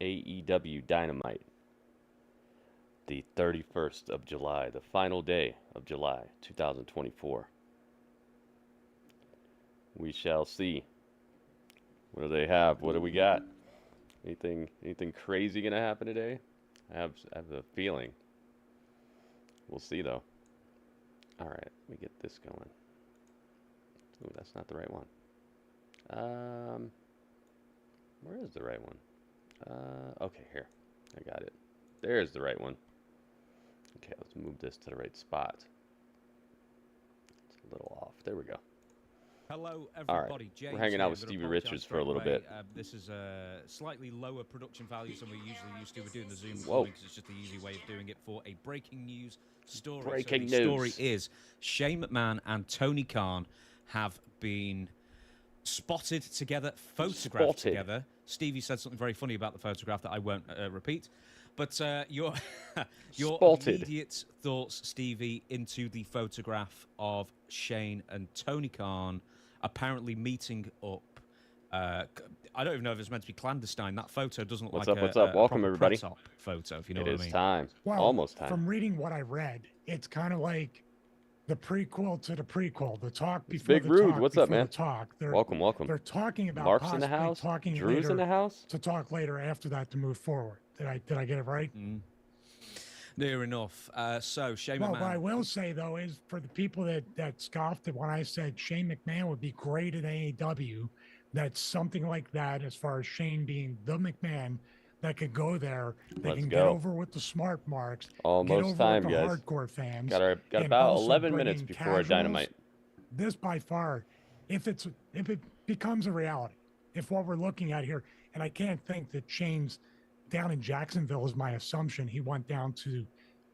AEW Dynamite, the 31st of July, the final day of July 2024. We shall see. What do they have? What do we got? Anything crazy gonna happen today? I have a feeling. We'll see though. All right, let me get this going. Ooh, that's not the right one. Where is the right one? Okay, here. I got it. There's the right one. Okay, let's move this to the right spot. It's a little off. There we go. Hello, everybody. Right. James We're hanging out with here, Stevie Richards for a little bit. This is a slightly lower production value than we're usually used to. We're doing the Zoom Whoa. because it's just the easy way of doing it for a breaking news story. Breaking so the news. story is Shane McMahon and Tony Khan have been spotted together, photographed together. Stevie said something very funny about the photograph that I won't repeat. But your immediate thoughts, Stevie, into the photograph of Shane and Tony Khan apparently meeting up. I don't even know if it's meant to be clandestine. That photo doesn't look like what's up? Welcome, everybody. press-up photo, if you know what I mean. It is time. Well, almost time. From reading what I read, it's kind of like the prequel to the prequel. The talk before Big the Rude. talk. What's up, man? The talk. Welcome. They're talking about Mark's in the house. talking Drew's later, in the house. to talk later after that to move forward. Did I get it right? Near enough. So Shane Well, McMahon. what I will say though is for the people that scoffed at when I said Shane McMahon would be great at AEW, that's something like that as far as Shane being the McMahon that could go there. They can get over with the smart marks. Almost get over time, with the guys. hardcore fans. Got and about also 11 bring minutes in before casuals. Dynamite. This by far, if it becomes a reality, if what we're looking at here, and I can't think that Shane's down in Jacksonville is my assumption. He went down to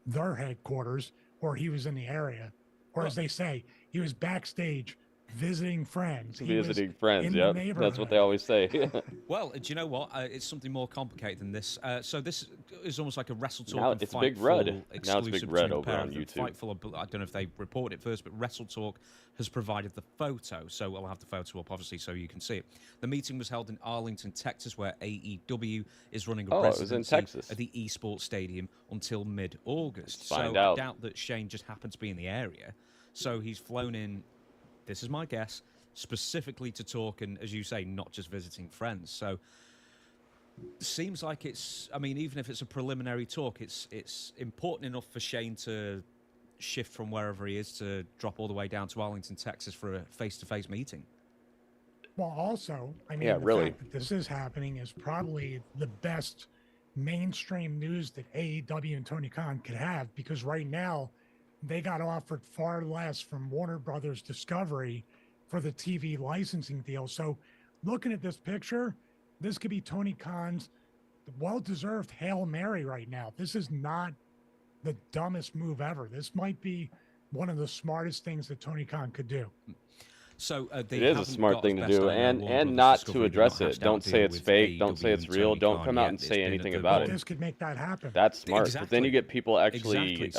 their headquarters, or he was in the area, or as they say, he was backstage visiting friends. Visiting friends, yeah. That's what they always say. Well, do you know what? It's something more complicated than this. So this is almost like a Wrestle Talk Now and it's Big Red. Now it's Big Red over on YouTube. Fightful, I don't know if they reported it first, but Wrestle Talk has provided the photo. So I'll have the photo up, obviously, so you can see it. The meeting was held in Arlington, Texas, where AEW is running a residency at the Esports Stadium until mid-August. So I doubt that Shane just happened to be in the area. So he's flown in, this is my guess, specifically to talk and, as you say, not just visiting friends. So seems like it's, I mean, even if it's a preliminary talk, it's important enough for Shane to shift from wherever he is to drop all the way down to Arlington, Texas for a face-to-face meeting. Well, also, I mean, the fact that this is happening is probably the best mainstream news that AEW and Tony Khan could have, because right now they got offered far less from Warner Brothers Discovery for the TV licensing deal. So looking at this picture, this could be Tony Khan's well-deserved Hail Mary right now. This is not the dumbest move ever. This might be one of the smartest things that Tony Khan could do. So it is a smart thing to do, and not to address it. Don't say it's fake. Don't say it's real. Don't come out and say anything about it. This could make that happen. That's smart. But then you get people actually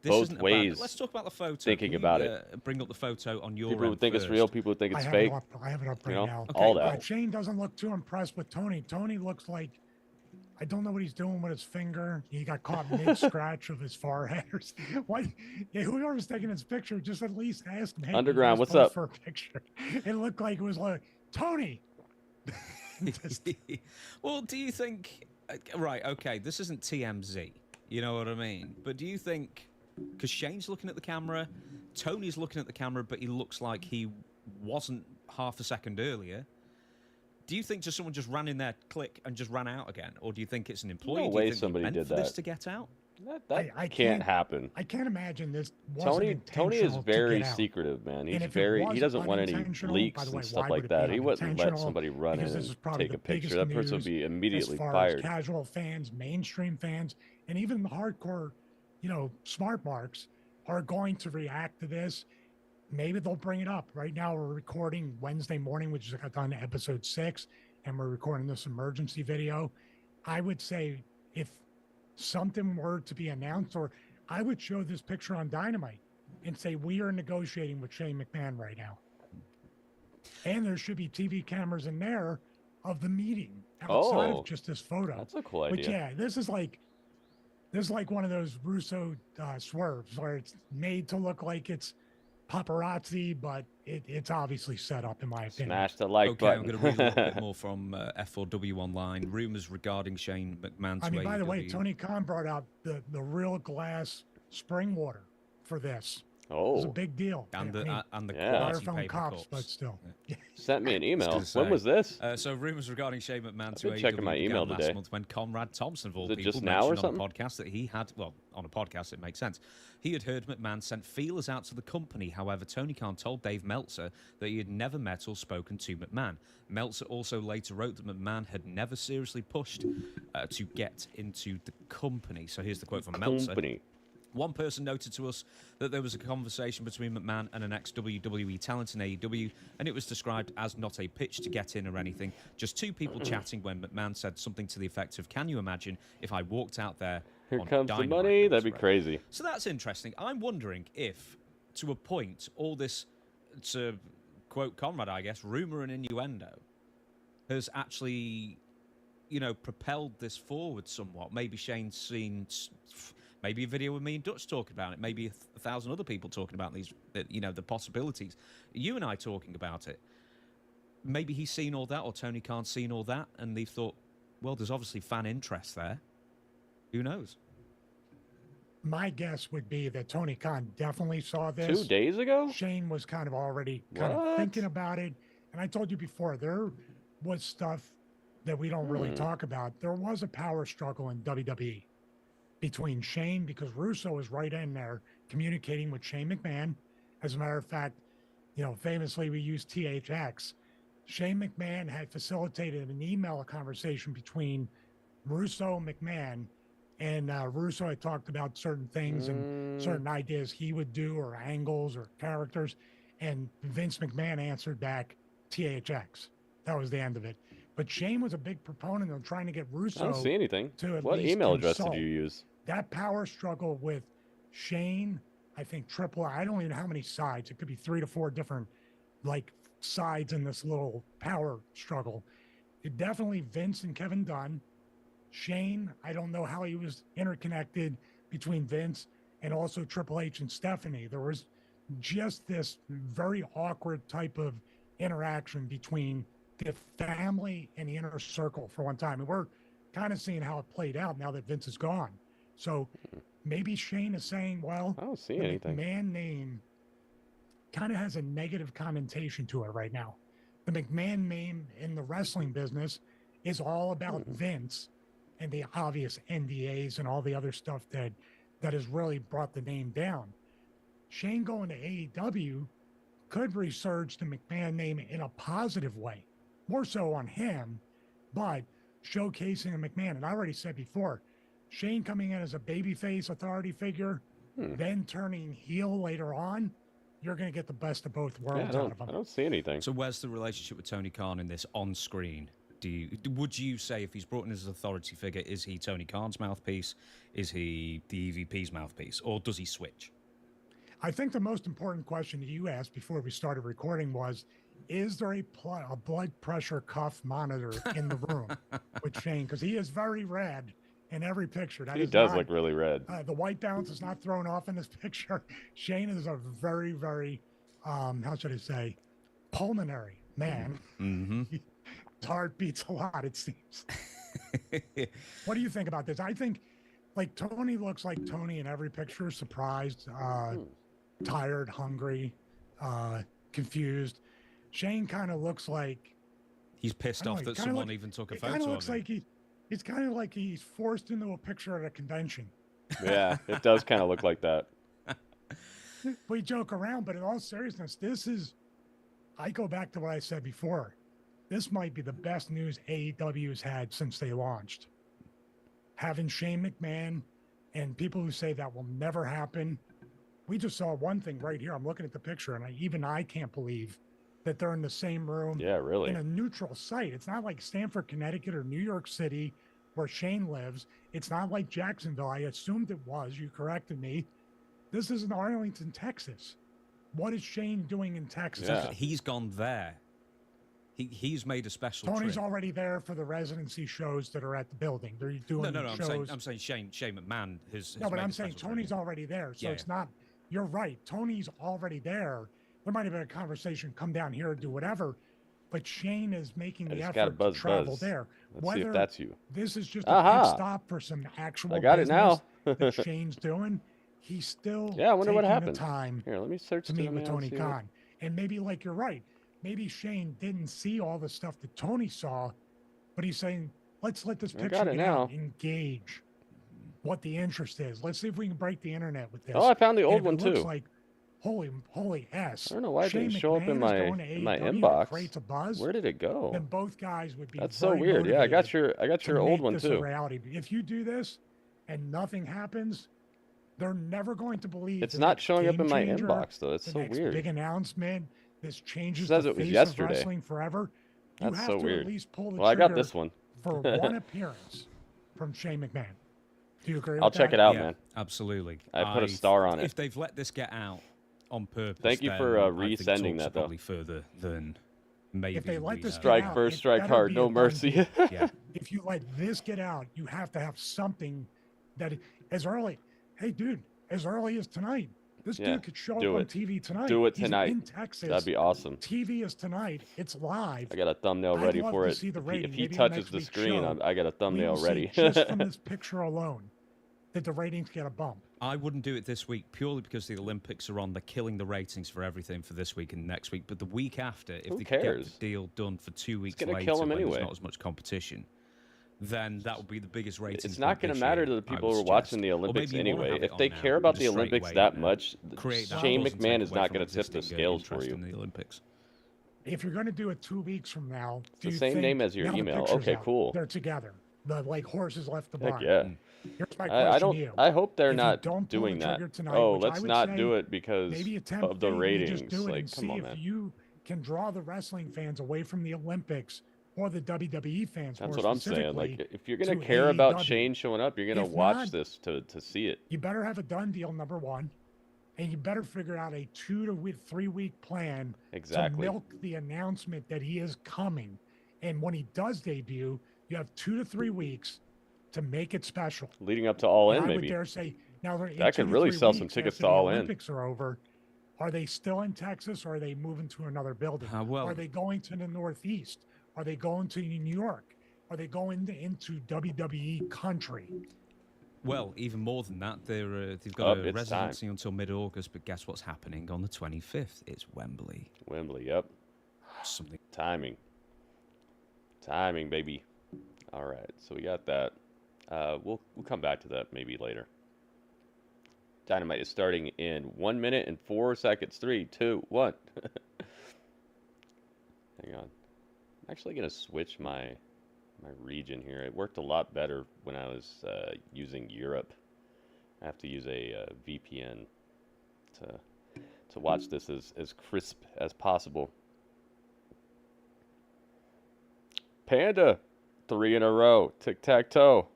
both ways. Let's talk about the photo. Thinking about it. Bring up the photo on your. People who think it's real. People who think it's fake. I have it up right now. All that. Shane doesn't look too impressed with Tony. Tony looks like, I don't know what he's doing with his finger. He got caught mid-scratch of his forehead. Why? Yeah, whoever's taking his picture, just at least ask him. Hey, Underground, what's up? For a picture. It looked like it was like, Tony. Well, do you think? Right. Okay. This isn't TMZ. You know what I mean? But do you think? Because Shane's looking at the camera, Tony's looking at the camera, but he looks like he wasn't half a second earlier. Do you think someone just ran in there, click, and just ran out again? Or do you think it's an employee? No way somebody did that. For this to get out? That can't happen. I can't imagine this. Tony is very secretive, man. He doesn't want any leaks and stuff like that. He wouldn't let somebody run in and take a picture. That person would be immediately fired. Casual fans, mainstream fans, and even the hardcore, smart marks are going to react to this. Maybe they'll bring it up. Right now, we're recording Wednesday morning, which just got done to episode 6, and we're recording this emergency video. I would say if something were to be announced, or I would show this picture on Dynamite and say, we are negotiating with Shane McMahon right now. And there should be TV cameras in there of the meeting outside of just this photo. That's a cool idea. Which, yeah, this is like one of those Russo swerves where it's made to look like it's paparazzi, but it's obviously set up, in my opinion. Smash the like button. I'm going to read a little bit more from F4W Online. Rumors regarding Shane McMahon to AEW. By the way, Tony Khan brought out the real glass spring water for this. Oh, it's a big deal. And the quality paper cups, but still. Yeah. Sent me an email. When was this? So rumors regarding Shane McMahon to AEW checking my email last today. month when Conrad Thompson, of all people, just now or on a podcast that he had. Well, on a podcast, it makes sense. He had heard McMahon sent feelers out to the company. However, Tony Khan told Dave Meltzer that he had never met or spoken to McMahon. Meltzer also later wrote that McMahon had never seriously pushed to get into the company. So here's the quote from Meltzer. One person noted to us that there was a conversation between McMahon and an ex-WWE talent in AEW, and it was described as not a pitch to get in or anything, just two people chatting when McMahon said something to the effect of, "Can you imagine if I walked out there Here on comes Dynamite?" the money? That'd be crazy. So that's interesting. I'm wondering if, to a point, all this, to quote Conrad, I guess, rumor and innuendo has actually, propelled this forward somewhat. Maybe Shane's seen... Maybe a video with me and Dutch talking about it. Maybe 1,000 other people talking about these, the possibilities. You and I talking about it. Maybe he's seen all that, or Tony Khan's seen all that, and they've thought, well, there's obviously fan interest there. Who knows? My guess would be that Tony Khan definitely saw this. 2 days ago? Shane was kind of already thinking about it. And I told you before, there was stuff that we don't really talk about. There was a power struggle in WWE. Between Shane, because Russo was right in there communicating with Shane McMahon. As a matter of fact, famously we used THX. Shane McMahon had facilitated an email conversation between Russo and McMahon, and Russo had talked about certain things and certain ideas he would do, or angles or characters, and Vince McMahon answered back THX. That was the end of it. But Shane was a big proponent of trying to get Russo. I don't see anything. What email address did you use? That power struggle with Shane, I think I don't even know how many sides. It could be 3 to 4 different sides in this little power struggle. It definitely Vince and Kevin Dunn. Shane, I don't know how he was interconnected between Vince and also Triple H and Stephanie. There was just this very awkward type of interaction between the family and the inner circle for one time. And we're kind of seeing how it played out now that Vince is gone. So maybe Shane is saying, well, I don't see anything. The McMahon name kind of has a negative connotation to it right now. The McMahon name in the wrestling business is all about Vince and the obvious NDAs and all the other stuff that has really brought the name down. Shane going to AEW could resurge the McMahon name in a positive way, more so on him, but showcasing a McMahon. And I already said before, Shane coming in as a babyface authority figure, then turning heel later on, you're going to get the best of both worlds out of him. I don't see anything. So where's the relationship with Tony Khan in this on screen? Would you say, if he's brought in as an authority figure, is he Tony Khan's mouthpiece? Is he the EVP's mouthpiece? Or does he switch? I think the most important question that you asked before we started recording was, is there a blood pressure cuff monitor in the room with Shane? Because he is very red in every picture. He does look really red. The white balance is not thrown off in this picture. Shane is a very, very, how should I say, pulmonary man. His heart beats a lot, it seems. What do you think about this? I think, Tony looks like Tony in every picture, surprised, tired, hungry, confused. Shane kind of looks like he's pissed off that someone even took a photo of him. It kind of looks like it's kind of like he's forced into a picture at a convention. Yeah, it does kind of look like that. We joke around, but in all seriousness, I go back to what I said before. This might be the best news AEW has had since they launched. Having Shane McMahon and people who say that will never happen. We just saw one thing right here. I'm looking at the picture, and even I can't believe that they're in the same room. Yeah, really. In a neutral site. It's not like Stamford, Connecticut or New York City where Shane lives. It's not like Jacksonville. I assumed it was. You corrected me. This is in Arlington, Texas. What is Shane doing in Texas? Yeah. He's gone there. He's made a special. Tony's already there for the residency shows that are at the building. They're doing shows. I'm saying Shane McMahon has no, but I'm saying Tony's already there, so it's not. You're right. Tony's already there. There might have been a conversation, come down here and do whatever, but Shane is making the effort to travel there. Let's see if that's you. This is just a pit stop for some actual I got it now. that Shane's doing. He's still I wonder what happened. The time here, let me search to meet with Tony Khan. And maybe, like, you're right. Maybe Shane didn't see all the stuff that Tony saw, but he's saying, let's let this picture get out, engage what the interest is. Let's see if we can break the internet with this. Oh, I found the old one too. Looks like holy S. I don't know why it didn't show up in my inbox. Where did it go? Then both guys would be. That's so weird. Yeah, I got your old one too. Reality. If you do this and nothing happens, they're never going to believe. It's not showing up in my inbox though. It's so weird. Big announcement. This changes the face of wrestling forever. That's so weird. At least pull the I got this one for one appearance from Shane McMahon. Do you agree? I'll check it out, man. Absolutely. I put a star on it. If they've let this get out on purpose, thank you for resending that, though. Probably further than maybe. If they let this strike first, strike hard, no mercy. Yeah. If you let this get out, you have to have something that as early. Hey, dude, as early as tonight. This dude could show up on TV tonight. Do it tonight. He's in Texas. That'd be awesome. TV is tonight. It's live. I got a thumbnail ready for it. If he touches the screen, I got a thumbnail ready. Just from this picture alone, that the ratings get a bump. I wouldn't do it this week purely because the Olympics are on. They're killing the ratings for everything for this week and next week. But the week after, if they could get the deal done for 2 weeks later, kill them anyway. There's not as much competition, then that would be the biggest rating. It's not going to matter to the people who are watching the Olympics anyway. If they care about the Olympics that much, Shane McMahon is not going to tip the scales for you. In the Olympics. If you're going to do it 2 weeks from now, it's the same name as your email. Okay, cool. They're together. Like horses left the barn. Heck yeah. Here's my question to you. I hope they're not doing that. Tonight, let's not do it because of the ratings. Like, come on, man. If you can draw the wrestling fans away from the Olympics or the WWE fans. That's what I'm saying. Like, if you're gonna care about Shane showing up, you're gonna watch this to see it. You better have a done deal, number one, and you better figure out a 2 to 3 week plan to milk the announcement that he is coming. And when he does debut, you have 2 to 3 weeks to make it special. Leading up to All In, maybe. I would dare say now that could really sell some tickets to All In. The Olympics are over. Are they still in Texas, or are they moving to another building? Are they going to the Northeast? Are they going to New York? Are they going into WWE country? Well, even more than that, they've got a residency until mid-August, but guess what's happening on the 25th? It's Wembley. Wembley, yep. Something. Timing, baby. All right, so we got that. We'll come back to that maybe later. Dynamite is starting in 1 minute and 4 seconds. 3, 2, 1. Hang on. I'm actually going to switch my region here. It worked a lot better when I was using Europe. I have to use a VPN to watch this as crisp as possible. Panda, 3 in a row. Tic-tac-toe.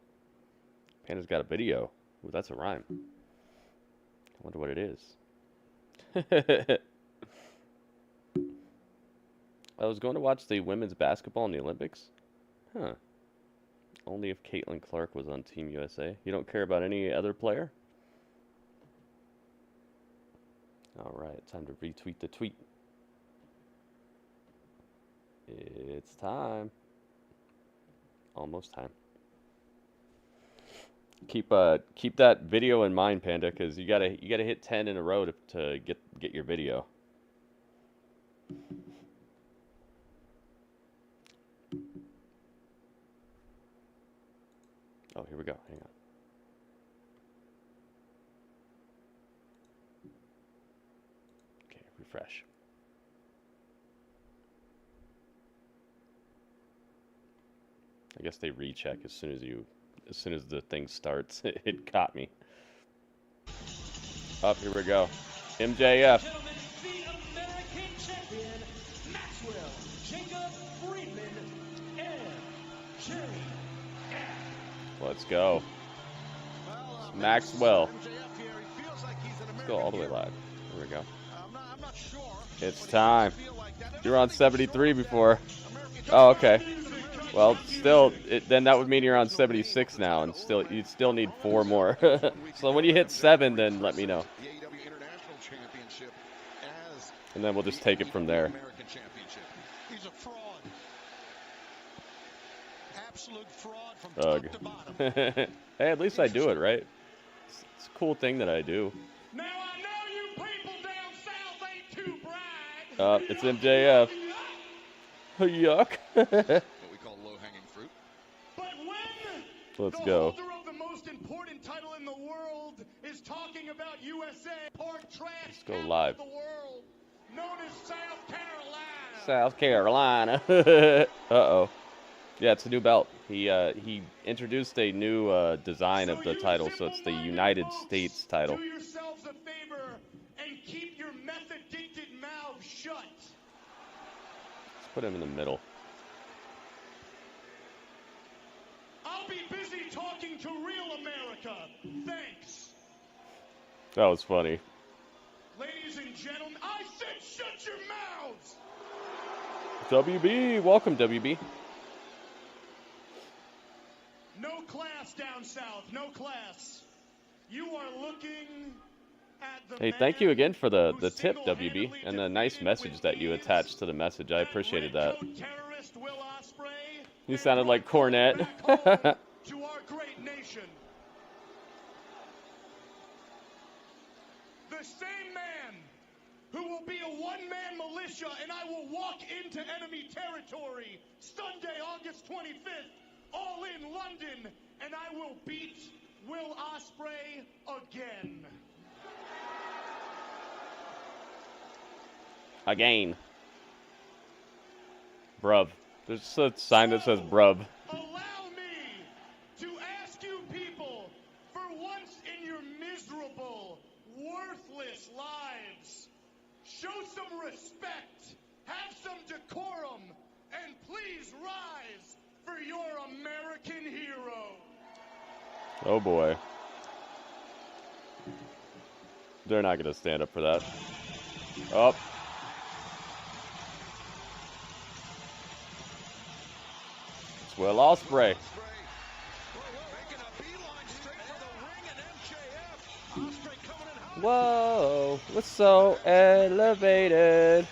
Panda's got a video. Ooh, that's a rhyme. I wonder what it is. I was going to watch the women's basketball in the Olympics. Huh. Only if Caitlin Clark was on Team USA. You don't care about any other player? All right, time to retweet the tweet. It's time. Almost time. Keep that video in mind, Panda, because you gotta hit 10 in a row to get your video. Oh, here we go. Hang on. Okay, refresh. I guess they recheck as soon as the thing starts. It caught me. Up, here we go. MJF. Let's go. It's Maxwell. Let's go all the way live. Here we go. It's time. You were on 73 before. Oh, okay. Well, still, then that would mean you're on 76 now, and you'd still need 4 more. So when you hit 7, then let me know. And then we'll just take it from there. He's a fraud. Absolute fraud from top to bottom. Hey, at least I do it, right? It's a cool thing that I do. Now I know you people down south ain't too bright. It's MJF. Yuck. What we call low-hanging fruit. But when let's the go. holder of the most important title in the world is talking about USA, pork trash, let's go live. The world, known as South Carolina. South Carolina. Uh-oh. Yeah, it's a new belt. He introduced a new design of the title, so it's the United States title. Do yourselves a favor and keep your meth-addicted mouths shut. Let's put him in the middle. I'll be busy talking to real America. Thanks. That was funny. Ladies and gentlemen, I said shut your mouths. WB, welcome WB. No class down south, no class. You are looking at the Hey, thank you again for the tip, WB, and the nice message that you attached to the message. I appreciated that. You sounded like Cornette. To our great nation. The same man who will be a one-man militia, and I will walk into enemy territory Sunday, August 25th. All in London, and I will beat Will Ospreay again. Again. Bruv. There's a sign that says bruv. Allow me to ask you people, for once in your miserable, worthless lives, show some respect, have some decorum, and please rise for your American hero. Oh boy. They're not going to stand up for that. Oh. It's Will Ospreay. Whoa, we're so elevated.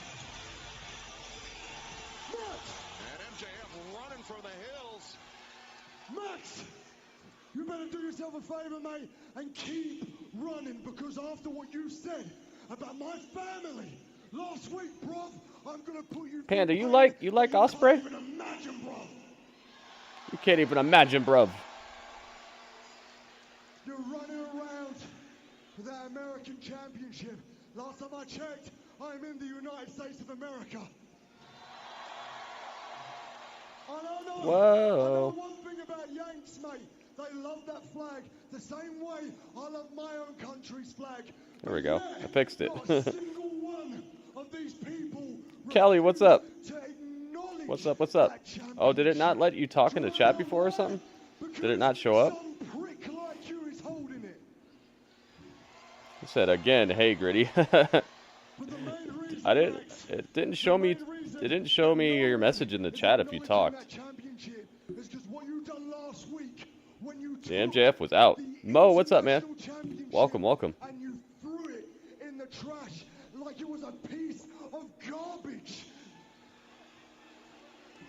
You better do yourself a favor, mate, and keep running, because after what you said about my family last week, bruv, I'm gonna put you. Panda, you like Ospreay? You can't even imagine, bruv. You're running around for that American championship. Last time I checked, I'm in the United States of America. Whoa. I know one thing about Yanks, mate. They love that flag the same way I love my own country's flag. There we go. I fixed it. Not a single one of these people Kelly, what's up? What's up? What's up? Oh, did it not let you talk in the chat before or something? Did it not show up? I said again, hey Gritty. It didn't show me. It didn't show me your message in the chat if you talked. The MJF was out. Mo, what's up, man? Welcome, welcome. And you threw it in the trash like it was a piece of garbage.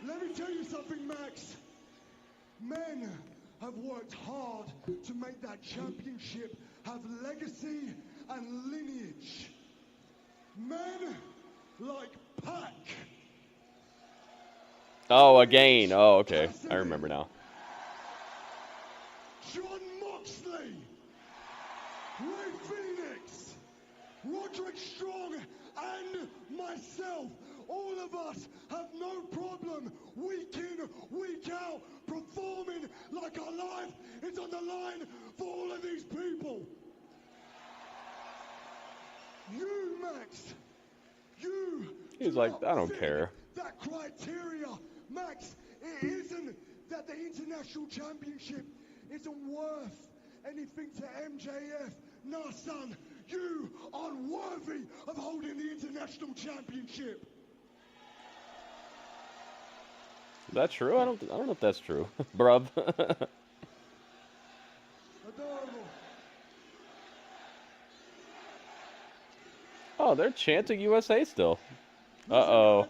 Let me tell you something, Max. Men have worked hard to make that championship have legacy and lineage. Men like Pac. Oh, again. Oh, okay. I remember now. John Moxley, Ray Phoenix, Roderick Strong, and myself. All of us have no problem week in, week out, performing like our life is on the line for all of these people. You, Max, you. He's like, I don't care. That criteria, Max, it isn't that the international championship isn't worth anything to MJF. No, son, you are worthy of holding the international championship. Is that true? I don't know if that's true. Bruv. Oh, they're chanting USA still. Uh-oh.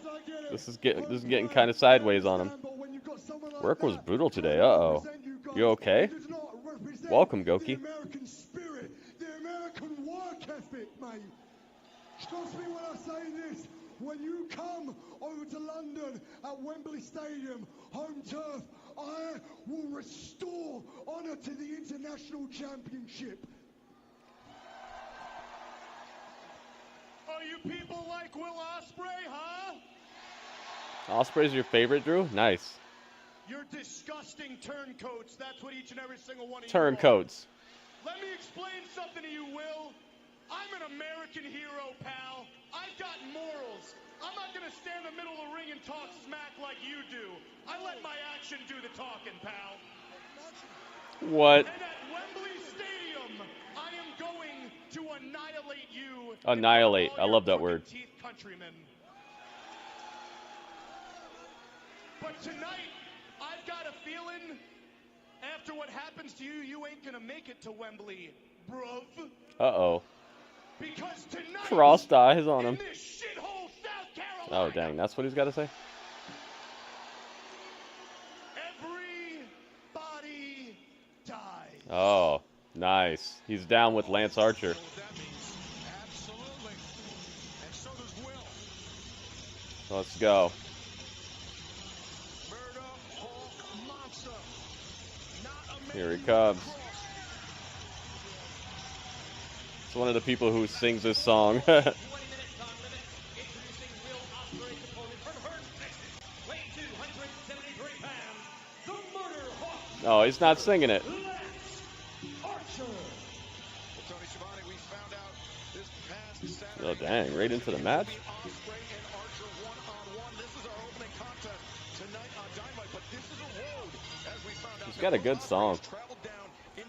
This is getting kind of sideways on him. Work was brutal today. Uh-oh. You okay? Welcome, Goki. The American spirit, the American work ethic, mate. Trust me when I say this. When you come over to London at Wembley Stadium, home turf, I will restore honor to the International Championship. Are you people like Will Ospreay, huh? Ospreay's your favorite, Drew? Nice. You're disgusting turncoats. That's what each and every single one of you Turncoats. are. Let me explain something to you, Will. I'm an American hero, pal. I've got morals. I'm not going to stand in the middle of the ring and talk smack like you do. I let my action do the talking, pal. What? And at Wembley Stadium, I am going to annihilate you. Annihilate. I love that word. Teeth countrymen. But tonight, I've got a feeling after what happens to you, you ain't going to make it to Wembley, bruv. Uh-oh. Because tonight, Crossed eyes on him. in this shithole South Carolina, Oh, dang. That's what he's got to say? everybody dies. Oh, nice. He's down with Lance Archer. Absolutely. And so does Will. Let's go. Here he comes. It's one of the people who sings this song. Oh, he's not singing it. Oh, dang. Right into the match? He's got a good song.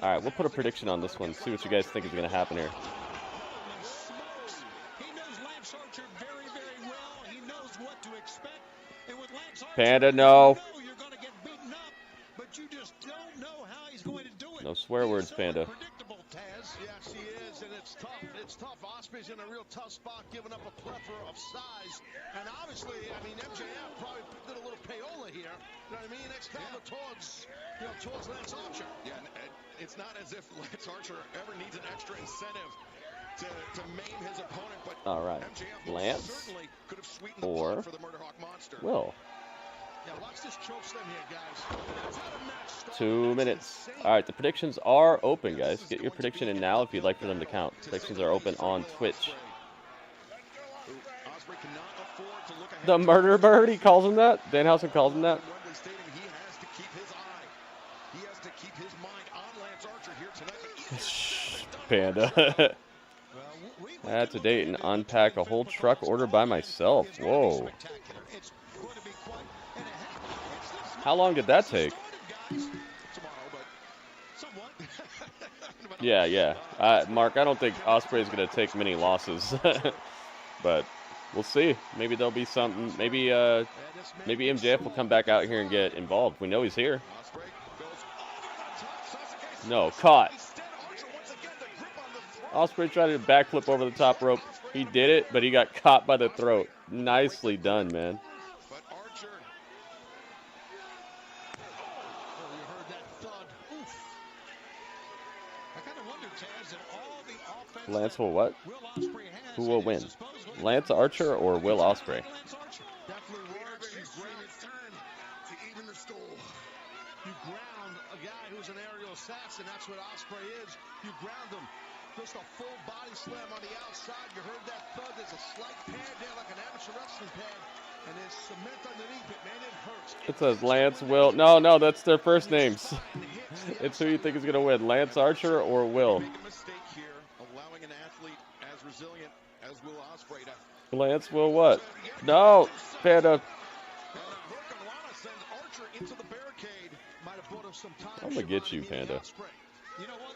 All right, we'll put a prediction on this one. See what you guys think is going to happen here. Panda, no. No swear words, Panda. Yes, he is, and it's tough. It's tough. Ospreay's in a real tough spot, giving up a plethora of size. And obviously, I mean, MJF probably did a little payola here. You know what I mean? Excalibur towards Lance Archer. Yeah, and it's not as if Lance Archer ever needs an extra incentive to maim his opponent. But all right, MJF Lance could have sweetened the or blood for the Murderhawk Monster. Will. Yeah, watch this choke slam here, guys. That's how the match started. 2 minutes. All right, the predictions are open, guys. Get your prediction in now if you'd like for them to count. Predictions are open on Twitch. The Murder Bird, he calls him that? Danhausen calls him that? Panda. I had to date and unpack a whole truck ordered by myself. Whoa. How long did that take? Yeah. Mark, I don't think Ospreay's going to take many losses. But we'll see. Maybe there'll be something. Maybe MJF will come back out here and get involved. We know he's here. No, caught. Ospreay tried to backflip over the top rope. He did it, but he got caught by the throat. Nicely done, man. Lance will what? Who will win? Lance Archer or Will Ospreay? You ground a guy who's an aerial assassin. That's what Ospreay is. You ground him. Just a full body slam on the outside. You heard that thud. There's a slight pad there, like an amateur wrestling pad. And there's cement underneath it, man. It hurts. It says Lance, Will. No, that's their first names. It's who you think is going to win, Lance Archer or Will. Make a mistake here, allowing an athlete as resilient as Will Ospreay to... Lance will what? No, Panda. I'm going to get you, Panda. You know what?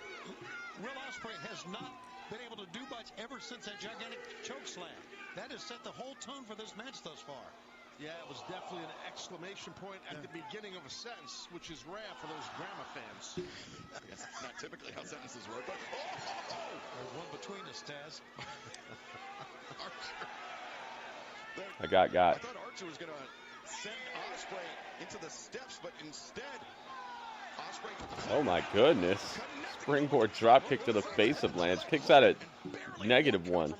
Will Ospreay has not been able to do much ever since that gigantic choke slam. That has set the whole tone for this match thus far. Yeah, it was definitely an exclamation point at the beginning of a sentence, which is rare for those grammar fans. Yes, not typically how sentences work, but There's one between us, Taz. I got. I thought Archer was going to send Ospreay into the steps, but instead, Ospreay. Oh my goodness. Springboard drop kick to the face of Lance. Kicks out at -1.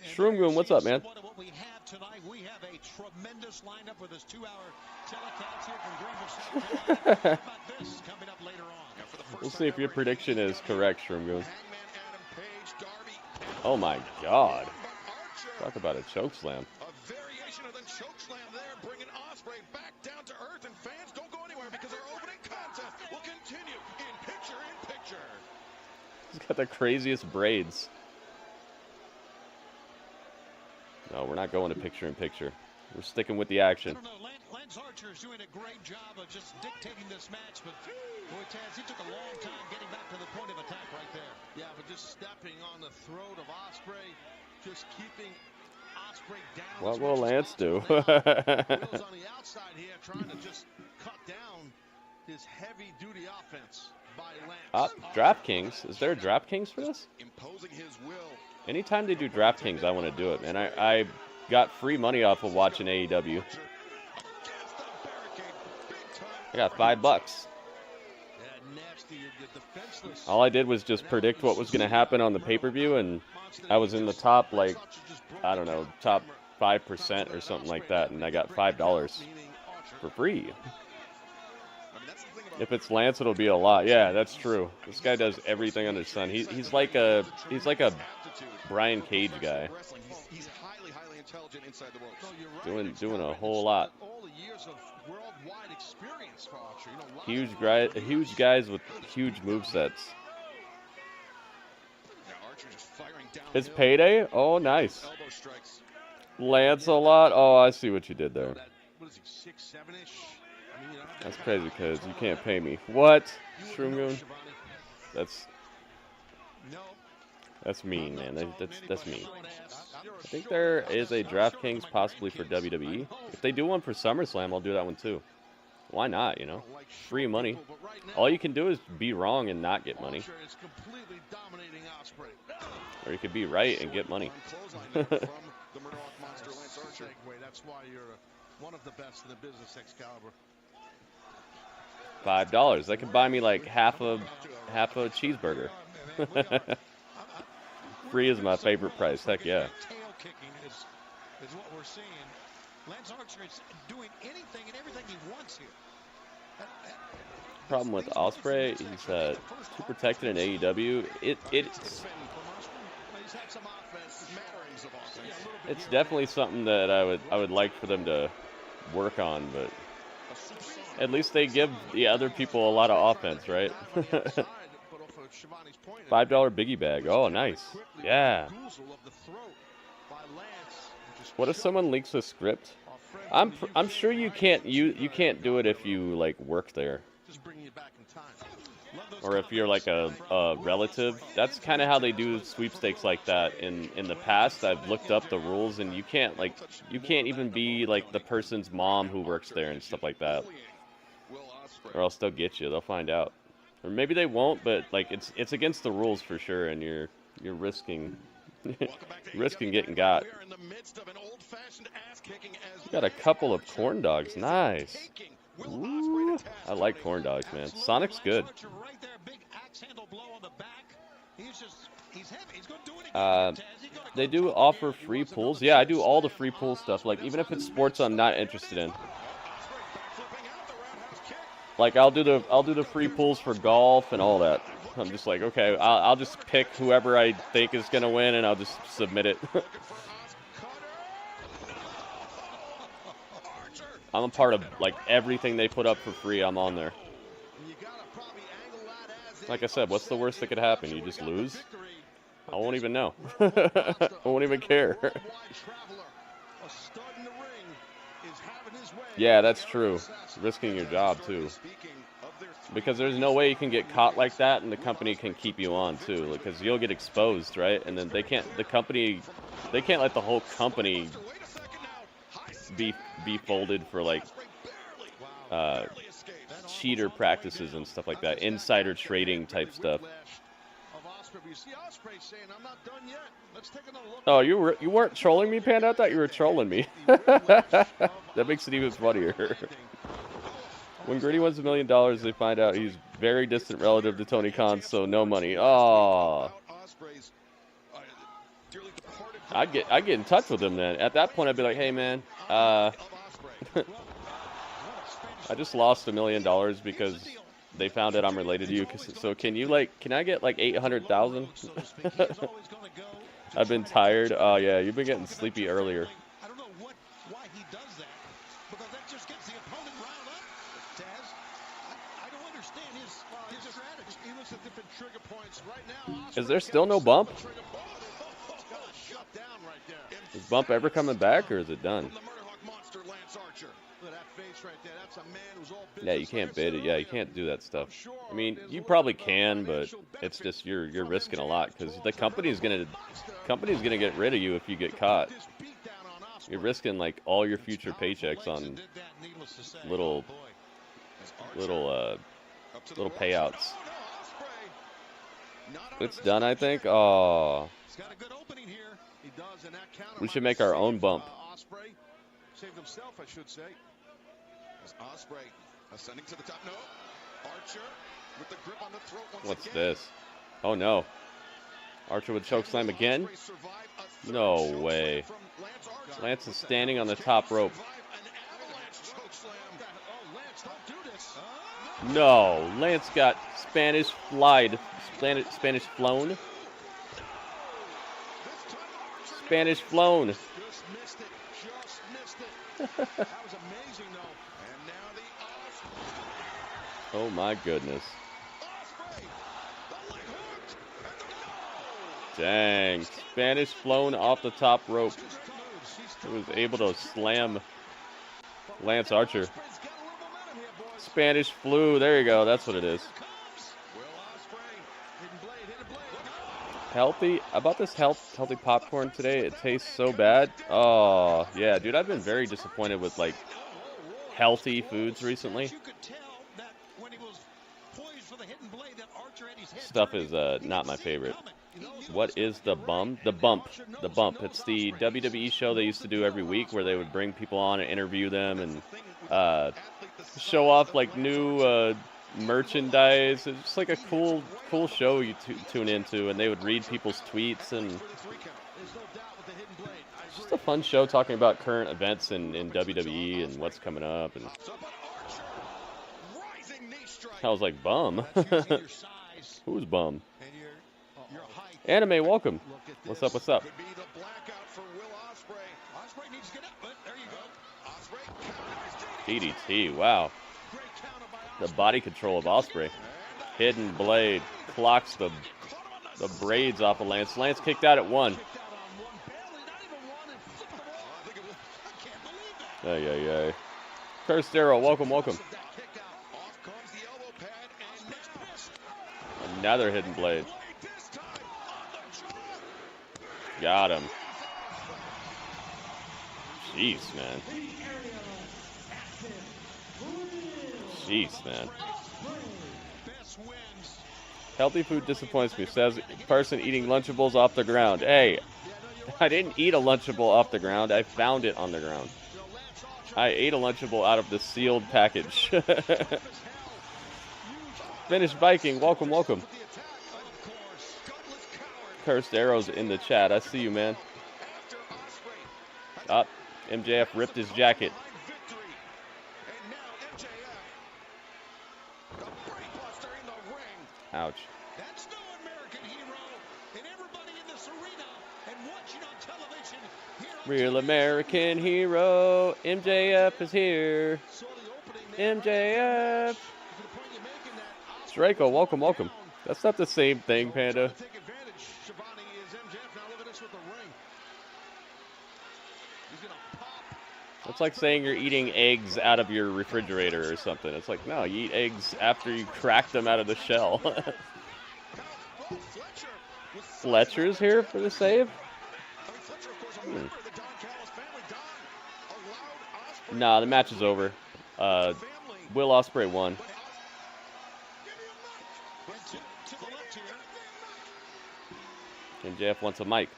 Shroomgoon, what's up, man? What we have tonight, we have a tremendous lineup with this 2-hour telecast here from Greenville, South Carolina. How about this coming up later on? We'll see if your prediction is correct, Shroomgoon. Oh my God. Talk about a choke slam. A variation of the choke slam there, bringing Ospreay back down to earth, and fans don't go anywhere because our opening contest will continue in picture. He's got the craziest braids. No, we're not going to picture-in-picture. We're sticking with the action. I don't know, Lance Archer is doing a great job of just dictating this match, but boy, Taz, he took a long time getting back to the point of attack right there. Yeah, but just stepping on the throat of Ospreay, just keeping Ospreay down. What will Lance do? Willow's on the outside here, trying to just cut down his heavy-duty offense by Lance. DraftKings. Is there a DraftKings for this? Imposing his will. Anytime they do DraftKings, I want to do it, man. I got free money off of watching AEW. I got $5. All I did was just predict what was going to happen on the pay-per-view, and I was in the top, like, I don't know, top 5% or something like that, and I got $5 for free. If it's Lance, it'll be a lot. Yeah, that's true. This guy does everything under the sun. He's like a Brian Cage guy. He's highly intelligent inside the ropes. Doing a whole lot. All the years of worldwide experience for Archer. Huge guys with huge movesets. It's payday? Oh, nice. Lance a lot? Oh, I see what you did there. What is he, 6'7"-ish? That's crazy because you can't pay me. What? Shroomgoon? That's mean, man. That's mean. I think there is a DraftKings possibly for WWE. If they do one for SummerSlam, I'll do that one too. Why not, you know? Free money. All you can do is be wrong and not get money. Or you could be right and get money. That's why you're one of the best in the business, Excalibur. $5. That could buy me like half a cheeseburger. Free is my favorite price. Heck yeah. Tail kicking is what we're seeing. Lance Archer is doing anything and everything he wants here. Problem with Ospreay, he's too protected in AEW. It's definitely something that I would like for them to work on, but at least they give the other people a lot of offense, right? $5 biggie bag. Oh, nice. Yeah. What if someone leaks a script? I'm sure you can't do it if you like work there. Or if you're like a relative. That's kind of how they do sweepstakes like that in the past. I've looked up the rules, and you can't even be like the person's mom who works there and stuff like that. Or else they'll get you. They'll find out. Or maybe they won't, but like it's against the rules for sure, and you're risking getting got. Got a couple of corn dogs. Nice. Ooh, I like corn dogs, man. Sonic's good. They do offer free pools. Yeah, I do all the free pool stuff. Like even if it's sports I'm not interested in. Like I'll do the free pools for golf and all that. I'm just like, okay, I'll just pick whoever I think is gonna win, and I'll just submit it. I'm a part of like everything they put up for free. I'm on there. Like I said, what's the worst that could happen? You just lose? I won't even know. I won't even care. Yeah, that's true. Risking your job too. Because there's no way you can get caught like that and the company can keep you on too. Because you'll get exposed, right? And then they can't let the whole company be folded for like cheater practices and stuff like that, insider trading type stuff. Oh, you weren't trolling me, Panda? I thought you were trolling me. That makes it even funnier. When Gritty wins $1 million, they find out he's very distant relative to Tony Khan, so no money. Oh. I'd get in touch with him then. At that point, I'd be like, hey, man, I just lost $1 million because they found out I'm related to you. So can I get like 800,000? I've been tired. Oh, yeah, you've been getting sleepy earlier. I don't know why he does that, because that just gets the opponent riled up. Taz, I don't understand his strategy. He looks at different trigger points right now. Is there still no bump? Is bump ever coming back, or is it done? Yeah, you can't bid it. Yeah, you can't do that stuff. I mean, you probably can, but it's just you're risking a lot because the company's gonna get rid of you if you get caught. You're risking like all your future paychecks on little payouts. It's done, I think. Oh, we should make our own bump. Saved himself, I should say. Ospreay ascending to the top. No. Archer with the grip on the throat once What's again. this? Oh no. Archer with chokeslam again? No way. Lance is standing on the top rope. No, Lance got Spanish flown. Spanish flown. That was amazing, though. And now the Oh my goodness. Dang. Spanish flown off the top rope. He was able to slam Lance Archer. Spanish flu. There you go. That's what it is. Healthy. About this healthy popcorn today, it tastes so bad. Oh, yeah, dude, I've been very disappointed with, like, healthy foods recently. Stuff is not my favorite. What is the bump? The bump. The bump. It's the WWE show they used to do every week where they would bring people on and interview them and show off, like, new merchandise. It's just like a cool show you tune into, and they would read people's tweets, and it's just a fun show talking about current events in WWE and what's coming up. And I was like, bum. Who's bum? Anime, welcome. What's up? What's up? DDT. Wow. The body control of Ospreay. Hidden blade. Clocks the braids off of Lance. Lance kicked out at 1. Ay. Cursed Arrow, welcome. Another hidden blade. Got him. Jeez, man. Healthy food disappoints me. Says person eating Lunchables off the ground. Hey, I didn't eat a Lunchable off the ground. I found it on the ground. I ate a Lunchable out of the sealed package. Finnish Viking, welcome. Cursed Arrows in the chat. I see you, man. MJF ripped his jacket. Ouch. That's no American hero, and everybody in this arena and watching on television. Real American hero, MJF is here. MJF. Jericho, welcome. That's not the same thing, Panda. It's like saying you're eating eggs out of your refrigerator or something. It's like, no, you eat eggs after you crack them out of the shell. Fletcher's here for the save? Nah, the match is over. Will Ospreay won. MJF wants a mic.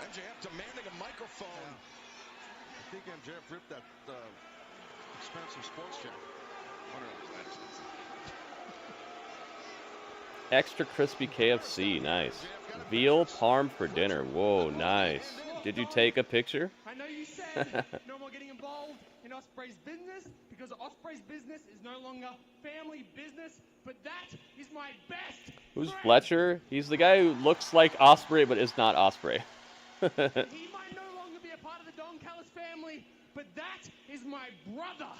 MJF demanding a microphone. I think MJF ripped that expensive sports jacket. Extra crispy KFC, nice. Veal parm for dinner. Whoa, nice. Did you take a picture? I know you said no more getting involved in Ospreay's business because Ospreay's business is no longer family business, but that is my best. Who's friend. Fletcher? He's the guy who looks like Ospreay but is not Ospreay. He might no longer be a part of the Don Callis family, but that is my brother.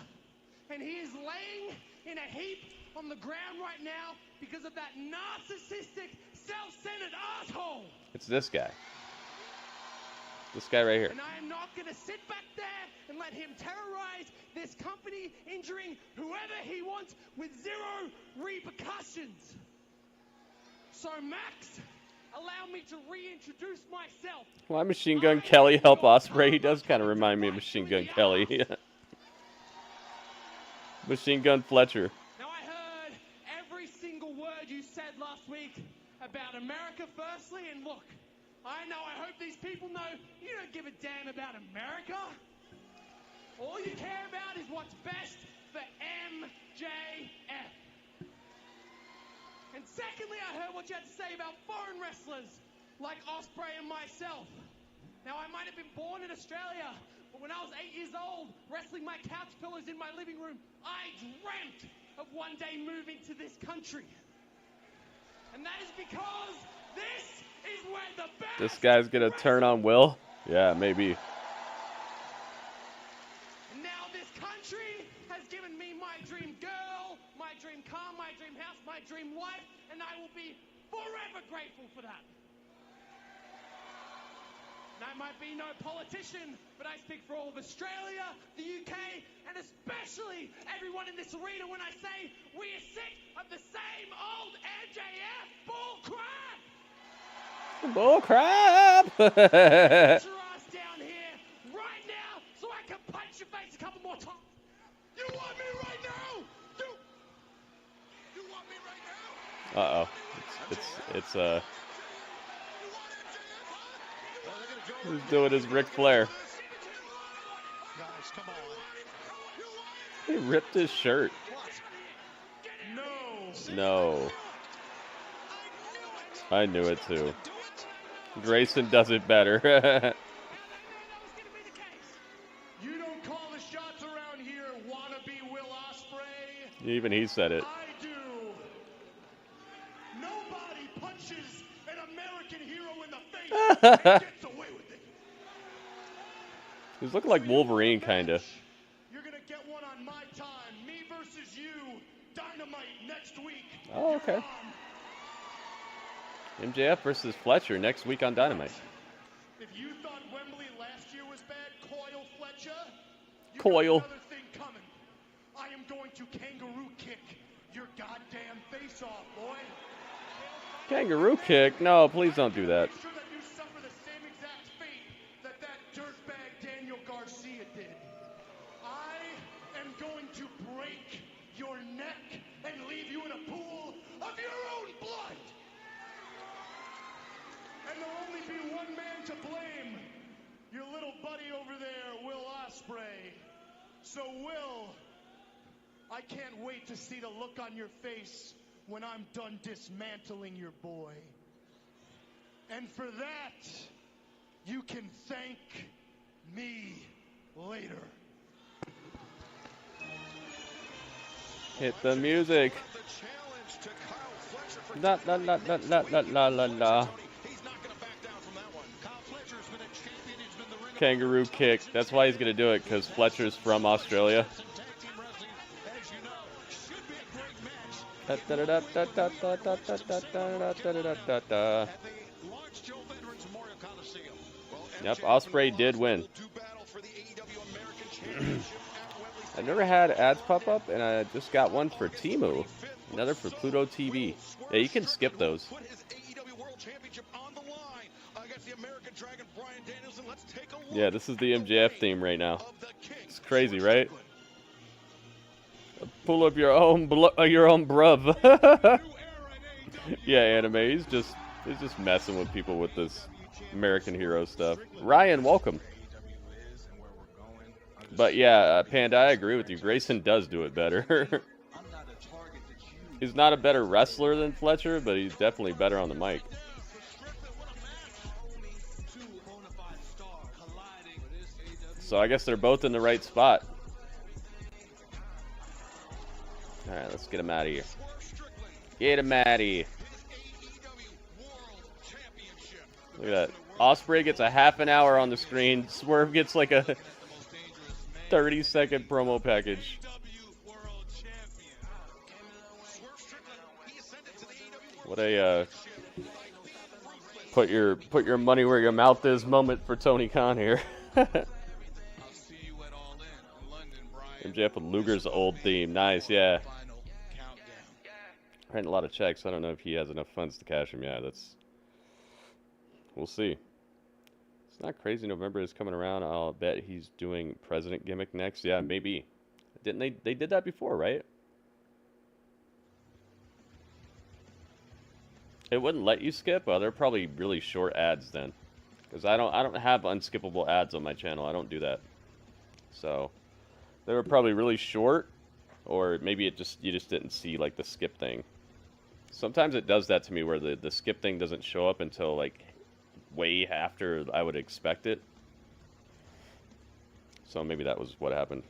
And he is laying in a heap on the ground right now because of that narcissistic, self-centered asshole. It's this guy. This guy right here. And I am not going to sit back there and let him terrorize this company, injuring whoever he wants with zero repercussions. So, Max, allow me to reintroduce myself. Why Machine Gun Kelly help Ospreay? He does kind of remind me of Machine Gun Kelly. Machine Gun Fletcher. Now, I heard every single word you said last week about America firstly, and look, I hope these people know you don't give a damn about America. All you care about is what's best for MJF. And secondly, I heard what you had to say about foreign wrestlers like Ospreay and myself. Now, I might have been born in Australia, but when I was 8 years old, wrestling my couch pillows in my living room, I dreamt of one day moving to this country. And that is because this is where the best. This guy's gonna turn on Will? Yeah, maybe. And now this country has given me my dream girl, my dream car, my dream house, my dream wife, and I will be forever grateful for that. And I might be no politician, but I speak for all of Australia, the UK, and especially everyone in this arena when I say we are sick of the same old MJF bull crap. Bull crap! Get your ass down here right now so I can punch your face a couple more times. You want me right now? You want me right now? Uh-oh. It's He's doing his Ric Flair. Guys, come on. He ripped his shirt. No. I knew it too. Grayson does it better. You don't call the shots around here, wannabe Will Ospreay. Even he said it. I do. Nobody punches an American hero in the face and gets away with it. He's looking like Wolverine, kinda. You're gonna get one on my time. Me versus you. Dynamite next week. Oh, okay. MJF versus Fletcher next week on Dynamite. If you thought Wembley last year was bad, Coil Fletcher, you Coil. got another thing coming. I am going to kangaroo kick your goddamn face off, boy. Kangaroo kick? No, please don't do that. Make sure that you suffer the same exact fate that dirtbag Daniel Garcia did. I am going to break your neck and leave you in a pool of your own blood. And there'll only be one man to blame. Your little buddy over there, Will Ospreay. So, Will, I can't wait to see the look on your face when I'm done dismantling your boy. And for that, you can thank me later. Hit the music. La la la la la la la la la. Kangaroo kick. That's why he's gonna do it, because Fletcher's from Australia. Yep, Ospreay did win. I've never had ads pop up, and I just got one for Temu. Another for Pluto TV. Yeah, you can skip those. against the American Dragon, Bryan Danielson. Let's take a look. Yeah, this is the MJF theme right now. It's crazy, right? Pull up your own bruv. Yeah, anime. He's just messing with people with this American hero stuff. Ryan, welcome. But yeah, Panda, I agree with you. Grayson does do it better. He's not a better wrestler than Fletcher, but he's definitely better on the mic. So I guess they're both in the right spot. All right, let's get him out of here. Get him out of here. Look at that. Ospreay gets a half an hour on the screen. Swerve gets like a 30-second promo package. What a put your money where your mouth is moment for Tony Khan here. MJF with Luger's old theme. Nice, yeah. Writing a lot of checks. I don't know if he has enough funds to cash them. Yeah, we'll see. It's not crazy. November is coming around. I'll bet he's doing president gimmick next. Yeah, maybe. Didn't they did that before, right? It wouldn't let you skip. Well, they're probably really short ads then, because I don't have unskippable ads on my channel. I don't do that. So they were probably really short, or maybe you just didn't see like the skip thing. Sometimes it does that to me where the skip thing doesn't show up until like way after I would expect it. So maybe that was what happened.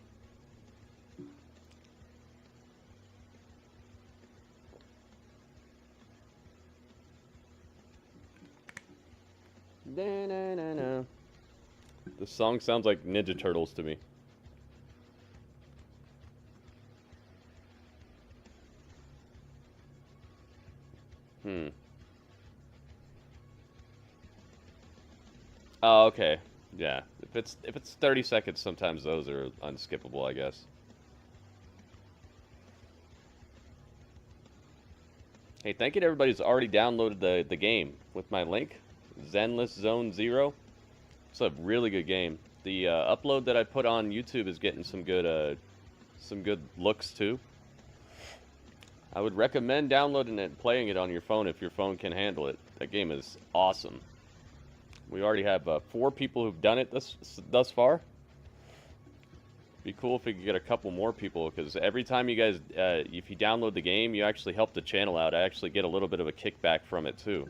The song sounds like Ninja Turtles to me. Oh, okay. Yeah. If it's 30 seconds, sometimes those are unskippable, I guess. Hey, thank you to everybody who's already downloaded the game with my link. Zenless Zone Zero. It's a really good game. The upload that I put on YouTube is getting some good looks too. I would recommend downloading it and playing it on your phone if your phone can handle it. That game is awesome. We already have 4 people who've done it thus far. Be cool if we could get a couple more people, because every time you guys, if you download the game, you actually help the channel out. I actually get a little bit of a kickback from it too.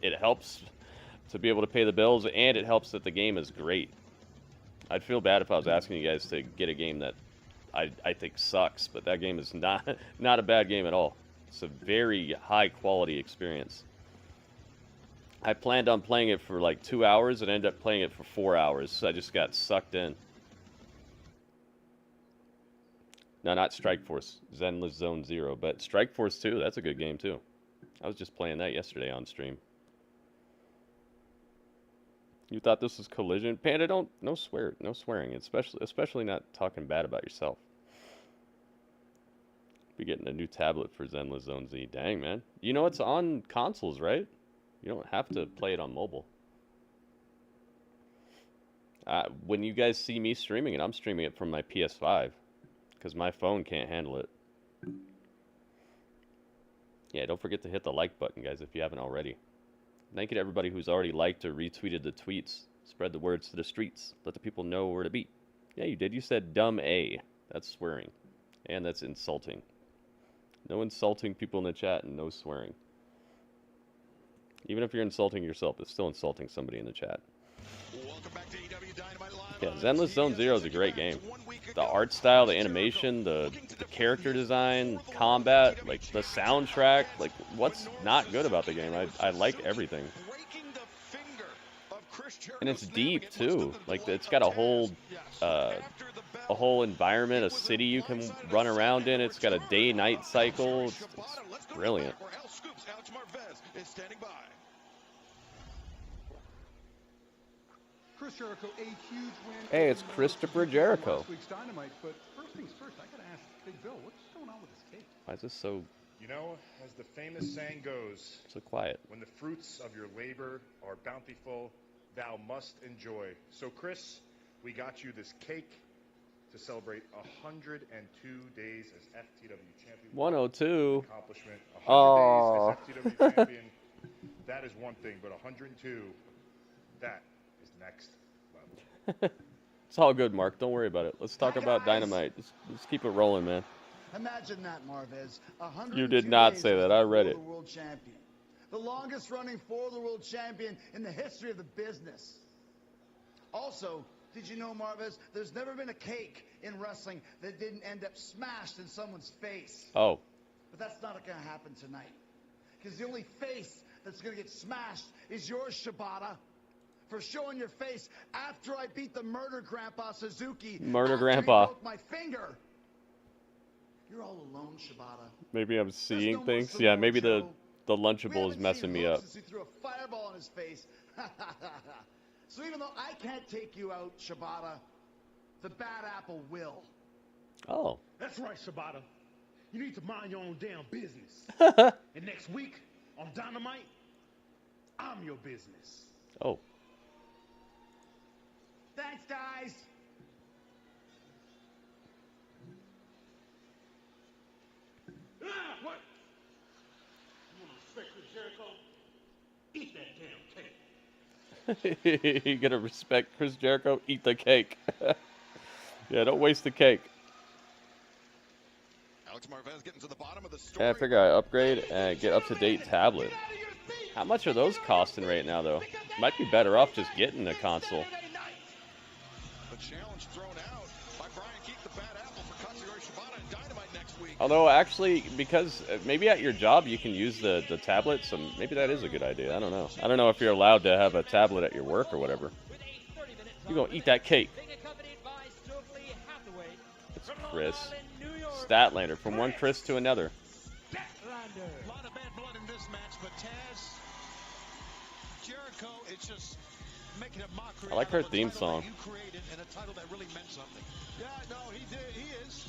It helps to be able to pay the bills, and it helps that the game is great. I'd feel bad if I was asking you guys to get a game that I think sucks, but that game is not a bad game at all. It's a very high quality experience. I planned on playing it for like 2 hours and ended up playing it for 4 hours, so I just got sucked in. No, not Strike Force. Zenless Zone Zero, but Strike Force 2, that's a good game too. I was just playing that yesterday on stream. You thought this was Collision? Panda, no swearing, especially not talking bad about yourself. Be getting a new tablet for Zenless Zone Z. Dang, man. You know it's on consoles, right? You don't have to play it on mobile. When you guys see me streaming it, I'm streaming it from my PS5, because my phone can't handle it. Yeah, don't forget to hit the like button, guys, if you haven't already. Thank you to everybody who's already liked or retweeted the tweets. Spread the words to the streets. Let the people know where to be. Yeah, you did. You said dumb A. That's swearing. And that's insulting. No insulting people in the chat and no swearing. Even if you're insulting yourself, it's still insulting somebody in the chat. Welcome back to AEW Dynamite Live. Yeah, Zenless Zone Zero is a great game. The art style, the animation, the character design, combat, like the soundtrack, like what's not good about the game? I like everything. And it's deep too. Like it's got a whole environment, a city you can run around in. It's got a day-night cycle. It's brilliant. Chris Jericho, a huge win. Hey, it's Christopher Jericho. Last week's Dynamite, but first things first, I gotta ask Big Bill, what's going on with this tape? Why is this so You know, as the famous saying goes, so quiet. When the fruits of your labor are bountiful, thou must enjoy. So, Kris, we got you this cake to celebrate 102 days as FTW champion. 102. Accomplishment. 100 days as FTW champion. That is one thing, but 102, that is next level. It's all good, Mark. Don't worry about it. Let's talk about Dynamite. Just keep it rolling, man. Imagine that, Marvez. You did not say that. I read it. The world champion. The longest running for the world champion in the history of the business. Also, did you know, Marvez, there's never been a cake in wrestling that didn't end up smashed in someone's face. Oh. But that's not going to happen tonight. Because the only face that's going to get smashed is yours, Shibata. For showing your face after I beat the murder grandpa Suzuki. Murder grandpa. He broke my finger. You're all alone, Shibata. Maybe I'm seeing things. Yeah, maybe the Lunchable is messing me up. He threw a fireball in his face. So even though I can't take you out, Shibata, the bad apple will. Oh. That's right, Shibata. You need to mind your own damn business. And next week on Dynamite, I'm your business. Oh. Thanks, guys. What? You want to respect Chris Jericho? Eat that damn cake. You gotta respect Chris Jericho, eat the cake. Yeah, don't waste the cake. Alex Marvez getting to the bottom of the story. Yeah, I figure I upgrade and get up-to-date tablet. How much are those costing right now, though? Might be better off just getting a console. The challenge thrown out by Bryan Keith, the bad apple for Katsuyori Shibata and Dynamite next week. Although, actually, because maybe at your job you can use the tablet, so maybe that is a good idea. I don't know. I don't know if you're allowed to have a tablet at your work or whatever. You're going to eat that cake. It's Kris. Statlander, from one Kris to another. A lot of bad blood in this match, but Taz, Jericho, it's just making a mockery. I like her theme song. You created and a title that really meant something. Yeah, no, he did. He is,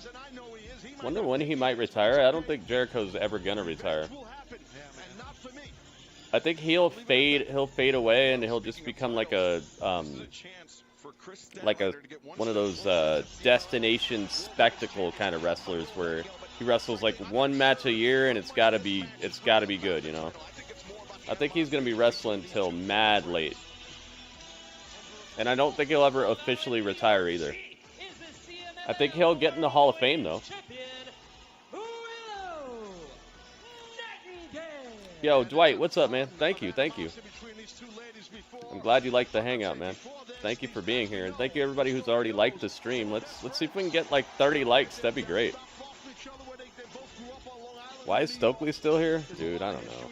and I know he is. Wonder when he might retire. I don't think Jericho's ever gonna retire. I think he'll fade away, and he'll just become like one of those destination spectacle kind of wrestlers where he wrestles like one match a year and it's gotta be good, you know. I think he's gonna be wrestling till mad late, and I don't think he'll ever officially retire either. I think he'll get in the Hall of Fame though. Yo, Dwight, what's up, man? Thank you. I'm glad you liked the hangout, man. Thank you for being here, and thank you everybody who's already liked the stream. Let's see if we can get like 30 likes. That'd be great. Why is Stokely still here? Dude, I don't know.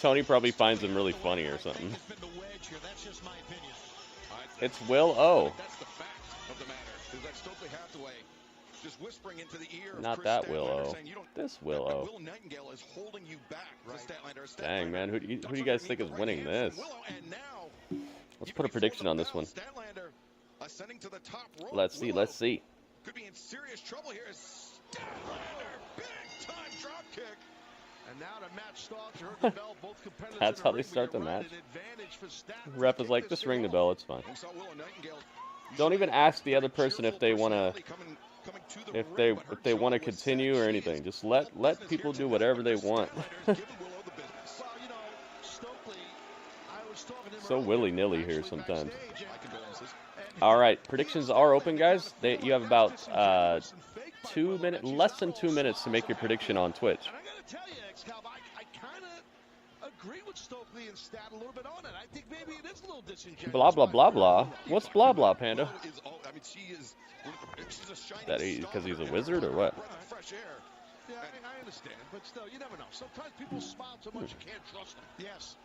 Tony probably finds him really funny or something. It's Willow. Not that Willow. This Willow. Dang, man. Who do you guys think is winning this? Let's put a prediction on this one. Let's see. Could be in serious trouble here. Statlander, big time drop kick. And now the match starts. You heard the bell. Both competitors. That's how they start the match. Ref is like, just ring the bell. It's fine. Don't even ask the other person if they want to. If they want to continue or anything, just let people do whatever they want. So willy-nilly here sometimes. All right, predictions are open, guys. You have about 2 minutes, less than 2 minutes to make your prediction on Twitch. And I got to tell you, Excalibur, I kind of agree with Stokely and Stat a little bit on it. I think maybe it is a little disingenuous. Blah blah blah blah. What's blah blah, Panda? I mean, she's a shining That because he's a wizard or what? Fresh air. Yeah, I understand, but still, you never know. Sometimes people smile so much you can't trust them. Yes,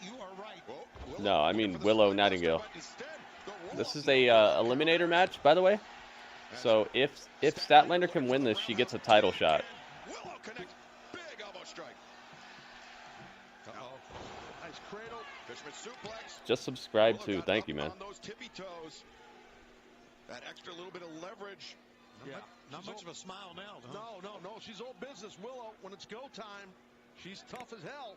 you are right. No, I mean Willow Nightingale. This is a Eliminator match, by the way. So if Statlander can win this, she gets a title shot. Willow connects, big elbow strike. Nice cradle, fisherman suplex. Just subscribe too. Thank you, man. On those tippy toes. That extra little bit of leverage Not much of a smile now. Huh? No. She's old business. Willow, when it's go time, she's tough as hell.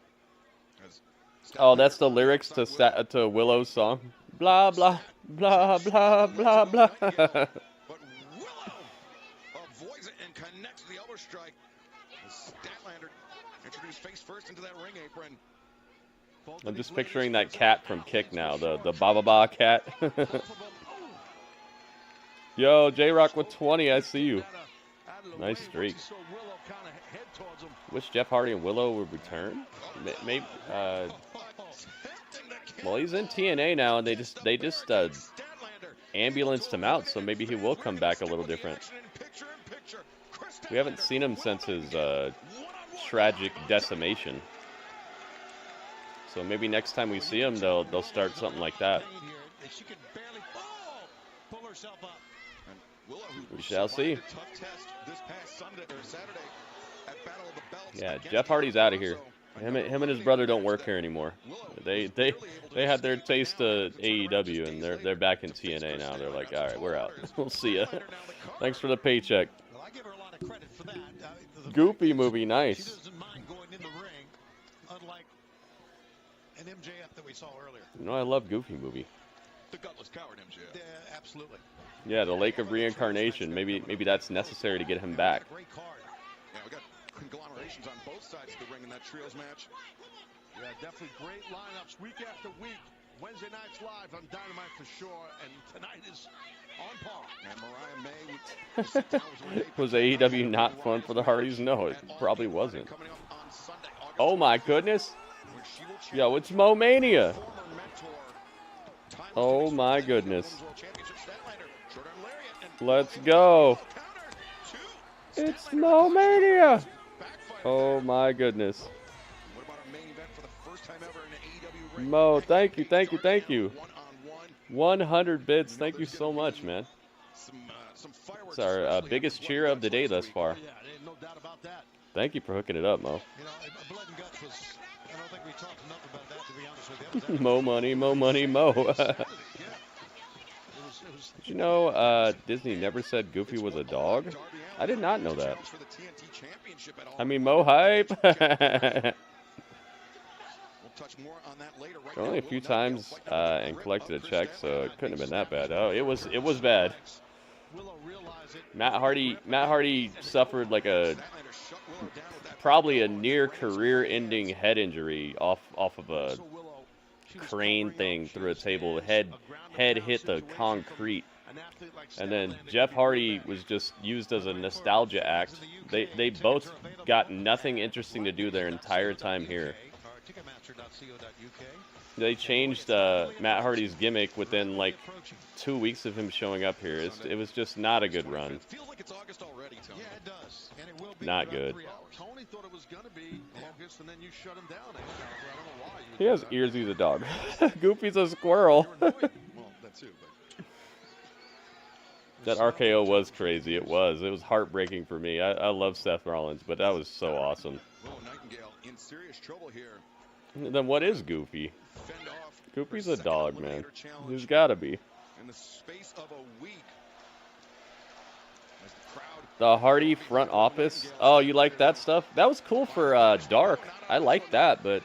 Oh, that's the lyrics to Willow's song. Blah, blah, blah, blah, blah, blah. But Willow avoids it and connects the elbow strike. Statlander introduced face first into that ring apron. I'm just picturing that cat from Kick now, the Ba Ba Ba cat. Yo, J-Rock with 20, I see you. Nice streak. Wish Jeff Hardy and Willow would return. Maybe. Well, he's in TNA now, and they just ambulanced him out, so maybe he will come back a little different. We haven't seen him since his tragic decimation. So maybe next time we see him, they'll start something like that. We shall see. Yeah, Jeff Hardy's out of here. Him and his brother don't work here anymore. They had their taste of AEW, and they're back in TNA now. They're like, all right, we're out. We'll see ya. Thanks for the paycheck. Goofy movie, nice. An MJF that we saw earlier. You know, I love Goofy movie. The gutless coward MJF. Yeah, absolutely. Yeah, the Lake of Reincarnation. Maybe that's necessary to get him back. Great card. Yeah, we got conglomerations on both sides of the ring in that trios match. Yeah, definitely great lineups week after week. Wednesday nights live on Dynamite for sure, and tonight is on par. And Mariah May was AEW not fun for the Hardys? No, it probably wasn't. Oh my goodness. Yo, it's Mo-Mania. Oh my goodness. Let's go. It's Mo-Mania. Oh my goodness. Mo, thank you. 100 bits. Thank you so much, man. It's our biggest cheer of the day thus far. Thank you for hooking it up, Mo. Mo money, Mo. Did you know Disney never said Goofy was a dog? I did not know that. I mean, Mo hype. Only a few times and collected a check, so it couldn't have been that bad. Oh, it was bad. Matt Hardy suffered like probably a near career-ending head injury off of a crane thing through a table. Head hit the concrete, and then Jeff Hardy was just used as a nostalgia act. They both got nothing interesting to do their entire time here. They changed Matt Hardy's gimmick within like 2 weeks of him showing up here. It was just not a good run. Not good. Tony thought it was going to be August, and then you shut him down. I don't know why. He has ears. He's a dog. Goofy's a squirrel. Well, that too. That RKO was crazy. It was heartbreaking for me. I love Seth Rollins, but that was so awesome. Nightingale in serious trouble here. Then what is Goofy? Goofy's a dog, man. He's got to be. In the space of a week. The Hardy front office. Oh, you like that stuff? That was cool for Dark. I like that, but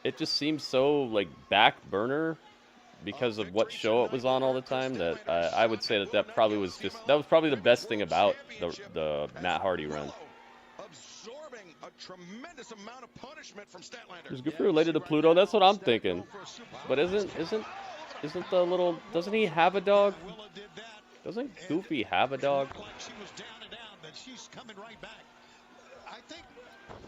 it just seems so like back burner because of what show it was on all the time. That I would say that probably was the best thing about the Matt Hardy run. Absorbing a tremendous amount of punishment from Statlander. Is Goofy related to Pluto? That's what I'm thinking. But isn't the little? Doesn't he have a dog? Doesn't Goofy have a dog? She was down and down, but she's coming right back. I think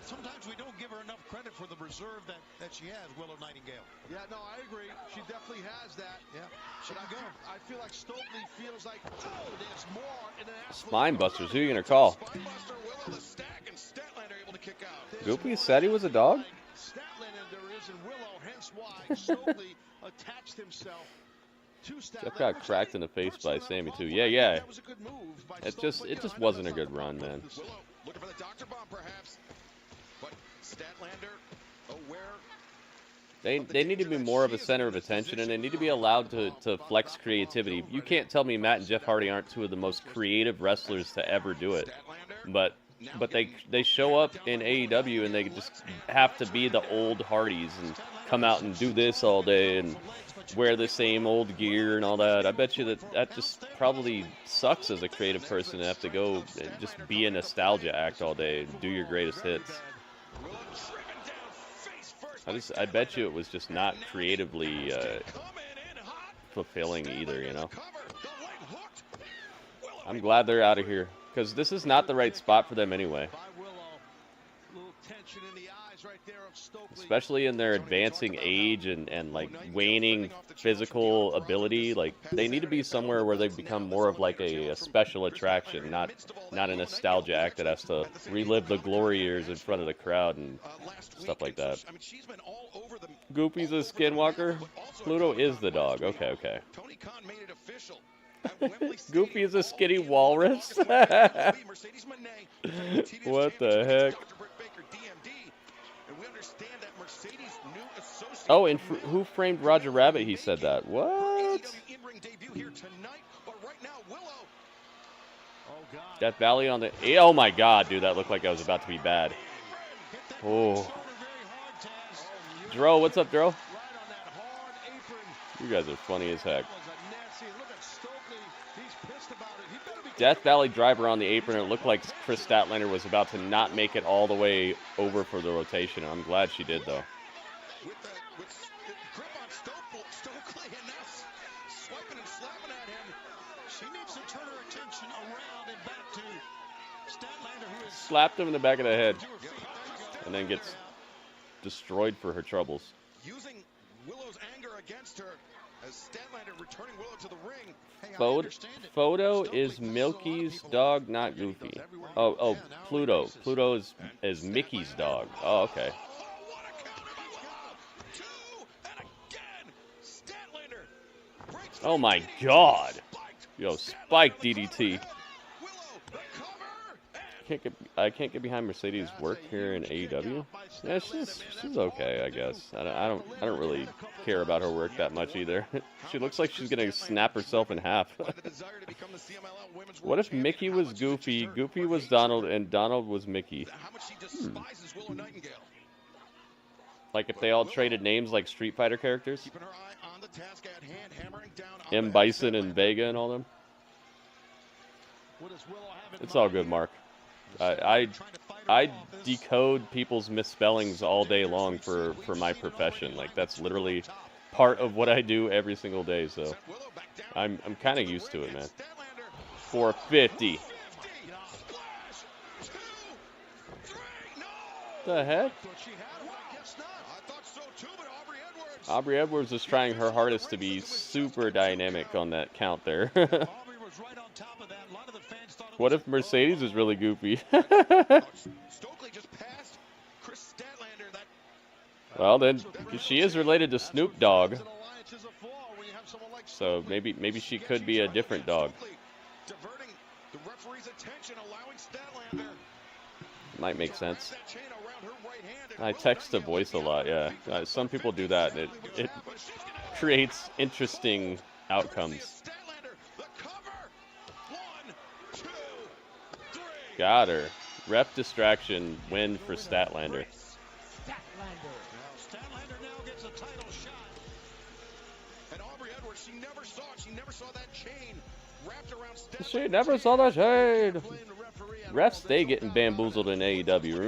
sometimes we don't give her enough credit for the reserve that she has, Willow Nightingale. Yeah, no, I agree. She definitely has that. Yeah, she can go. I feel like Stokely feels like there's more in an Spine Busters. Who are you gonna call? Willow, the stack, and Statlander able to kick out. Goofy said he was a dog. Statlander is in Willow, hence why Stokely attached himself. Jeff got cracked in the face by Sammy too. Yeah. It just wasn't a good run, man. Looking for the doctor bomb, perhaps. But Statlander aware. They need to be more of a center of attention, and they need to be allowed to flex creativity. You can't tell me Matt and Jeff Hardy aren't two of the most creative wrestlers to ever do it. But they show up in AEW and they just have to be the old Hardys and come out and do this all day and wear the same old gear and all that. I bet you that just probably sucks as a creative person to have to go and just be a nostalgia act all day and do your greatest hits. I bet you it was just not creatively fulfilling either, you know. I'm glad they're out of here, because this is not the right spot for them anyway. Especially in their advancing age and like waning physical ability. Like, they need to be somewhere where they become more of like a special attraction, not a nostalgia act that has to relive the glory years in front of the crowd and stuff like that. Goofy's a skinwalker? Pluto is the dog. Okay. Goofy is a skinny walrus? What the heck? Oh, and Who Framed Roger Rabbit, he said that. What? Death Valley on the... Oh my god, dude, that looked like I was about to be bad. Oh. Dro, what's up, Dro? You guys are funny as heck. Death Valley driver on the apron. It looked like Kris Statlander was about to not make it all the way over for the rotation. I'm glad she did, though. Slapped him in the back of the head, and then gets destroyed for her troubles. Using Willow's anger against her as Statlander returning Willow to the ring. Photo is Milky's dog, not Goofy. Oh, Pluto. Pluto is Mickey's dog. Oh, okay. Oh my god. Yo, Spike DDT. I can't get behind Mercedes' work here in AEW. Yeah, she's okay, I guess. I don't really care about her work that much either. She looks like she's gonna snap herself in half. What if Mickey was Goofy, Goofy was Donald, and Donald was Mickey? Like if they all traded names like Street Fighter characters? M. Bison and Vega and all them? It's all good, Mark. I decode people's misspellings all day long for my profession. Like, that's literally part of what I do every single day, so I'm kind of used to it, man. 450. The heck? Aubrey Edwards is trying her hardest to be super dynamic on that count there. What if Mercedes is really goofy? Well, then she is related to Snoop Dogg, so maybe she could be a different dog. Might make sense. I text to voice a lot, yeah. Some people do that, and it creates interesting outcomes. Got her. Ref distraction win for Statlander. Statlander now gets a title shot. And Aubrey Edwards, she never saw that chain wrapped around Statlander. She never saw that chain. Refs stay getting bamboozled in AEW.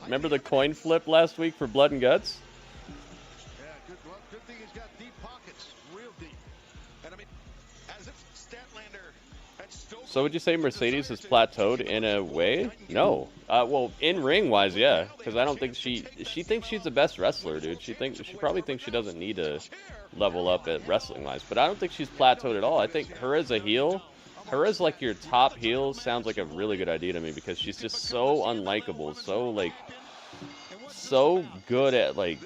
Remember the coin flip last week for Blood and Guts? Yeah, good thing he's got deep pockets, real deep. And I mean, as if Statlander had stolen. So would you say Mercedes has plateaued in a way? No. Well, in ring wise, yeah, because I don't think she thinks she's the best wrestler, dude. She probably thinks she doesn't need to level up at wrestling wise, but I don't think she's plateaued at all. I think her as a heel. Her as like your top heel sounds like a really good idea to me, because she's just so unlikable, so good at like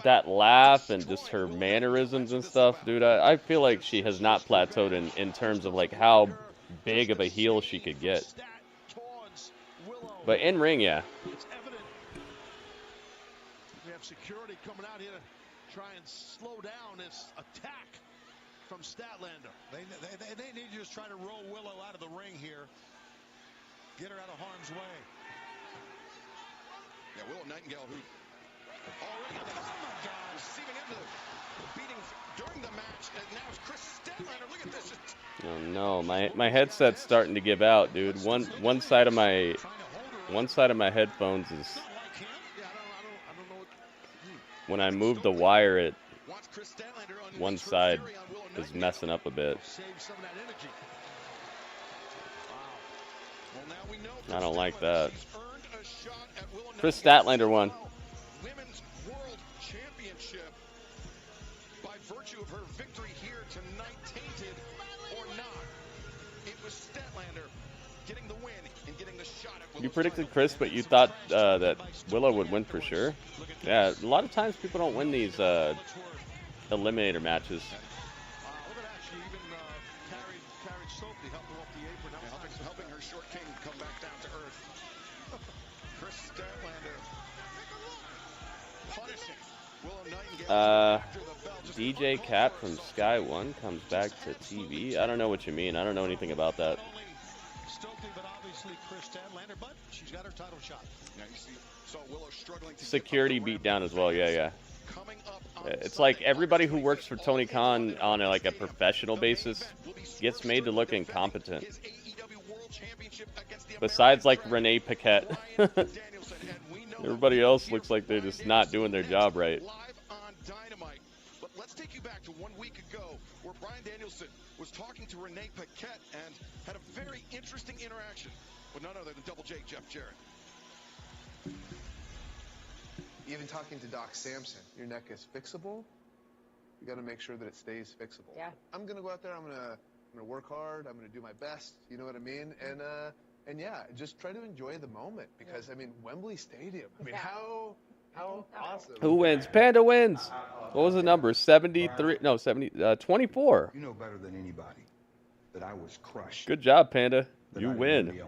that laugh and just her mannerisms and stuff, dude. I feel like she has not plateaued in terms of like how big of a heel she could get. But in ring, yeah. We have security coming out here to try and slow down this attack from Statlander. They need to just try to roll Willow out of the ring here. Get her out of harm's way. Yeah, Willow Nightingale, who already got that, oh my God, receiving into the beating during the match, and now it's Kris Statlander. Look at this. Oh no, my headset's starting to give out, dude. One side of my headphones is, when I move the wire, it one side is messing up a bit. I don't like that. Kris Statlander won. Women's World Championship by virtue of her victory here tonight, tainted or not. It was Statlander getting the win and getting the shot at Willow. You predicted Kris, but you thought that Willow would win for sure. Yeah, a lot of times people don't win these eliminator matches. Look at that, she even carried Sophie, helped her off the apron, helping her short king come back down to earth. Kris Statlander punishing Willow Nightingale. DJ Cat from Sky One comes back to TV. I don't know what you mean. I don't know anything about that. Stokely, but obviously Kris Statlander, but she's got her title shot. Yeah, you saw Willow struggling to Security beat down as well. Yeah. It's like everybody who works for Tony Khan on a professional basis gets made to look incompetent. Besides Renee Paquette. Everybody else looks like they're just not doing their job right. Live on Dynamite. But let's take you back to 1 week ago where Bryan Danielson was talking to Renee Paquette and had a very interesting interaction with none other than Double J, Jeff Jarrett. Even talking to Doc Samson, your neck is fixable. You got to make sure that it stays fixable. Yeah. I'm gonna go out there. I'm gonna work hard. I'm gonna do my best. You know what I mean? And yeah, just try to enjoy the moment because I mean Wembley Stadium. I mean how awesome. Who wins? Panda wins. What was the number? 73? No, 24. You know better than anybody that I was crushed. Good job, Panda. You win.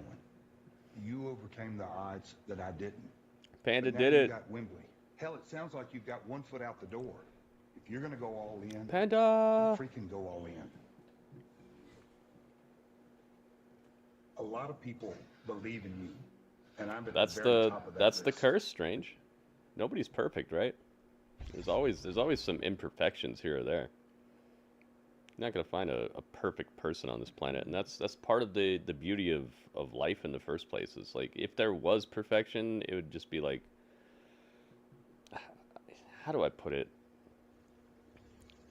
You overcame the odds that I didn't. Panda But now did you it. got Wembley. Hell, it sounds like you've got 1 foot out the door. If you're going to go all in, Panda, freaking go all in. A lot of people believe in you, and I'm at That's the very the top of that that's the list. curse, Strange. Nobody's perfect, right? There's always some imperfections here or there. You're not gonna find a perfect person on this planet, and that's part of the beauty of life in the first place. Is like if there was perfection, it would just be like, how do I put it?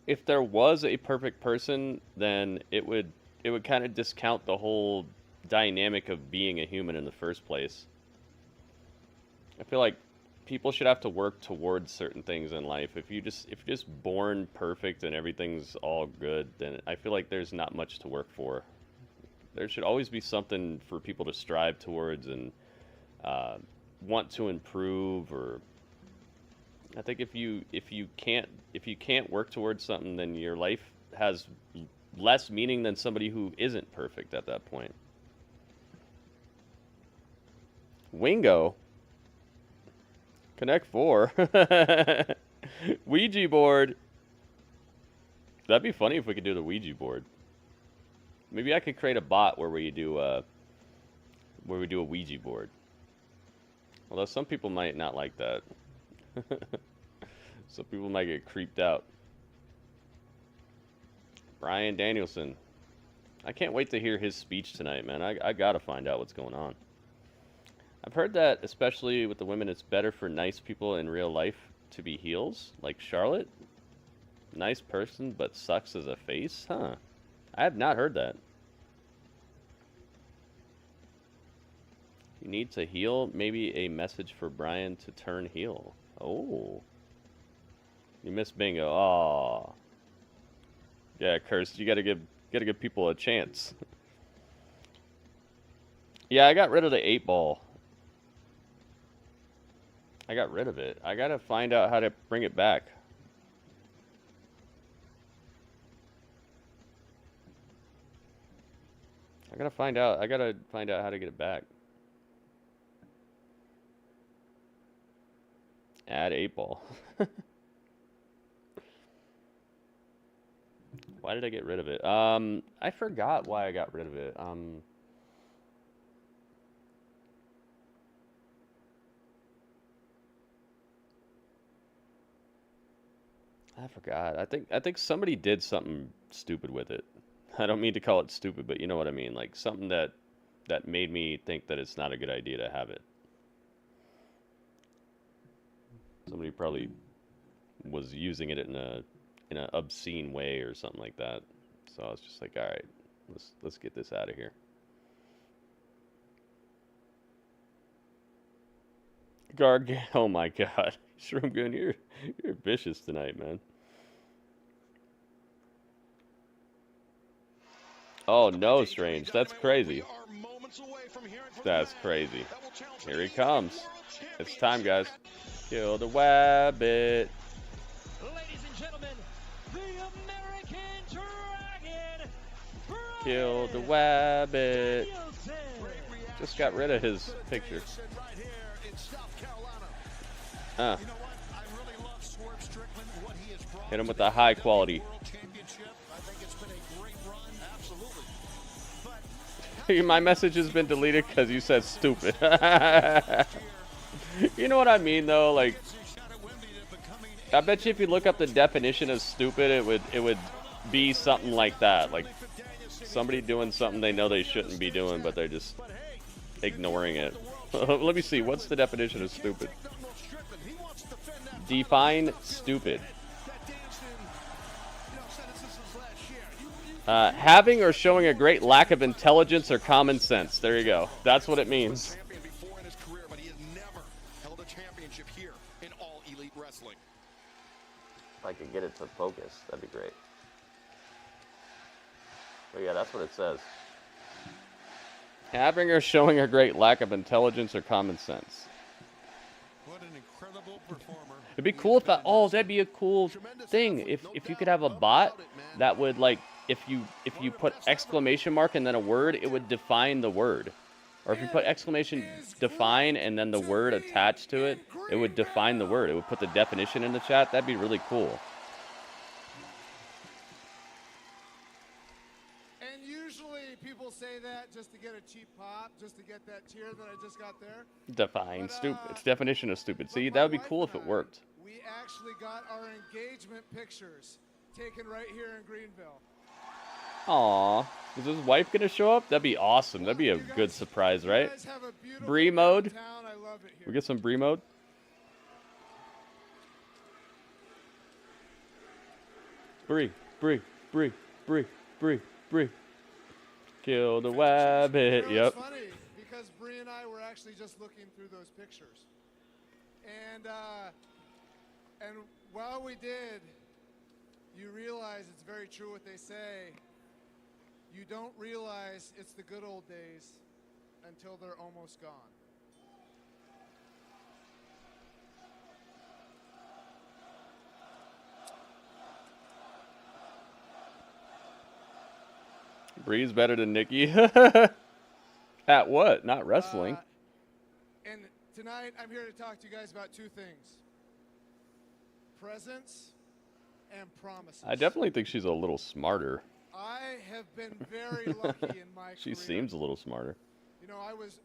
If there was a perfect person, then it would kind of discount the whole dynamic of being a human in the first place. I feel like people should have to work towards certain things in life. If you're just born perfect and everything's all good, then I feel like there's not much to work for. There should always be something for people to strive towards and want to improve. Or I think if you can't work towards something, then your life has less meaning than somebody who isn't perfect at that point. Wingo. Connect 4. Ouija board. That'd be funny if we could do the Ouija board. Maybe I could create a bot where we do a Ouija board. Although some people might not like that. Some people might get creeped out. Bryan Danielson. I can't wait to hear his speech tonight, man. I gotta find out what's going on. I've heard that, especially with the women, it's better for nice people in real life to be heels, like Charlotte. Nice person, but sucks as a face? Huh. I have not heard that. You need to heal? Maybe a message for Bryan to turn heel. Oh. You missed bingo. Aw. Yeah, Cursed. You gotta give people a chance. Yeah, I got rid of the 8-ball. I got rid of it. I gotta find out how to bring it back. I gotta find out how to get it back. Add 8-ball. Why did I get rid of it? I forgot why I got rid of it. I forgot. I think somebody did something stupid with it. I don't mean to call it stupid, but you know what I mean. Like something that made me think that it's not a good idea to have it. Somebody probably was using it in an obscene way or something like that. So I was just like, all right, let's get this out of here. Garg, oh my God, Shroomgoon, you're vicious tonight, man. Oh no, Strange, that's crazy. That's crazy. Here he comes. It's time, guys. Kill the wabbit. Ladies and gentlemen, the American Dragon. Kill the wabbit. Just got rid of his picture. Hit him with the high quality. My message has been deleted because you said stupid. You know what I mean, though? Like, I bet you if you look up the definition of stupid, it would be something like that. Like, somebody doing something they know they shouldn't be doing, but they're just ignoring it. Let me see. What's the definition of stupid? Define stupid. Having or showing a great lack of intelligence or common sense. There you go. That's what it means. If I could get it to focus, that'd be great. But yeah, that's what it says. Having or showing a great lack of intelligence or common sense. What an incredible performer. It'd be cool if that'd be a cool thing if you could have a bot that would, like, if you put exclamation mark and then a word, it would define the word. Or if you put exclamation define and then the word attached to it, it would define the word. It would put the definition in the chat. That'd be really cool. And usually people say that just to get a cheap pop, just to get that cheer that I just got there. Define stupid. It's definition of stupid. See, that would be cool if it worked. We actually got our engagement pictures taken right here in Greenville. Aw, is his wife gonna show up? That'd be awesome. That'd be a good surprise, right? Bree mode. We get some Bree mode. Bree. Kill the wabbit. Yep. It's funny because Bree and I were actually just looking through those pictures, and while we did, you realize it's very true what they say. You don't realize it's the good old days until they're almost gone. Bree's better than Nikki. At what? Not wrestling. And tonight, I'm here to talk to you guys about two things. Presence and promises. I definitely think she's a little smarter. I have been very lucky in my She career. seems a little smarter. You know, I was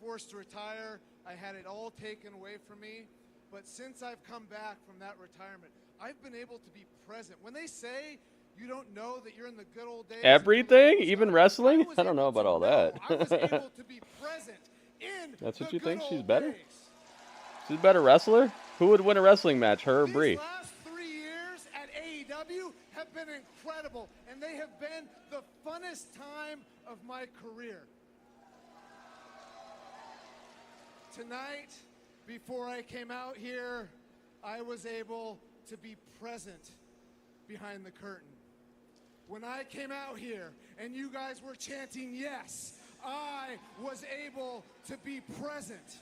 forced to retire. I had it all taken away from me. But since I've come back from that retirement, I've been able to be present. When they say you don't know that you're in the good old days. Everything? Even wrestling? I don't know about all that. I was able to be present in That's what the you think? good She's old better? days. She's a better wrestler? Who would win a wrestling match, her or Bree? These last 3 years at AEW have been incredible, and they have been the funnest time of my career. Tonight, before I came out here, I was able to be present behind the curtain. When I came out here and you guys were chanting yes, I was able to be present.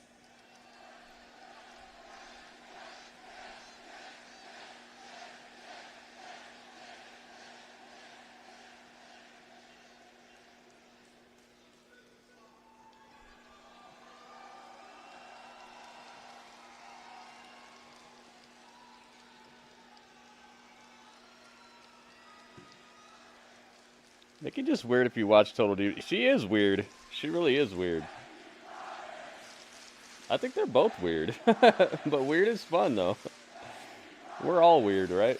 Nikki just weird if you watch Total Duty. She is weird. She really is weird. I think they're both weird. But weird is fun, though. We're all weird, right?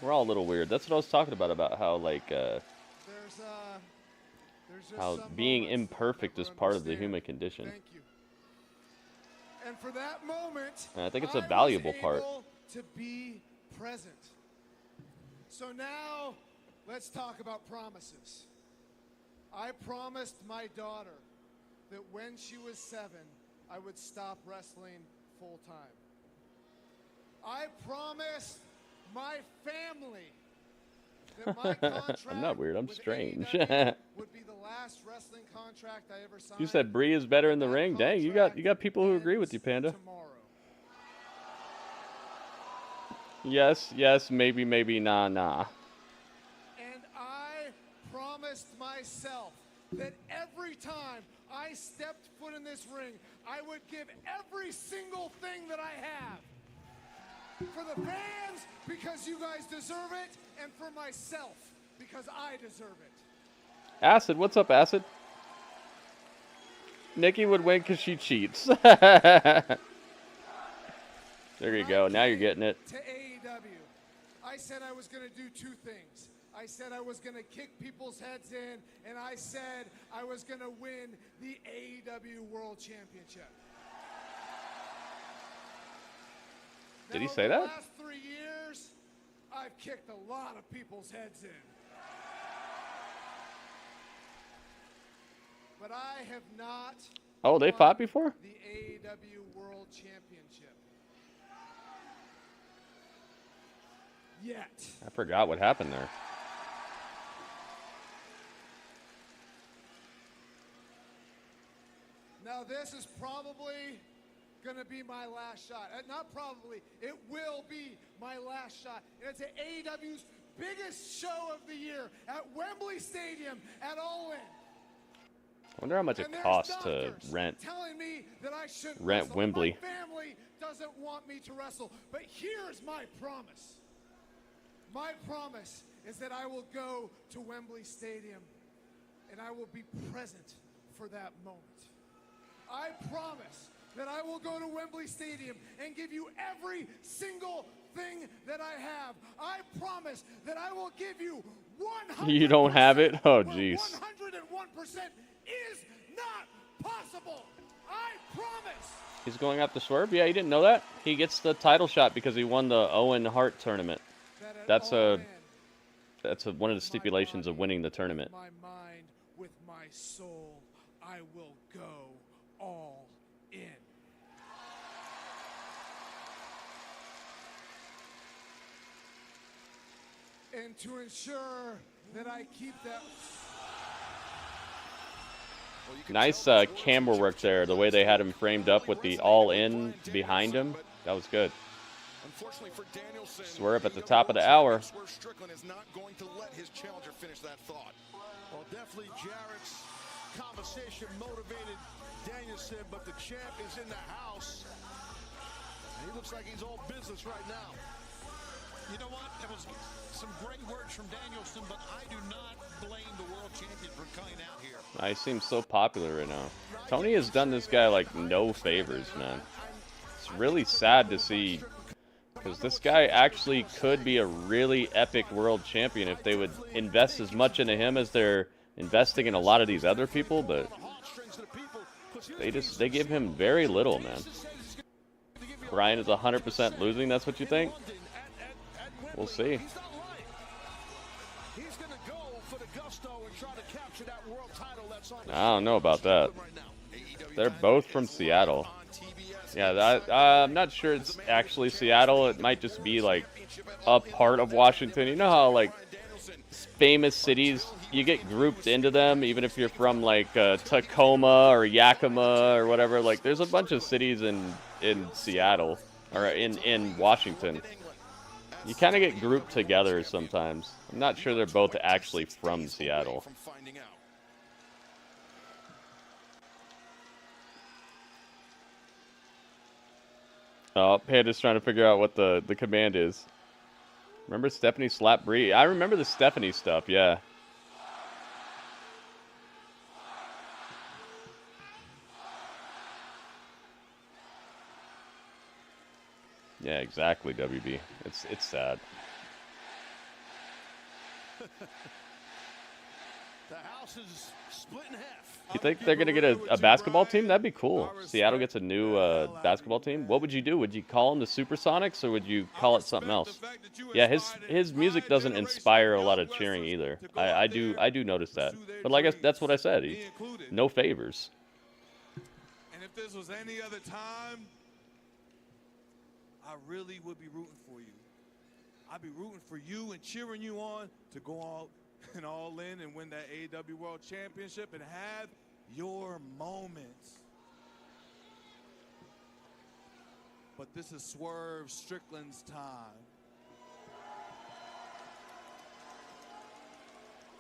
We're all a little weird. That's what I was talking about how, like, how being imperfect is part of the human condition. Thank you. And for that moment, and I think it's a valuable part. To be present. So now, let's talk about promises. I promised my daughter that when she was 7, I would stop wrestling full time. I promised my family that my contract I'm not weird, I'm strange. would be the last wrestling contract I ever signed. You said Bree is better in the ring? Dang, you got people who agree with you, Panda. Yes, maybe, nah. And I promised myself that every time I stepped foot in this ring, I would give every single thing that I have. For the fans, because you guys deserve it, and for myself, because I deserve it. Acid, what's up, Acid? Nikki would win because she cheats. There you go. Now you're getting it. To AEW, I said I was going to do 2 things. I said I was going to kick people's heads in, and I said I was going to win the AEW World Championship. Did he say that? The last 3 years, I've kicked a lot of people's heads in. But I have not. Oh, they fought before? The AEW World Championship. Yet. I forgot what happened there. Now this is probably going to be my last shot. Not probably, it will be my last shot. And it's at AEW's biggest show of the year at Wembley Stadium at Allin. I wonder how much it costs to rent Wembley. My family doesn't want me to wrestle, but here's my promise. My promise is that I will go to Wembley Stadium and I will be present for that moment. I promise that I will go to Wembley Stadium and give you every single thing that I have. I promise that I will give you 100%. You don't have it? Oh, jeez. 101% is not possible. I promise. He's going after Swerve? Yeah, you didn't know that? He gets the title shot because he won the Owen Hart tournament. That's one of the stipulations of winning the tournament. My mind, with my soul, I will go all in. And to ensure that I keep that. Nice camera work there, the way they had him framed up with the all-in behind him. That was good. Unfortunately for Danielson, Swerve at the top of the hour. Swerve Strickland is not going to let his challenger finish that thought. Well, definitely Jarrett's conversation motivated Danielson, but the champ is in the house. And he looks like he's all business right now. You know what? That was some great words from Danielson, but I do not blame the world champion for coming out here. He seems so popular right now. Tony has done this guy like no favors, man. It's really sad to see, because this guy actually could be a really epic world champion if they would invest as much into him as they're investing in a lot of these other people, but they give him very little, man. Bryan is 100% losing, that's what you think? We'll see. I don't know about that. They're both from Seattle. Yeah, I'm not sure it's actually Seattle. It might just be like a part of Washington. You know how like famous cities, you get grouped into them, even if you're from like Tacoma or Yakima or whatever. Like there's a bunch of cities in Seattle or in Washington. You kind of get grouped together sometimes. I'm not sure they're both actually from Seattle. Oh, Panda's trying to figure out what the command is. Remember Stephanie slap Brie? I remember the Stephanie stuff, yeah. Yeah, exactly, WB. It's sad. The house is split in half. You think they're going to get a basketball team? That'd be cool. Seattle gets a new basketball team. What would you do? Would you call them the Supersonics, or would you call it something else? Yeah, his music doesn't inspire a lot of cheering either. I do notice that. But like that's what I said. No favors. And if this was any other time, I really would be rooting for you. I'd be rooting for you and cheering you on to go out and all in and win that AEW World Championship and have your moments. But this is Swerve Strickland's time.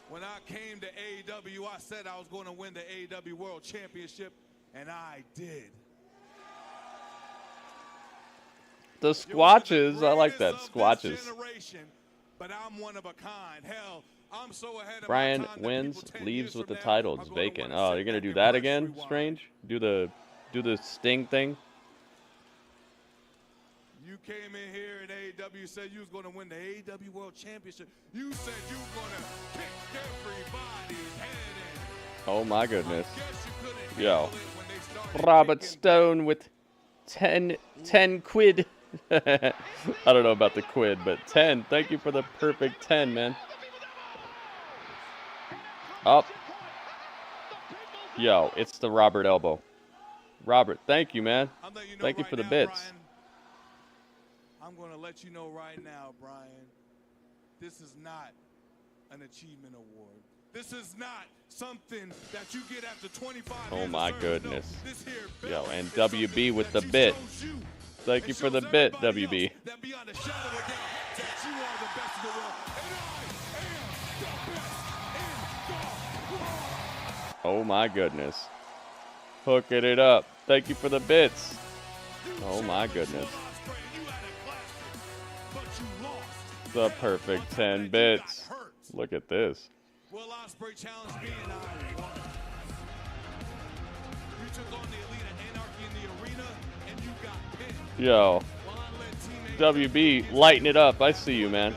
When I came to AEW, I said I was going to win the AEW World Championship, and I did. The squatches, I like that, squatches. But I'm one of a kind. Hell, I'm so ahead of Brian my time wins, leaves with the title. It's vacant. Oh, you're gonna do that again, Strange? Do the Sting thing? You came in here and AEW said you was going to win the AEW World Championship. You said you were going to kick everybody's head in. Oh my goodness. Yo. Robert Stone with 10 quid. I don't know about the quid, but 10. Thank you for the perfect 10, man. Up. Yo, it's the Robert elbow. Robert, thank you, man. Thank you for the bits. Brian, I'm going to let you know right now, Brian, this is not an achievement award. This is not something that you get after 25 years. Oh my goodness. Yo, and WB with the bit. Thank you for the bit, WB. Oh my goodness. Hooking it up. Thank you for the bits. Oh my goodness. The perfect 10 bits. Look at this. Will Ospreay challenge me and I won. You took on the Elite Anarchy in the arena and you got pinned. Yo. WB, lighten it up. I see you, man.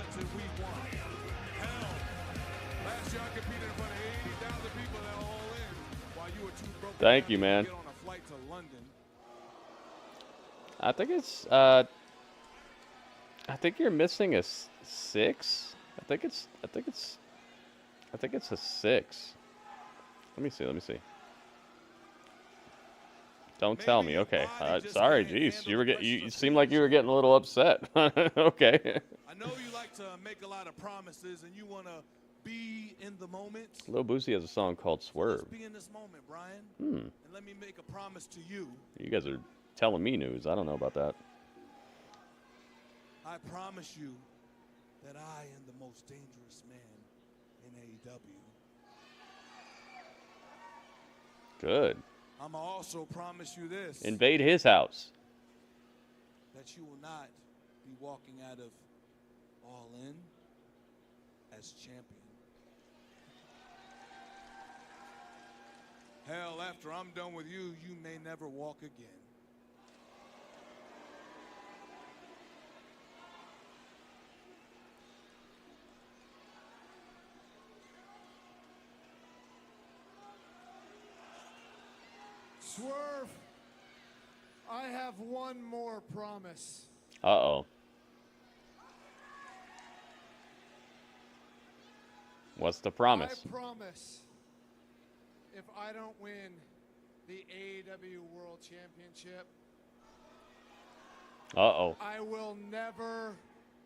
Thank you, man. I think it's I think you're missing a 6. I think it's a 6. Let me see. Don't tell me. Okay. Sorry, geez. You seem like you were getting a little upset. Okay. I know you like to make a lot of promises and you want to be in the moment. Lil Boosie has a song called Swerve. Let's be in this moment, Brian. And let me make a promise to you. You guys are telling me news. I don't know about that. I promise you that I am the most dangerous man in AEW. Good. I'm going to also promise you this. Invade his house. That you will not be walking out of All In as champion. Hell, after I'm done with you, you may never walk again. Swerve, I have one more promise. Uh-oh. What's the promise? I promise if I don't win the AEW World Championship, uh-oh, I will never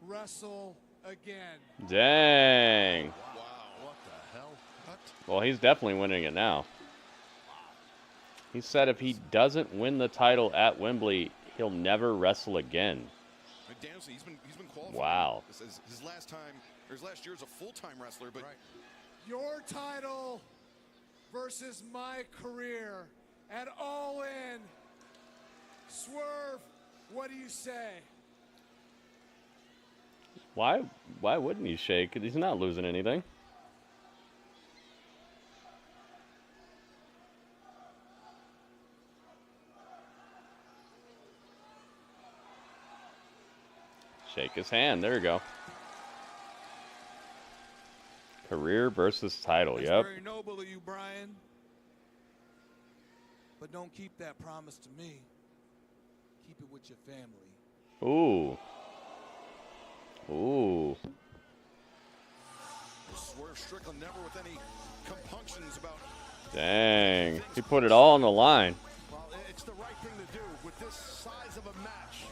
wrestle again. Dang. Wow, what the hell? What? Well, he's definitely winning it now. He said if he doesn't win the title at Wembley, he'll never wrestle again. Danielson, he's been qualified. Wow. This is his last time, or his last year as a full-time wrestler, but Your title versus my career at All In. Swerve, What do you say? Why wouldn't he shake? He's not losing anything. Shake his hand. There you go. Career versus title. That's Yep. very noble of you, Bryan. But don't keep that promise to me. Keep it with your family. Ooh. Ooh. Swerve Strickland never with any compunctions about. Dang. He put it all on the line. Well, it's the right thing to do with this size of a match.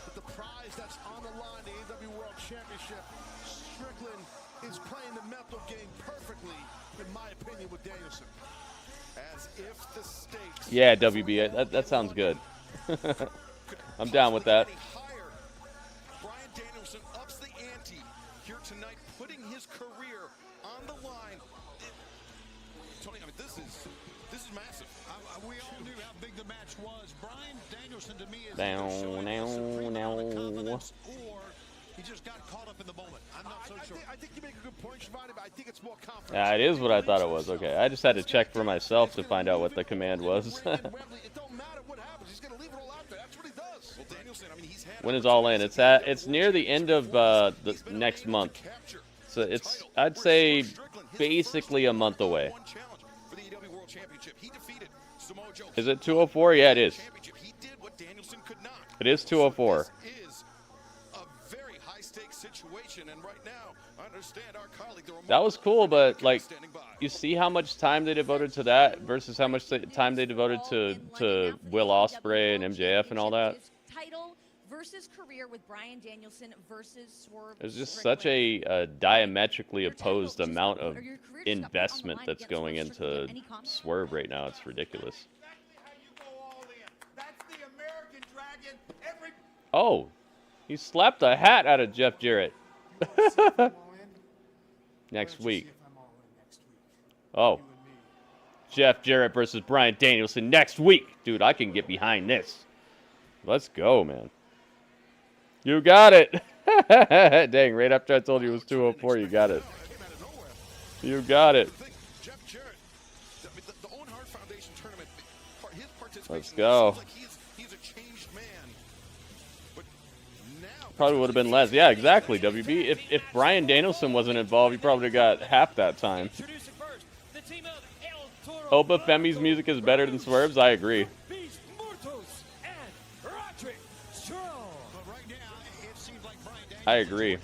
With the prize that's on the line, the AEW World Championship. Strickland is playing the mental game perfectly, in my opinion, with Danielson. As if the stakes. Yeah, WB. That sounds good. I'm down with that. Bryan Danielson ups the ante here tonight, putting his career on the line. Tony, I mean, this is massive. We all knew how big the match was. Bryan Danielson to me is Now. or he just got caught up in the moment. I'm not so sure. I think you make a good point, Shivani, but I think it's more confidence. Yeah, it is what I thought it was. Okay, I just had to check for myself to find out what the command was. It don't matter what happens. He's going to leave it all out there. That's what he does. Well, Danielson, I mean, he's had When is All In? It's near the end of the next month. So it's, I'd say, basically a month away. for the AEW World Championship. He defeated Samoa Joe. Is it 204? Yeah, it is. He did what Danielson could not. It is 204. This is a very high-stakes situation, and right now, I understand our colleague. That was cool, but like, you see how much time they devoted to that versus how much time they devoted to Will Ospreay and MJF and all that. Title versus career with Bryan Danielson versus Swerve. There's just such a diametrically opposed amount of investment that's going into Swerve right now. It's ridiculous. Oh, he slapped the hat out of Jeff Jarrett. Next week. Oh. Jeff Jarrett versus Bryan Danielson next week. Dude, I can get behind this. Let's go, man. You got it. Dang, right after I told you it was 204, you got it. You got it. Let's go. Probably would have been less. Yeah, exactly, WB. If Bryan Danielson wasn't involved, he probably got half that time. Oba Femi's music is better than Swerve's. I agree. I agree.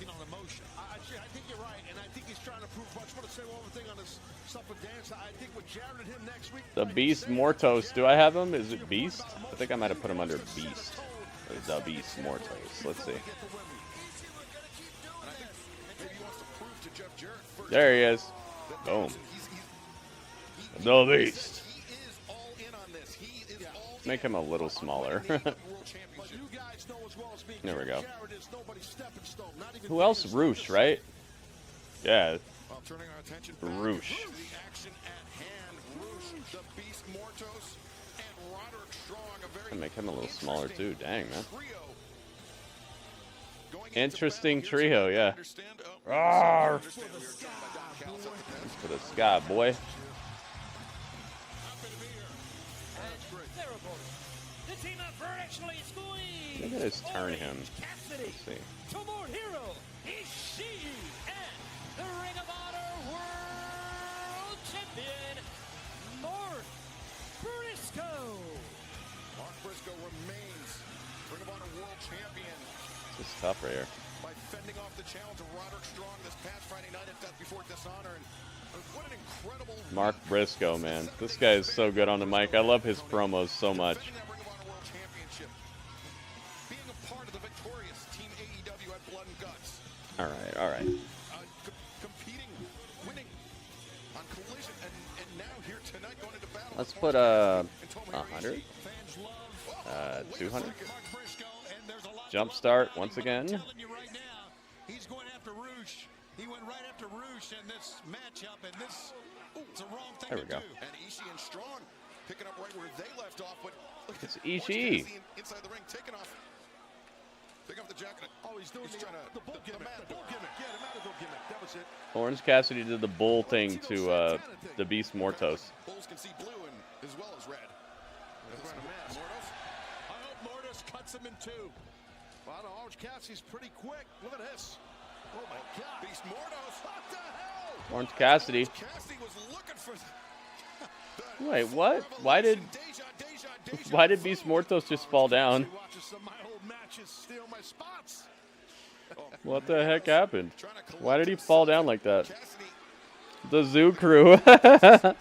The Beast Mortos. Do I have him? Is it Beast? I think I might have put him under Beast. The Beast Mortos. Let's see. There he is. Boom. The Beast. Make him a little smaller. There we go. Who else? Roosh, right? Yeah. Roosh. I make him a little smaller too. Dang, man. Interesting trio, yeah. Rawr. For the sky, boy. Look at his turn him. Let's see. The Ring of Honor World Champion, Mark Briscoe. Mark Briscoe remains Ring of Honor World Champion. This is tough right here. By fending off the challenge of Roderick Strong this past Friday night at Death Before Dishonor. And what an incredible... Mark Briscoe, man. This guy is so good on the mic. I love his promos so much. Being a part of the victorious Team AEW at Blood and Guts. All right, all right. Competing, winning on Collision, and now here tonight going into battle. Let's put 100. 200. Jump start once again. He's going after Roosh. He went right after Roosh in this matchup, and this it's a wrong thing There we to go. do. And Ishii and Strong picking up right where they left off, but It's Ishii. inside the ring taking off Take off the jacket. Oh, he's doing the bull gimmick. The bull gimmick. Yeah, the Matador gimmick. That was it. Orange Cassidy did the bull thing to the Beast Mortos. Bulls can see blue and as well as red. I hope Mortis cuts him in two. Wow, Orange Cassidy's pretty quick. Look at this. Oh my God. Beast Mortos. What the hell? Orange Cassidy. Cassidy was looking for. Wait, what? Why did Beast Mortos just fall down? What the heck happened? Why did he fall down like that? The Zoo Crew. I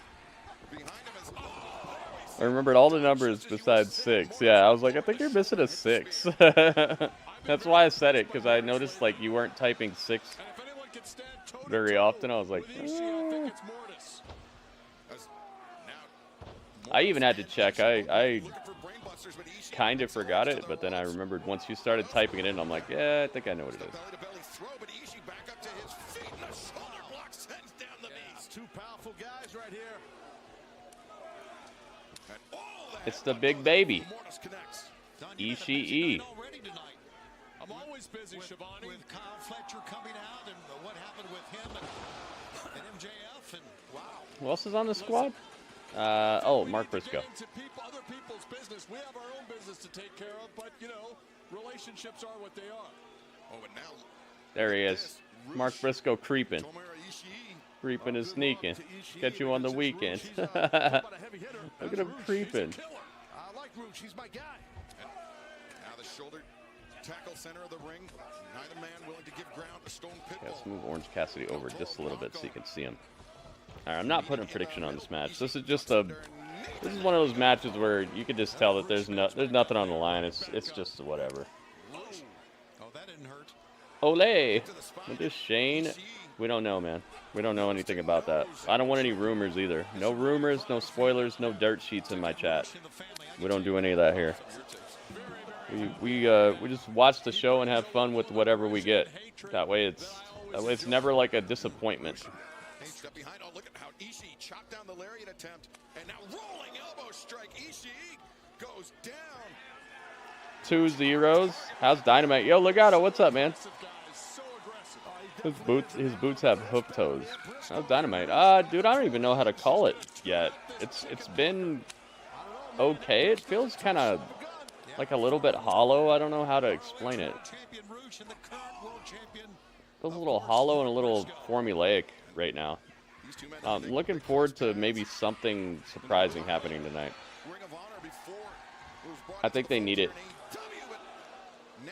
remembered all the numbers besides 6. Yeah, I was like, I think you're missing a 6. That's why I said it, because I noticed like you weren't typing 6 very often. I was like, I even had to check. I kind of forgot it, but then I remembered once you started typing it in, I'm like, yeah, I think I know what it is. Two powerful guys right here. It's the big baby. Ishii. I'm always busy, Shivani. With Kyle Fletcher coming out and what happened with him and MJF and wow. Who else is on the squad? Oh, Mark Briscoe. Other people's business. We have our own business to take care of, but you know, relationships are what they are. Oh, and now there he is. Mark Briscoe creeping. Creeping and sneaking. Get you on the weekend. Look at him creeping. I like Rouge. He's my guy. Now the shoulder tackle center of the ring. Neither man willing to give ground. A stone pit bull. Let's move Orange Cassidy over just a little bit so you can see him. All right, I'm not putting a prediction on this match. This is just this is one of those matches where you can just tell that there's nothing on the line. It's just whatever. Oh, that didn't hurt. Olay! With this Shane, we don't know, man. We don't know anything about that. I don't want any rumors either. No rumors, no spoilers, no dirt sheets in my chat. We don't do any of that here. We just watch the show and have fun with whatever we get. That way it's never like a disappointment. Step behind. Oh, look at how Ishii chopped down the lariat attempt, and now rolling elbow strike. Ishii goes down. 2-0. How's Dynamite? Yo, Legato, what's up, man? His boots have hoof toes. How's Dynamite? Dude, I don't even know how to call it yet. It's been okay. It feels kind of like a little bit hollow. I don't know how to explain it. Feels a little hollow and a little formulaic right now. I'm looking forward to maybe something surprising happening tonight. I think they need it.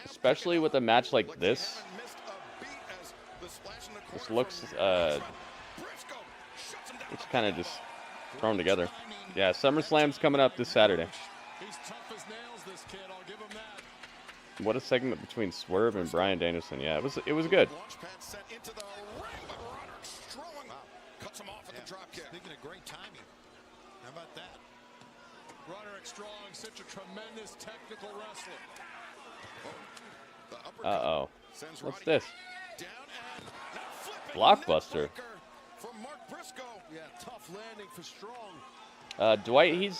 Especially with a match like this. This looks, it's kind of just thrown together. Yeah, SummerSlam's coming up this Saturday. What a segment between Swerve and Bryan Danielson. Yeah, it was good. Speaking of great timing, how about that? Roderick Strong, such a tremendous technical wrestler. Uh-oh. What's this? Blockbuster. Yeah, tough landing for Strong. Dwight,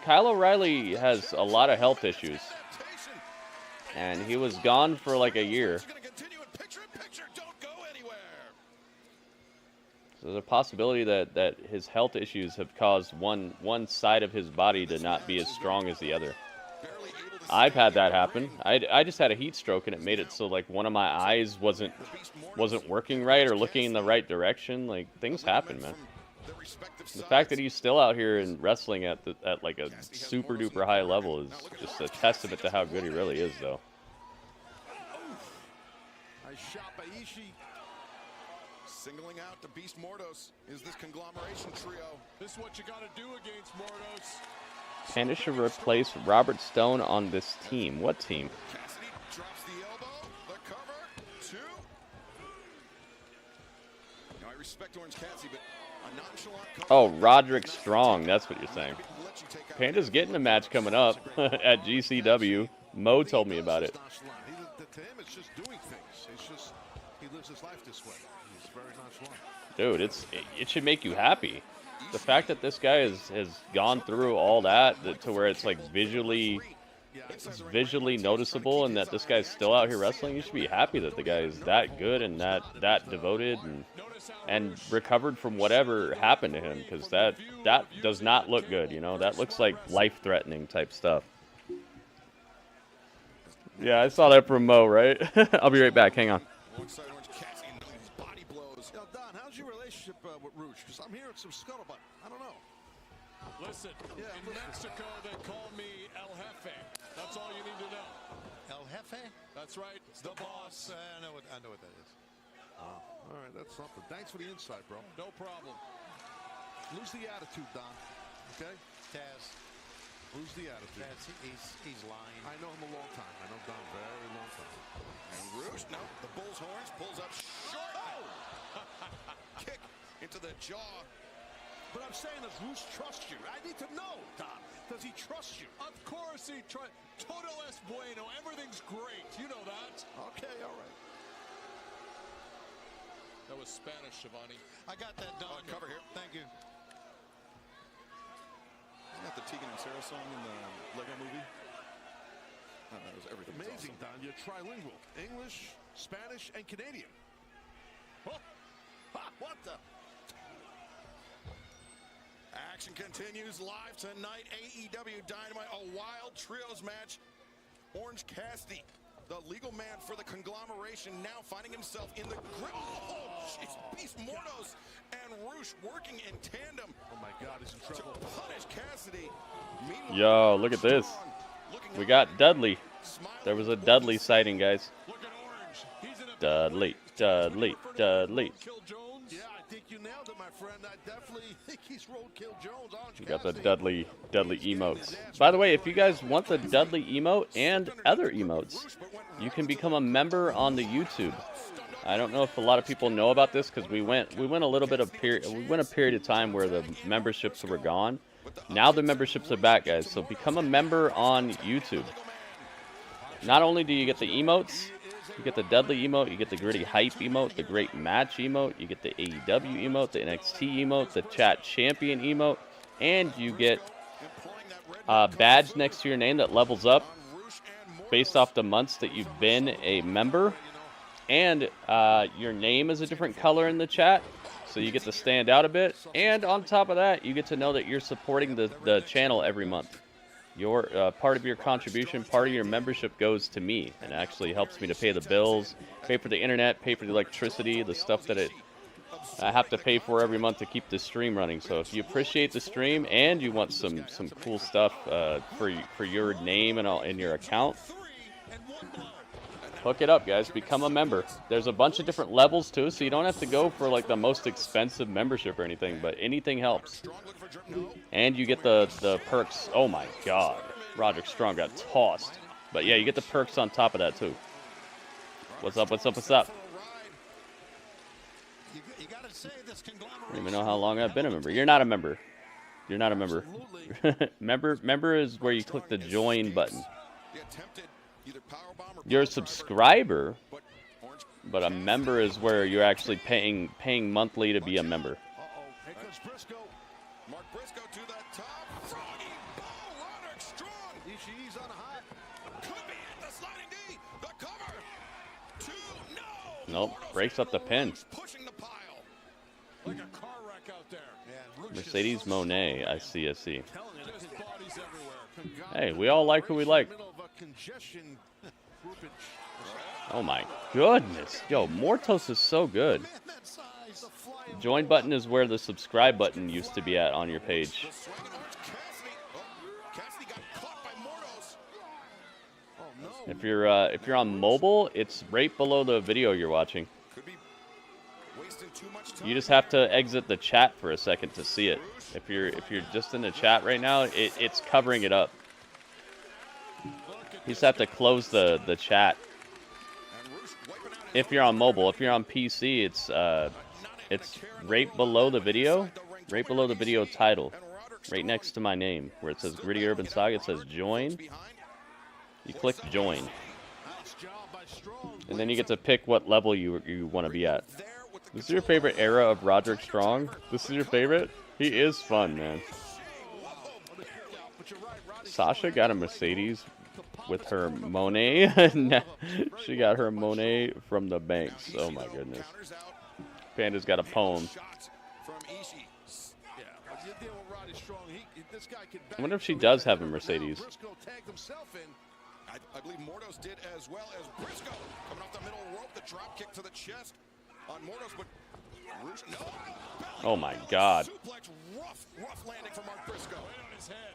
Kyle O'Reilly has a lot of health issues. And he was gone for like a year. So there's a possibility that his health issues have caused one side of his body to not be as strong as the other. I've had that happen. I just had a heat stroke and it made it so like one of my eyes wasn't working right or looking in the right direction. Like things happen, man. The fact that he's still out here and wrestling at like a super duper high level is just a testament to how good he really is, though. Nice shot by Ishii. Singling out the Beast Mortos is this Conglomeration trio. This is what you got to do against Mortos. Candice should replace Robert Stone on this team. What team? Cassidy drops the elbow, the cover, 2. Now I respect Orange Cassidy, but a nonchalant cover. Oh, Roderick Strong. That's what you're saying. Panda's getting a match coming up at GCW. Mo told me about it. To him, it's just doing things. It's just he lives his life this way. He's very nonchalant. Dude, it should make you happy. The fact that this guy has gone through all that to where it's like visually it's visually noticeable and that this guy's still out here wrestling, you should be happy that the guy is that good and that devoted and recovered from whatever happened to him, because that does not look good, you know. That looks like life-threatening type stuff. Yeah, I saw that from Mo, right? I'll be right back. Hang on. Don, how's your relationship with Rouge? Because I'm hearing some scuttlebutt. I don't know. Listen, in Mexico, they call me El Jefe. That's all you need to know. El Jefe? That's right. The boss. I know what that is. All right, that's something. Thanks for the insight, bro. No problem. Lose the attitude, Don. Okay? Taz. Lose the attitude. Taz, he's lying. I know him a long time. I know Don a very long time. And Rouge, no, the bull's horns, pulls up short. Oh! Kick into the jaw. But I'm saying, does Rouge trust you? I need to know, Don. Does he trust you? Of course he trusts. Todo es bueno. Everything's great. You know that. Okay, all right. That was Spanish, Shivani. I got that, Don. Cover here. Thank you. Isn't that the Tegan and Sarah song in the Lego movie? That was everything. Amazing, awesome. Don. You're trilingual. English, Spanish, and Canadian. Oh. Ah, what the? Action continues live tonight. AEW Dynamite, a wild trios match. Orange Cassidy, the legal man for the Conglomeration, now finding himself in the grip. Oh, jeez. Beast Mordos and Rouge working in tandem. Oh, my God, he's in trouble. To punish Cassidy. Meanwhile, Yo, look at this. We got Dudley. There was a Dudley sighting, guys. Dudley. Yeah, I think you nailed it, my friend. I definitely think he's roadkill Jones. You got the Dudley emotes. By the way, if you guys want the Dudley emote and other emotes, you can become a member on the YouTube. I don't know if a lot of people know about this, because we went a little bit of period of time where the memberships were gone. Now the memberships are back, guys. So become a member on YouTube. Not only do you get the emotes, you get the Dudley emote, you get the Gritty Hype emote, the Great Match emote, you get the AEW emote, the NXT emote, the Chat Champion emote, and you get a badge next to your name that levels up based off the months that you've been a member. And your name is a different color in the chat, so you get to stand out a bit. And on top of that, you get to know that you're supporting the channel every month. Your part of your contribution, part of your membership goes to me, and actually helps me to pay the bills, pay for the internet, pay for the electricity, the stuff that I have to pay for every month to keep the stream running. So if you appreciate the stream and you want some cool stuff for your name and all in your account, hook it up, guys. Become a member. There's a bunch of different levels too, so you don't have to go for like the most expensive membership or anything, but anything helps. And you get the perks. Oh my God, Roderick Strong got tossed. But yeah, you get the perks on top of that too. What's up? What's up? What's up? I don't even know how long I've been a member. You're not a member. You're not a member. Member is where you click the join button. You're a subscriber, but a member is where you're actually paying monthly to be a member. Here comes Briscoe. Mark Briscoe to the top. Froggy Bow, Roderick Strong. Ishii's on high. Could be at the sliding D. The cover. Nope, breaks up the pin. Pushing the pile. Like a car wreck out there. Mercedes Monet, I see. Hey, we all like who we like. Oh my goodness. Yo, Mortos is so good. Join button is where the subscribe button used to be at on your page. If you're on mobile, it's right below the video you're watching. You just have to exit the chat for a second to see it. If you're just in the chat right now, it's covering it up. You just have to close the chat. If you're on mobile, if you're on PC, it's right below the video title, right next to my name, where it says Gritty Urban Saga. It says join. You click join, and then you get to pick what level you want to be at. This is your favorite era of Roderick Strong? This is your favorite? He is fun, man. Sasha got a Mercedes with her Mone. She got her Mone from the banks. Oh my goodness. Panda's got a poem. I wonder if she does have a Mercedes. I believe Mordos did as well as Briscoe coming off the middle rope, the drop kick to the chest on Mordos, but no. Oh my God. Suplex, rough landing from Mark Briscoe. Right on his head.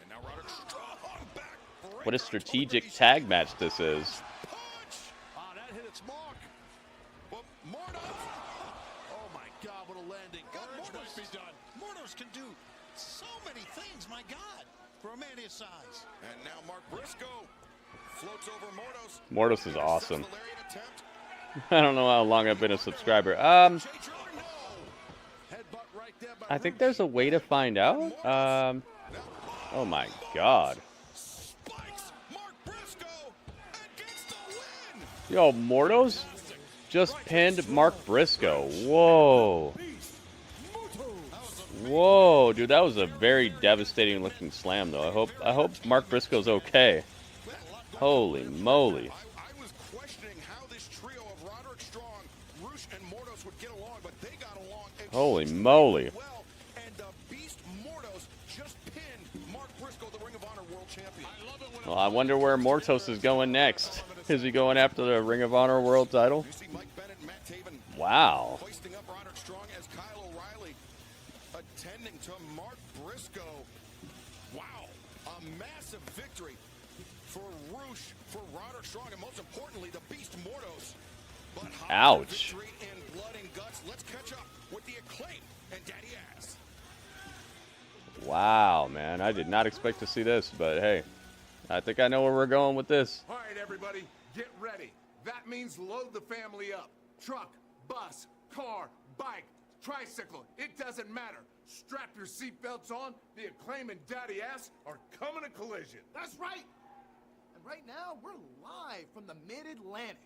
And now Roderick strong back. What a strategic tag match this is. That hit its mark. But Mordos. Oh my God, what a landing. God, Mordos be done. Mordos can do so many things, my God, for a man his size. And now Mark Briscoe floats over Mordos. Mordos is awesome. I don't know how long I've been a subscriber. I think there's a way to find out. Oh my God. Yo, Mordos just pinned Mark Briscoe. Whoa. Whoa, dude, that was a very devastating looking slam though. I hope Mark Briscoe's okay. Holy moly. I was questioning how this trio of Roderick Strong, Roosh, and Mordos would get along, but they got along Holy moly. well. And the Beast Mordos just pinned Mark Briscoe, the Ring of Honor World Champion. Well, I wonder where Mortos is going next. Is he going after the Ring of Honor World title? Wow. Hoisting up Roderick Strong as Kyle O'Reilly attending to Mark Briscoe. Wow. A massive victory for Roosh, for Roderick Strong, and most importantly, the Beast Mordos. But ouch. Victory in blood and guts. Let's catch up with the Acclaimed and Daddy Ass. Wow, man. I did not expect to see this, but hey, I think I know where we're going with this. All right, everybody, get ready. That means load the family up. Truck, bus, car, bike, tricycle, it doesn't matter. Strap your seatbelts on. The Acclaim and Daddy Ass are coming to collision. That's right. And right now, we're live from the Mid-Atlantic.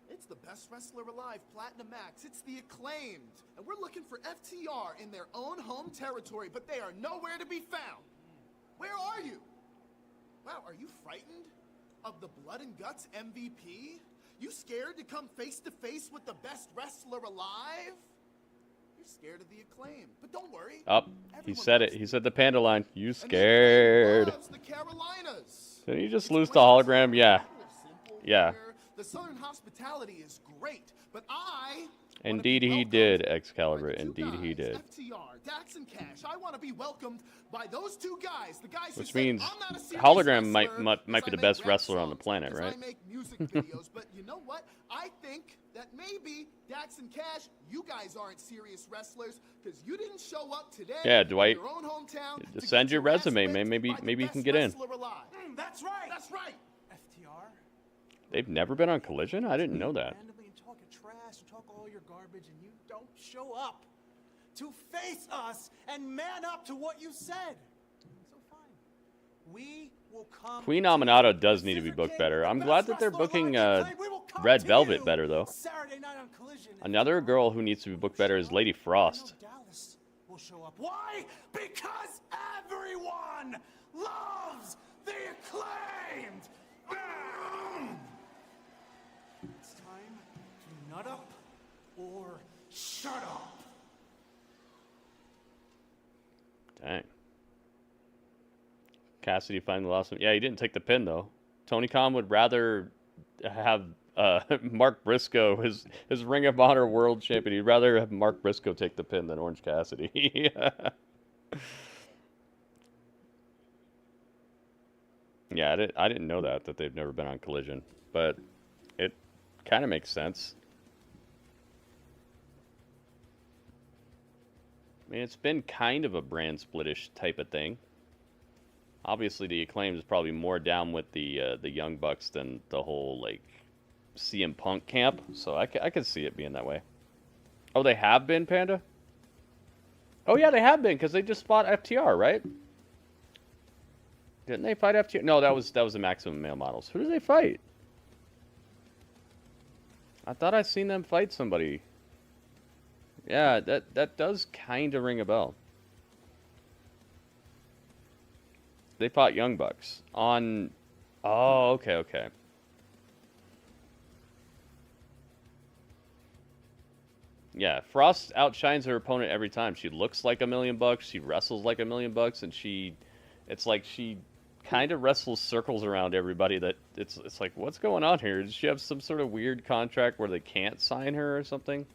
It's the best wrestler alive, Platinum Max. It's the Acclaimed. And we're looking for FTR in their own home territory, but they are nowhere to be found. Where are you? Wow, are you frightened of the Blood and Guts MVP? You scared to come face to face with the best wrestler alive? You're scared of the Acclaim, but don't worry. Up, he said it. He said the Panda line. You scared? The Carolinas. Didn't you just lose the hologram? Yeah. Yeah. The Southern hospitality is great, but Indeed he did, Excalibur. Indeed he did. FTR, Dax and Cash. I want to be welcomed by those two guys. The guys Which who means said, I'm not a serious hologram wrestler might be the because I best make wrestler rap on the songs, planet, because right? I make music videos, but you know what? I think that maybe Dax and Cash, you guys aren't serious wrestlers because you didn't show up today. Yeah, Dwight. In your own hometown Just send your resume, man. Maybe you can get in. That's right. That's right. FTR. They've never been on Collision? I didn't know that. Randomly and talk trash and talk all your garbage, and you don't show up to face us and man up to what you said. So fine. We will come. Queen Aminato does need to be booked better. I'm glad that they're booking Red Velvet better, though. Saturday night on Collision. Another girl who needs to be booked better is Lady Frost. Dallas will show up. Why? Because everyone loves the Acclaimed. It's time to nut up or shut up. Dang. Cassidy finally lost him. Yeah, he didn't take the pin, though. Tony Khan would rather have Mark Briscoe, his Ring of Honor World Champion. He'd rather have Mark Briscoe take the pin than Orange Cassidy. Yeah, I didn't know that they've never been on Collision, but it kind of makes sense. I mean, it's been kind of a brand splitish type of thing. Obviously, the Acclaimed is probably more down with the Young Bucks than the whole like CM Punk camp, so I could see it being that way. Oh, they have been, Panda? Oh yeah, they have been because they just fought FTR, right? Didn't they fight FTR? No, that was the Maximum Male Models. Who did they fight? I thought I seen them fight somebody. Yeah, that does kind of ring a bell. They fought Young Bucks on Oh, okay, okay. Yeah, Frost outshines her opponent every time. She looks like $1 million. She wrestles like $1 million, and it's like she kind of wrestles circles around everybody. That it's like, what's going on here? Does she have some sort of weird contract where they can't sign her or something?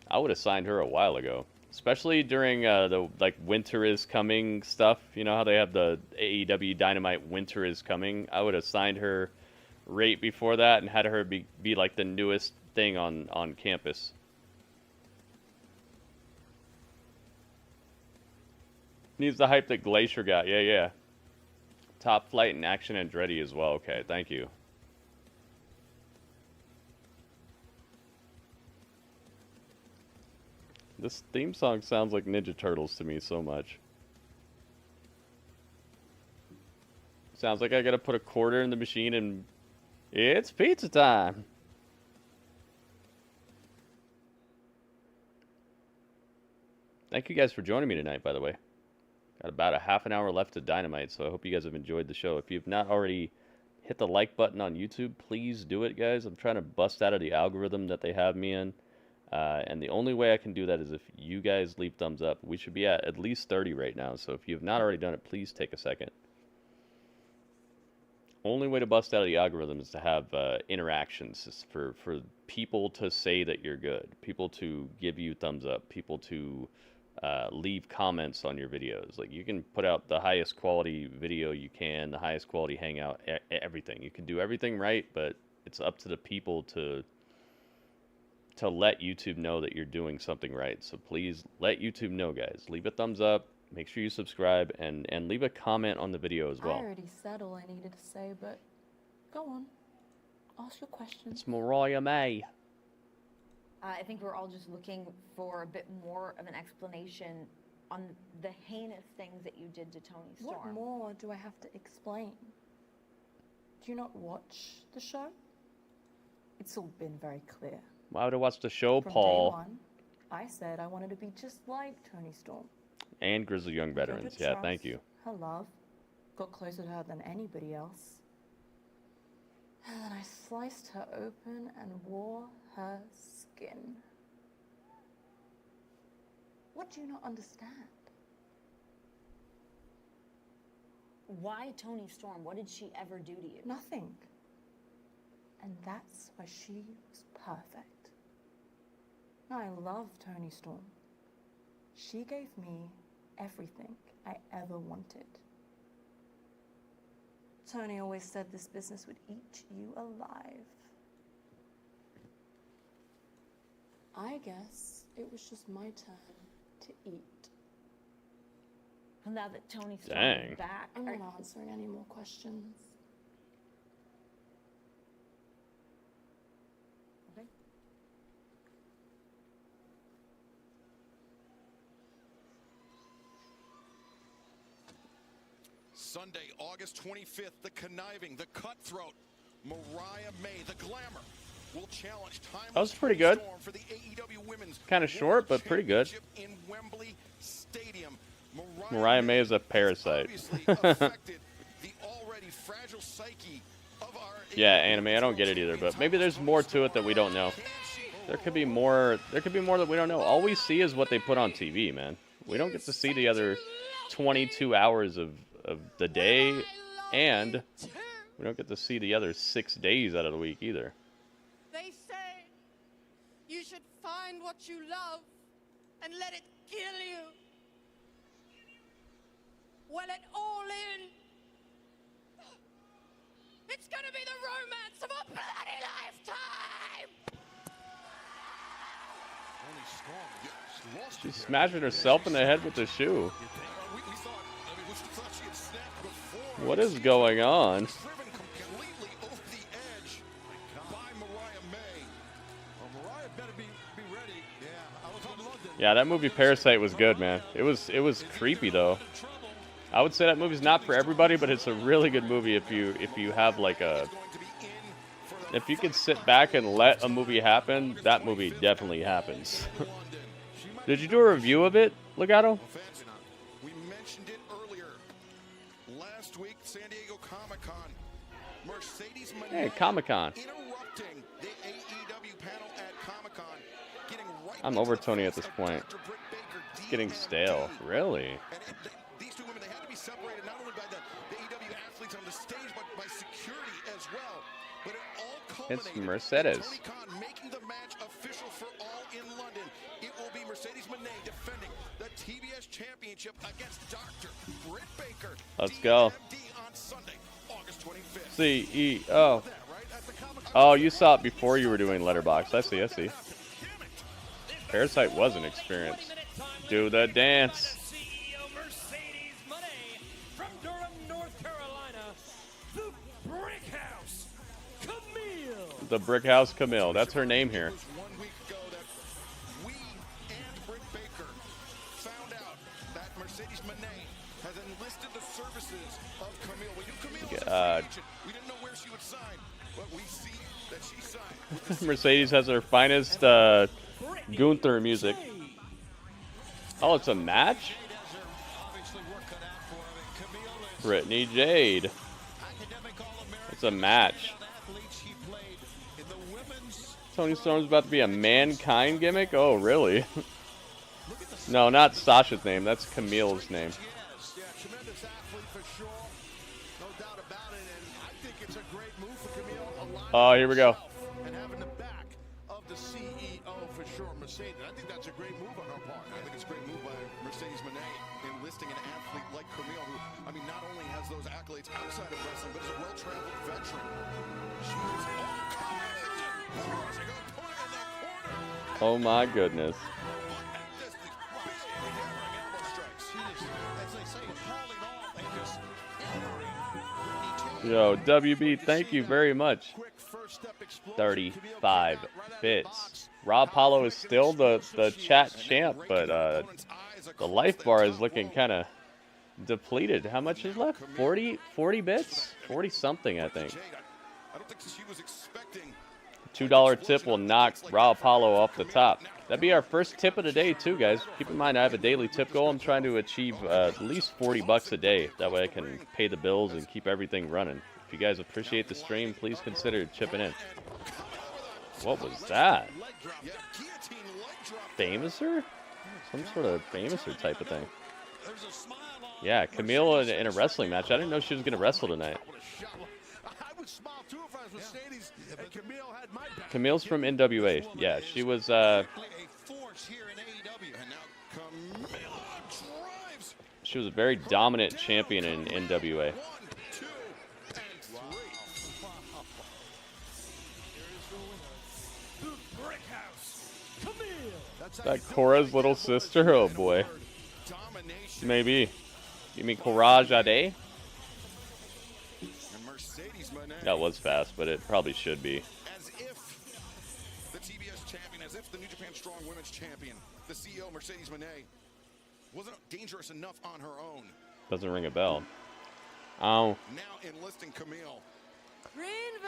I would have signed her a while ago, especially during the like Winter is Coming stuff. You know how they have the AEW Dynamite Winter is Coming? I would have signed her right before that and had her be like the newest thing on campus. Needs the hype that Glacier got. Yeah. Top Flight and Action Andretti as well. Okay, thank you. This theme song sounds like Ninja Turtles to me so much. Sounds like I gotta put a quarter in the machine and it's pizza time. Thank you guys for joining me tonight, by the way. Got about a half an hour left to Dynamite, so I hope you guys have enjoyed the show. If you've not already hit the like button on YouTube, please do it, guys. I'm trying to bust out of the algorithm that they have me in. And the only way I can do that is if you guys leave thumbs up. We should be at least 30 right now, so if you have not already done it, please take a second. Only way to bust out of the algorithm is to have interactions, is for people to say that you're good, people to give you thumbs up, people to leave comments on your videos. Like, you can put out the highest quality video you can, the highest quality hangout, everything. You can do everything right, but it's up to the people to let YouTube know that you're doing something right. So please let YouTube know, guys. Leave a thumbs up, make sure you subscribe, and leave a comment on the video as well. I already said all I needed to say, but go on. Ask your questions. It's Mariah May. I think we're all just looking for a bit more of an explanation on the heinous things that you did to Toni Storm. What more do I have to explain? Do you not watch the show? It's all been very clear. Why would I watch the show, From Paul? Day one, I said I wanted to be just like Toni Storm. And Grizzly Young Veterans. Yeah, thank you. Her love. Got closer to her than anybody else. And then I sliced her open and wore her skin. What do you not understand? Why Toni Storm? What did she ever do to you? Nothing. And that's why she was perfect. I love Toni Storm. She gave me everything I ever wanted. Toni always said this business would eat you alive. I guess it was just my turn to eat. Well, now that Toni Storm is back, I'm not answering any more questions. Okay. Sunday, August 25th, the conniving, the cutthroat, Mariah May, the glamour, will challenge Timeless That was pretty good. Storm for the AEW Women's Kind of short, but pretty good. in Wembley Stadium. Mariah May is a parasite. affected the already fragile psyche of our Yeah, anime. I don't get it either, but maybe there's more to it that we don't know. There could be more. There could be more that we don't know. All we see is what they put on TV, man. We don't get to see the other 22 hours of the day, and we don't get to see the other 6 days out of the week either. They say you should find what you love and let it kill you. Well, at Allin, it's gonna be the romance of a bloody lifetime! She's smashing herself in the head with the shoe. What is going on? Yeah, that movie Parasite was good, man. It was creepy though. I would say that movie's not for everybody, but it's a really good movie if you have like if you can sit back and let a movie happen. That movie definitely happens. Did you do a review of it, Legato? We mentioned it earlier. Last week, San Diego Comic Comic-Con. Mercedes Moné Hey, Comic-Con. interrupting the AEW panel at Comic-Con, getting right I'm over Tony at this point. It's getting stale. Really? these two women, they had to be separated not only by the AEW athletes on the stage, but by security as well. But it all It's culminated Mercedes. in Tony Khan making the match official for all in London. It will be Mercedes Moné defending the TBS Championship against Dr. Britt Baker. Let's go. on Sunday, August 25th. CEO. Oh, you saw it before you were doing Letterboxd. I see, I see. Parasite was an experience. Do the dance. CEO Mercedes Moné from Durham, North Carolina, the Brick House, Camille. The Brick House Camille. That's her name here. 1 week ago that we and Britt Baker found out that Mercedes Moné has enlisted the services of Camille. We knew Camille was a free agent. We didn't know where she would sign, but we see that she signed. Mercedes has her finest Gunther music. Oh, it's a match? Brittany Jade. It's a match. Tony Storm's about to be a Mankind gimmick? Oh, really? No, not Sasha's name. That's Camille's name. Yeah, tremendous athlete for sure. No doubt about it. And I think it's a great move for Camille. Oh, here we go. And having the back of the CEO for sure, Mercedes. I think that's a great move on her part. I think it's a great move by Mercedes Moné enlisting an athlete like Camille, who, I mean, not only has those accolades outside of wrestling, but is a well-traveled veteran. She's Oh my goodness. Yo, WB, thank you very much. 35 bits. Rob Paulo is still the chat champ, but the life bar is looking kind of depleted. How much is left? 40 bits? 40 something, I think. I don't think she was expecting. $2 tip will knock Rob Paulo off the top. That'd be our first tip of the day too, guys. Keep in mind I have a daily tip goal. I'm trying to achieve at least 40 bucks a day. That way I can pay the bills and keep everything running. If you guys appreciate the stream, please consider chipping in. What was that? Famouser? Some sort of Famouser type of thing. Yeah, Camille in a wrestling match. I didn't know she was going to wrestle tonight. I would smile too if I was Mercedes and Camille had my back. Camille's from NWA. Yeah, she was she was a very dominant champion in NWA. Is that Cora's little sister? Oh boy. Maybe. You mean Courage Ade? That was fast, but it probably should be. As if the TBS champion, as if the New Japan Strong Women's champion, the CEO Mercedes Moné, wasn't dangerous enough on her own. Doesn't ring a bell. Oh. Now enlisting Camille.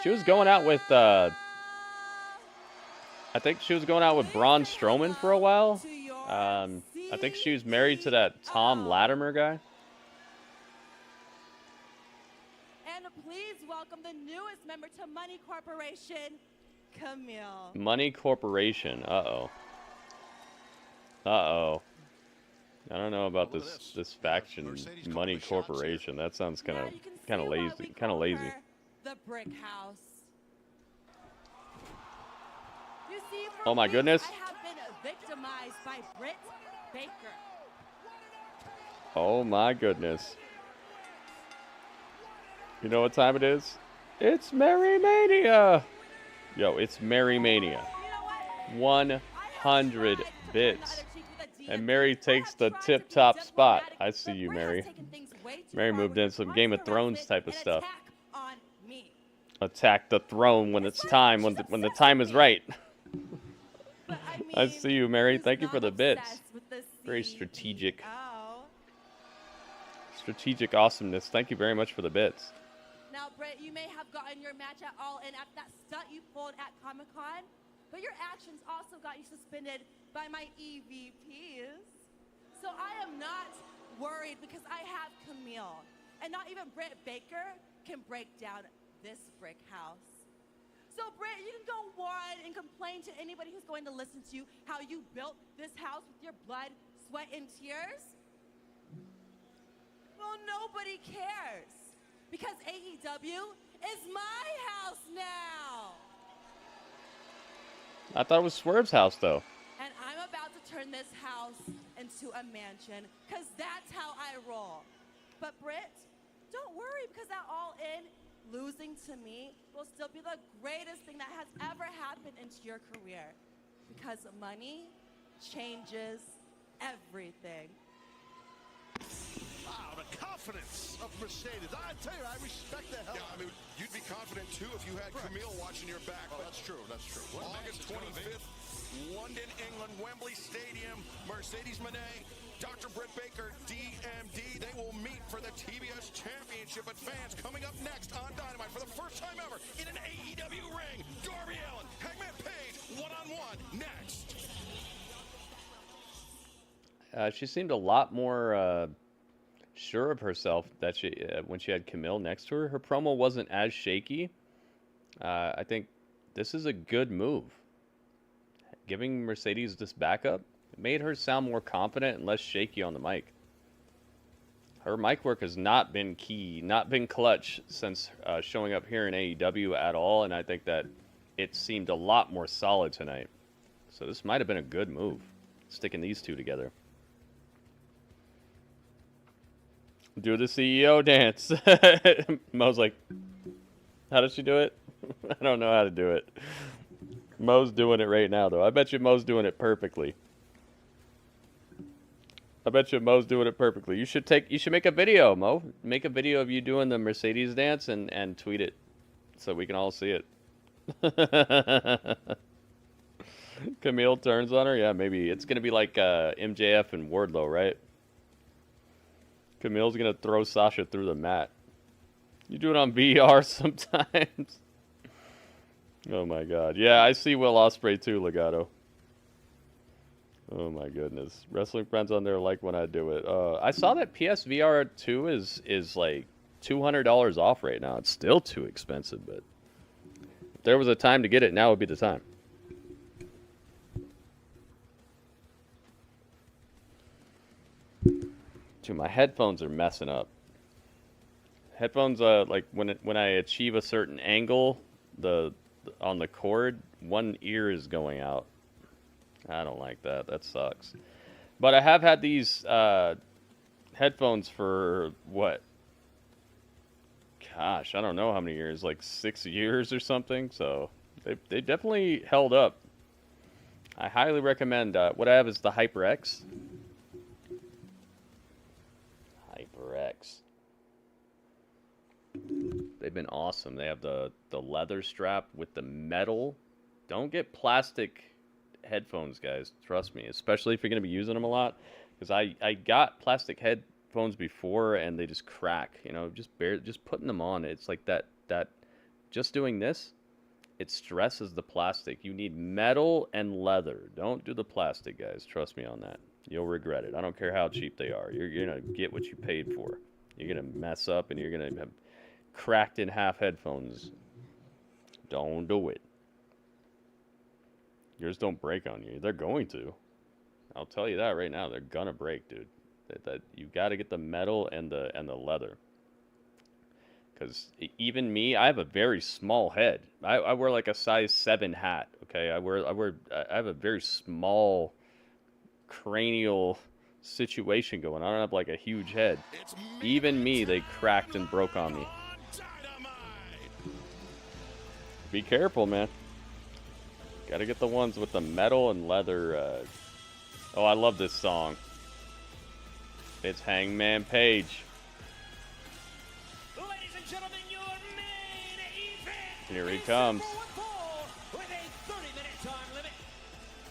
She was going out with I think she was going out with Braun Strowman for a while. I think she was married to that Tom Latimer guy. And please welcome the newest member to Money Corporation, Camille. Money Corporation. Uh-oh. Uh-oh. I don't know about this faction, Money Corporation. That sounds kind of lazy. Kind of lazy. The Brick House. You see, Oh my goodness. I have been victimized by Britt Baker. Oh my goodness. You know what time it is? It's Merry Mania. Yo, it's Merry Mania. 100 bits. And Mary takes the tip-top spot. I see you, Mary. Mary moved in some Game of Thrones type of stuff. Attack the throne when it's time, when the time is right. I see you, Mary. Thank you for the bits. Very strategic. Strategic awesomeness. Thank you very much for the bits. Now, Britt, you may have gotten your match at Allin after that stunt you pulled at Comic-Con, but your actions also got you suspended by my EVPs. So I am not worried because I have Camille. And not even Britt Baker can break down this brick house. So, Britt, you can go on and complain to anybody who's going to listen to you how you built this house with your blood, sweat, and tears. Well, nobody cares because AEW is my house now. I thought it was Swerve's house, though. And I'm about to turn this house into a mansion because that's how I roll. But, Britt, don't worry because that All In, losing to me will still be the greatest thing that has ever happened into your career because money changes everything. Wow, the confidence of Mercedes. I tell you, I respect the hell. Yeah, I mean, you'd be confident too if you had Camille watching your back. Oh, that's true. That's true. August 25th, London, England, Wembley Stadium, Mercedes Moné, Dr. Britt Baker, DMD. They will meet for the TBS Championship. But fans, coming up next on Dynamite for the first time ever in an AEW ring, Darby Allin, Hangman Page, one-on-one next. She seemed a lot more sure of herself that when she had Camille next to her. Her promo wasn't as shaky. I think this is a good move. Giving Mercedes this backup made her sound more confident and less shaky on the mic. Her mic work has not been key, not been clutch since showing up here in AEW at all, and I think that it seemed a lot more solid tonight. So this might have been a good move, sticking these two together. Do the CEO dance. Mo's like, how does she do it? I don't know how to do it. Mo's doing it right now, though. I bet you Mo's doing it perfectly. You should make a video, Mo. Make a video of you doing the Mercedes dance and tweet it so we can all see it. Camille turns on her. Yeah, maybe it's gonna be like MJF and Wardlow, right? Camille's gonna throw Sasha through the mat. You do it on VR sometimes. Oh my god. Yeah, I see Will Ospreay too, Legato. Oh my goodness. Wrestling friends on there like when I do it. I saw that PSVR 2 is like $200 off right now. It's still too expensive, but if there was a time to get it, now would be the time. Dude, my headphones are messing up. Headphones, like when I achieve a certain angle, on the cord, one ear is going out. I don't like that. That sucks. But I have had these headphones for what? Gosh, I don't know how many years, like 6 years or something. So they definitely held up. I highly recommend. What I have is the HyperX. HyperX. They've been awesome. They have the leather strap with the metal. Don't get plastic headphones, guys. Trust me, especially if you're going to be using them a lot. Because I got plastic headphones before and they just crack. You know, just putting them on. It's like that. Just doing this, it stresses the plastic. You need metal and leather. Don't do the plastic, guys. Trust me on that. You'll regret it. I don't care how cheap they are. You're going to get what you paid for. You're going to mess up and you're going to have cracked in half headphones. Don't do it. Yours don't break on you. They're going to. I'll tell you that right now. They're gonna break, dude. That you got to get the metal and the leather. Because even me, I have a very small head. I wear like a size 7 hat. Okay, I have a very small cranial situation going on. I don't have like a huge head. Even me, they cracked and broke on me. Be careful, man. Gotta get the ones with the metal and leather. Oh, I love this song. It's Hangman Page. Ladies and gentlemen, your main event. Here he comes. With a 30-minute time limit.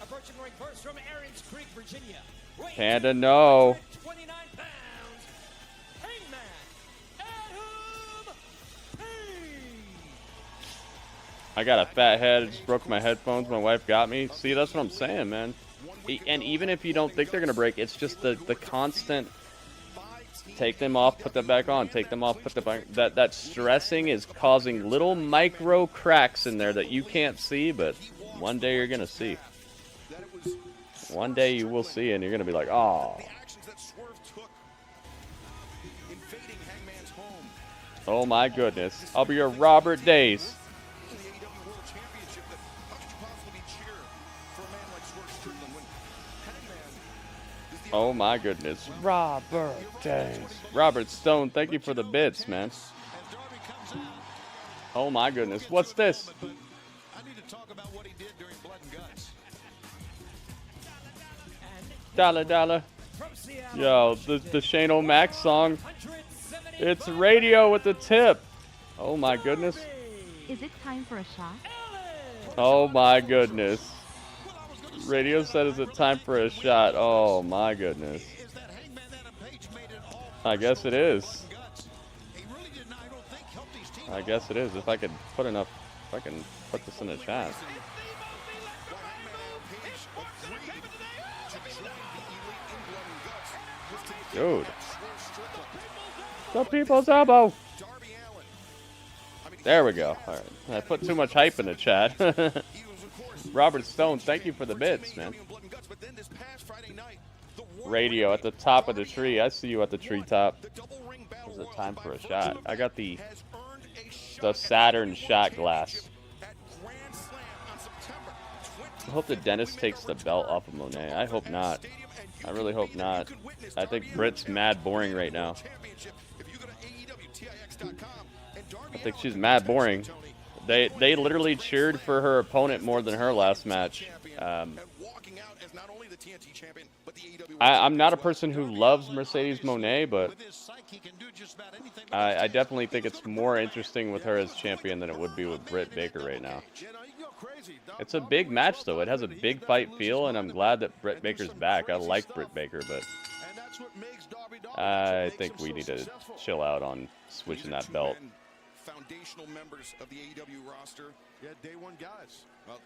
Approaching ring first from Aaron's Creek, Virginia. Panda, no. 29 pounds. Hangman Adam Page. I got a fat head. I just broke my headphones. My wife got me. See, that's what I'm saying, man. And even if you don't think they're going to break, it's just the constant Take them off, put them back on. Take them off, put them back. That stressing is causing little micro cracks in there that you can't see, but one day you're gonna see. One day you will see, and you're gonna be like, oh. Oh my goodness. I'll be your Robert Days. Oh my goodness. Robert Days. Robert Stone, thank you for the bits, man. Oh my goodness. What's this? Dollar dollar. Yo, the Shane O'Mac song. It's radio with the tip. Oh my goodness. Is it time for a shot? Oh my goodness. Radio said, is it time for a shot? Oh my goodness. I guess it is. I guess it is. If I could put enough, if I can put this in a chat. Dude. The people's elbow. There we go. All right. I put too much hype in the chat. Robert Stone, thank you for the bits, man. Radio at the top of the tree. I see you at the treetop. Is it time for a shot? I got the Saturn shot glass. I hope the dentist takes the belt off of Mone. I hope not. I really hope not. I think Britt's mad boring right now. I think she's mad boring. They literally cheered for her opponent more than her last match. I'm not a person who loves Mercedes Moné, but I definitely think it's more interesting with her as champion than it would be with Britt Baker right now. It's a big match, though. It has a big fight feel, and I'm glad that Britt Baker's back. I like Britt Baker, but I think we need to chill out on switching that belt. Foundational members of the AEW roster. Yeah, day one guys. Well,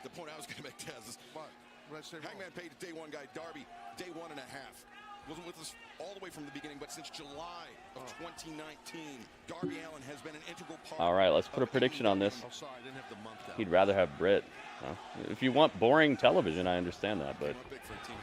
the point I was going to make, Taz, is Hangman paid day one guy Darby day 1.5. Wasn't with us all the way from the beginning, but since July of 2019, Darby Allin has been an integral part. All right, let's put a prediction on this. He'd rather have Britt. If you want boring television, I understand that, but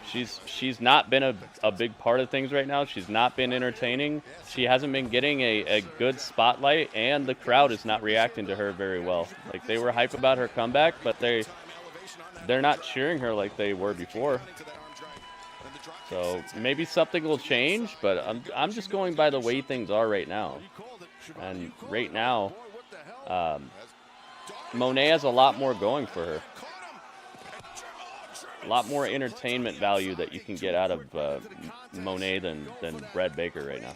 she's not been a big part of things right now. She's not been entertaining. She hasn't been getting a good spotlight, and the crowd is not reacting to her very well. Like, they were hype about her comeback, but they're not cheering her like they were before. So maybe something will change, but I'm just going by the way things are right now. And right now, Moné has a lot more going for her. A lot more entertainment value that you can get out of Moné than Britt Baker right now.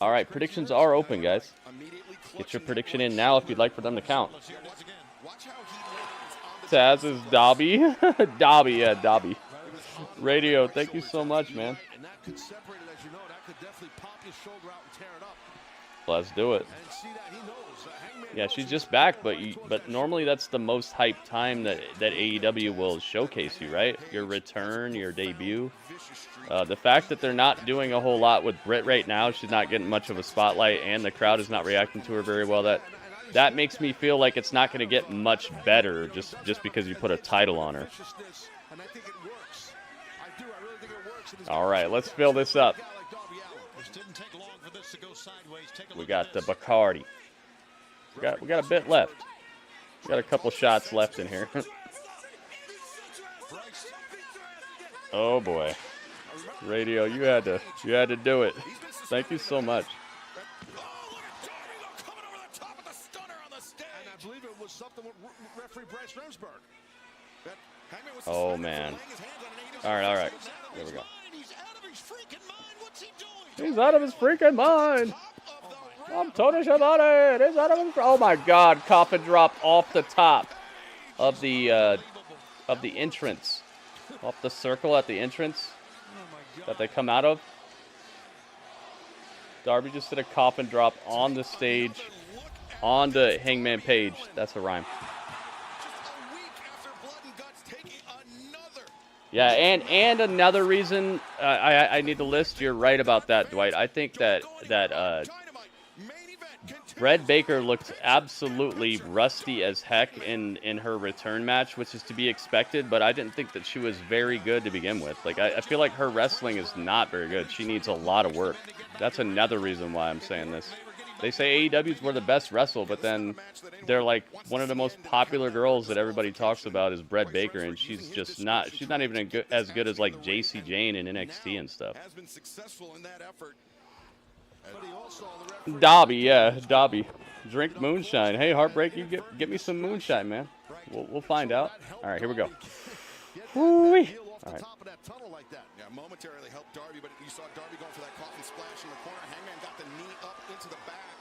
All right, predictions are open, guys. Get your prediction in now if you'd like for them to count. Taz is Darby. Darby, yeah, Darby. Radio, thank you so much, man. Let's do it. Yeah, she's just back, but normally that's the most hyped time that AEW will showcase you, right? Your return, your debut. The fact that they're not doing a whole lot with Britt right now, she's not getting much of a spotlight, and the crowd is not reacting to her very well, that makes me feel like it's not going to get much better just because you put a title on her. All right, let's fill this up. We got the Bacardi. We got a bit left. We got a couple shots left in here. Oh boy, Radio, you had to do it. Thank you so much. Oh man. All right. Here we go. He's out of his freaking mind. I'm Tony Schiavone. He's out of his. Oh my God! Coffin drop off the top of the entrance, off the circle at the entrance that they come out of. Darby just did a coffin drop on the stage, on the Hangman Page. That's a rhyme. Yeah, and another reason I need to list. You're right about that, Dwight. I think that Britt Baker looked absolutely rusty as heck in her return match, which is to be expected. But I didn't think that she was very good to begin with. Like I feel like her wrestling is not very good. She needs a lot of work. That's another reason why I'm saying this. They say AEW's where the best wrestle, but then they're like one of the most popular girls that everybody talks about is Britt Baker, and she's just not. She's not even as good as like JC Jane in NXT and stuff. Darby, yeah, Darby. Drink moonshine. Hey, Heartbreak, you get me some moonshine, man. We'll find out. All right, here we go. Woo-wee. All right. Yeah, momentarily helped Darby, but you saw Darby going for that coffin splash in the corner. Hangman got the knee up into the back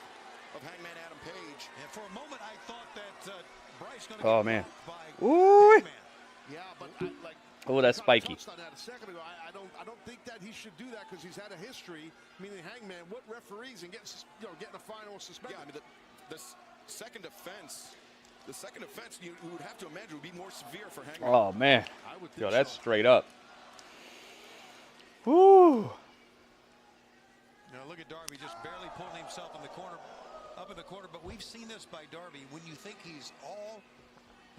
of Hangman Adam Page. And for a moment, I thought that Bryce going to Oh, man. Ooh. Yeah, but Oh, that's spiky. I don't think that he should do that because he's had a history, meaning Hangman, what referees and getting a final suspended. Yeah, I mean, the second offense. The second offense, you would have to imagine, would be more severe for Hangman. Oh, man. Yo, that's straight up. Woo. Now look at Darby just barely pulling himself in the corner, up in the corner. But we've seen this by Darby. When you think he's all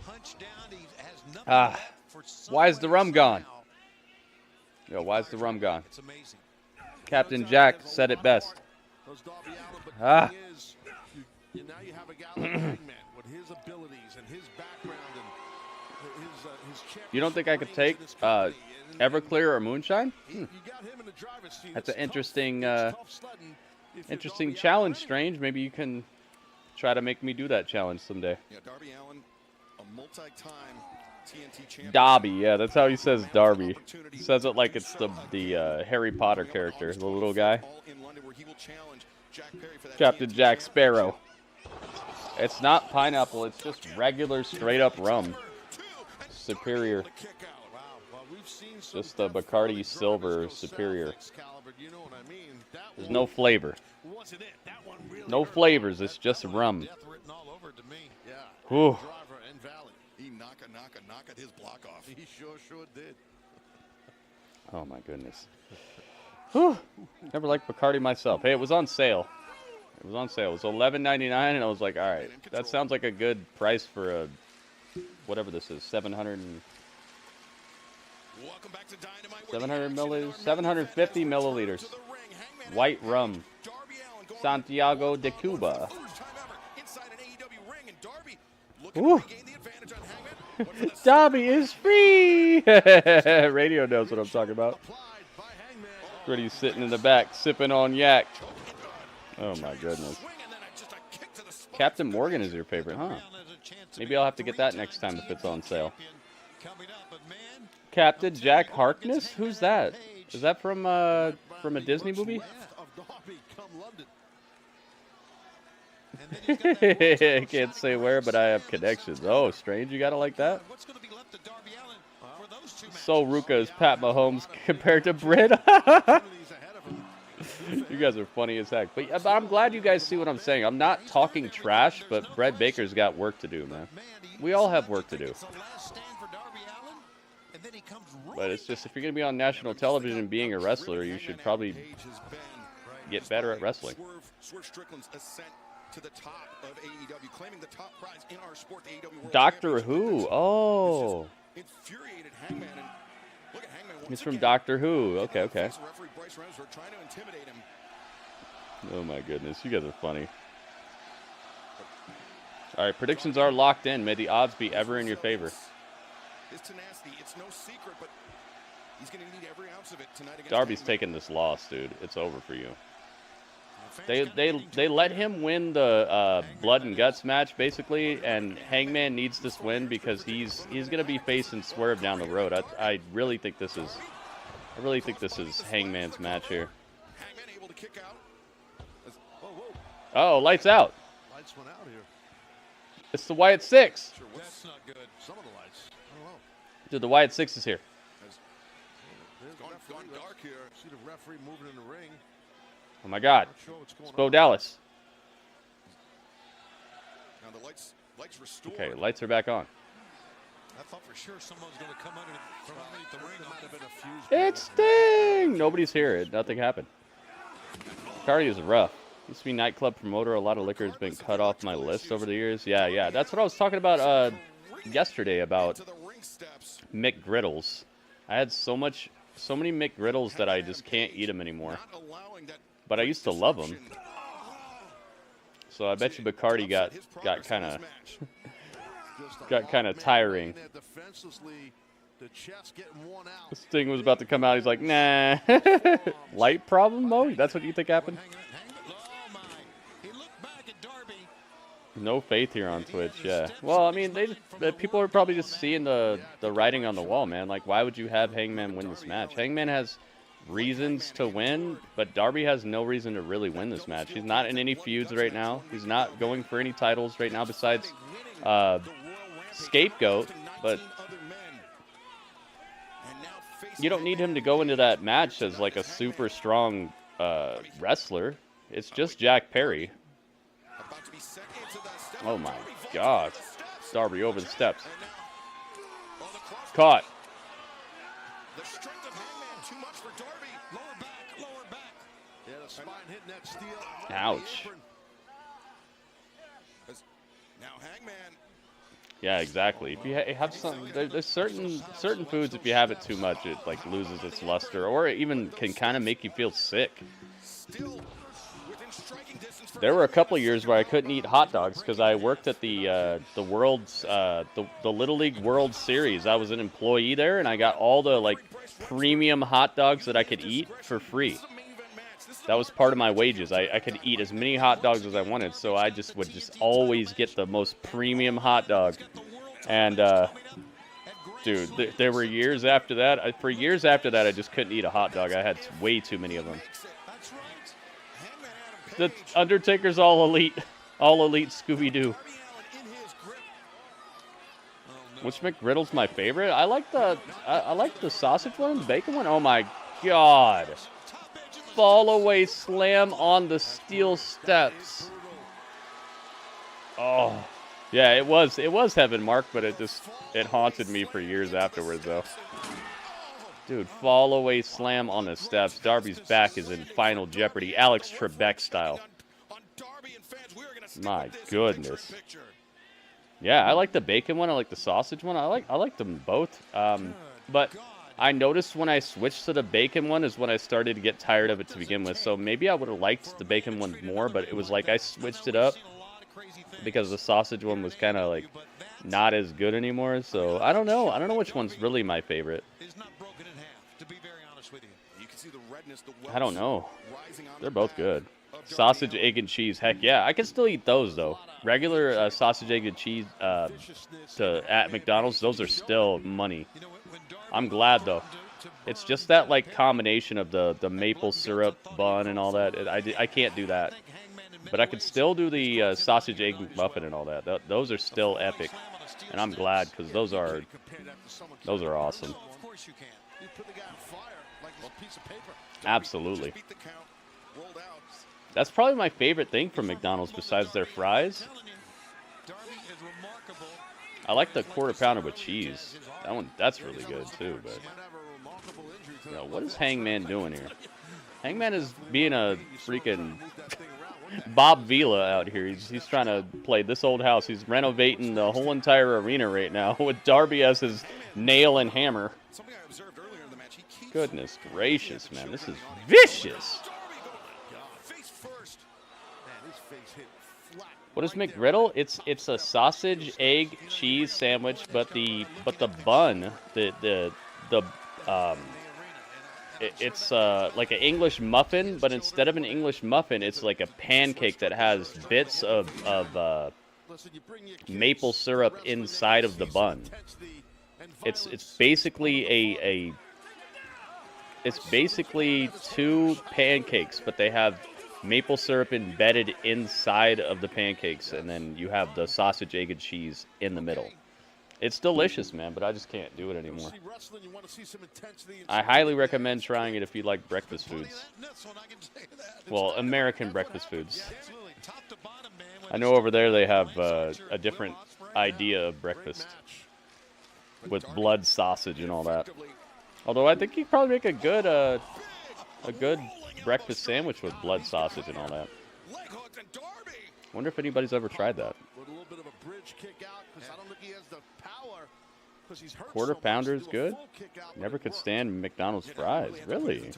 punched down, he has nothing left for why is the rum gone? Yo, why is the rum gone? It's amazing. Captain Jack said it best. Ah. Now you have a guy like Hangman with his abilities and his background and his You don't think I could take Everclear or Moonshine? That's an interesting interesting challenge, Strange. Maybe you can try to make me do that challenge someday. Yeah, Darby Allin, a multi-time TNT champion. Darby, yeah, that's how he says Darby. He says it like it's the Harry Potter character, the little guy. Captain Jack Sparrow. It's not pineapple, it's just regular straight up rum. Superior. Just the Bacardi Silver Superior. There's no flavor. No flavors, it's just rum. Whew. He knocked his block off. He sure did. Oh my goodness. Whew. Never liked Bacardi myself. Hey, it was on sale. It was on sale. It was $11.99, and I was like, all right, that sounds like a good price for a whatever this is, 700 milliliters, 750 milliliters. White rum. Santiago de Cuba. Ooh. Darby is free. Radio knows what I'm talking about. Pretty's sitting in the back, sipping on yak. Oh my goodness. Captain Morgan is your favorite, huh? Maybe I'll have to get that next time if it's on sale. Captain Jack Harkness? Who's that? Is that from a Disney movie? I can't say where, but I have connections. Oh, Strange, you got it like that? So Ruka is Pat Mahomes compared to Britt. You guys are funny as heck. But I'm glad you guys see what I'm saying. I'm not talking trash, but Britt Baker's got work to do, man. We all have work to do. But it's just, if you're going to be on national television being a wrestler, you should probably get better at wrestling. Swerve Strickland's ascent to the top of AEW, claiming the top prize in our sport, the AEW World Doctor Who. Oh. Infuriated Hangman, and look at Hangman. He's from Doctor Who. Okay, okay. Trying to intimidate him. Oh my goodness, you guys are funny. All right, predictions are locked in. May the odds be ever in your favor. His tenacity, it's no secret, but he's going to need every ounce of it tonight against Darby's Hangman. taking this loss, dude. It's over for you. They let him win the blood and guts match basically, and Hangman needs this win because he's gonna be facing Swerve down the road. I really think this is Hangman's match here. Hangman able to kick out. Oh, lights out. Lights went out here. It's the Wyatt Six. That's not good. Some of the lights. I don't know. Dude, the Wyatt Six is here. There's gone dark here. See the referee moving in the ring. Oh my God. It's Bo Dallas. Now the lights restored. Okay, lights are back on. I thought for sure someone was going to come from underneath the ring. There might have been a fuse. It's Sting! Nobody's here. Nothing happened. Cardi is rough. Used to be nightclub promoter. A lot of liquor has been cut off my list over the years. Yeah. That's what I was talking about yesterday about McGriddles. I had so many McGriddles that I just can't eat them anymore. But I used to love them. So I bet you Bacardi got kind of tiring. Sting was about to come out. He's like, nah. Light problem, Mo? That's what you think happened? No faith here on Twitch, yeah. Well, I mean, people are probably just seeing the writing on the wall, man. Like, why would you have Hangman win this match? Hangman has reasons to win, but Darby has no reason to really win this match. He's not in any feuds right now. He's not going for any titles right now besides Scapegoat, but you don't need him to go into that match as like a super strong wrestler. It's just Jack Perry. Oh my God. Darby over the steps. Caught. Ouch. Yeah, Yeah, exactly. If you have some, there's certain foods, if you have it too much, it like loses its luster, or it even can kind of make you feel sick. There were a couple of years where I couldn't eat hot dogs because I worked at the world's the Little League World Series. I was an employee there, and I got all the like premium hot dogs that I could eat for free. That was part of my wages. I could eat as many hot dogs as I wanted, so I just would always get the most premium hot dog. And dude, there were years after that. For years after that, I just couldn't eat a hot dog. I had way too many of them. The Undertaker's all elite Scooby-Doo. Which McGriddle's my favorite? I like the sausage one, the bacon one. Oh my God! Fall away slam on the steel steps. Oh, yeah, it was heaven, Mark, but it haunted me for years afterwards, though. Dude, fall away slam on the steps. Darby's back is in Final Jeopardy, Alex Trebek style. My goodness. Yeah, I like the bacon one. I like the sausage one. I like them both. But I noticed when I switched to the bacon one is when I started to get tired of it to begin with. So maybe I would have liked the bacon one more, but it was like I switched it up because the sausage one was kind of like not as good anymore. So I don't know. I don't know which one's really my favorite. I don't know. They're both good. Sausage, egg, and cheese. Heck yeah. I can still eat those, though. Regular sausage, egg, and cheese at McDonald's, those are still money. I'm glad, though. It's just that, like, combination of the maple syrup bun and all that. I can't do that. But I could still do the sausage, egg, muffin and all that. Those are still epic. And I'm glad, because those are awesome. Absolutely. That's probably my favorite thing from McDonald's besides their fries. I like the quarter pounder with cheese. That's really good too. But you know, what is Hangman doing here? Hangman is being a freaking Bob Vila out here. He's trying to play this old house. He's renovating the whole entire arena right now with Darby as his nail and hammer. Goodness gracious, man. This is vicious. What is McGriddle? It's a sausage, egg, cheese sandwich, but the bun, it's like an English muffin, but instead of an English muffin, it's like a pancake that has bits of maple syrup inside of the bun. It's basically it's basically two pancakes, but they have maple syrup embedded inside of the pancakes, and then you have the sausage, egg, and cheese in the middle. It's delicious, man, but I just can't do it anymore. I highly recommend trying it if you like breakfast foods. Well, American breakfast foods. I know over there they have a different idea of breakfast. with blood sausage and all that. Although I think you could probably make a good breakfast sandwich with blood sausage and all that. Wonder if anybody's ever tried that. With a little bit of a bridge kick out, because I don't think he has the power. He's hurt Quarter so pounder much, is do a good. full kick out, Never but it could worked. stand McDonald's fries. Really?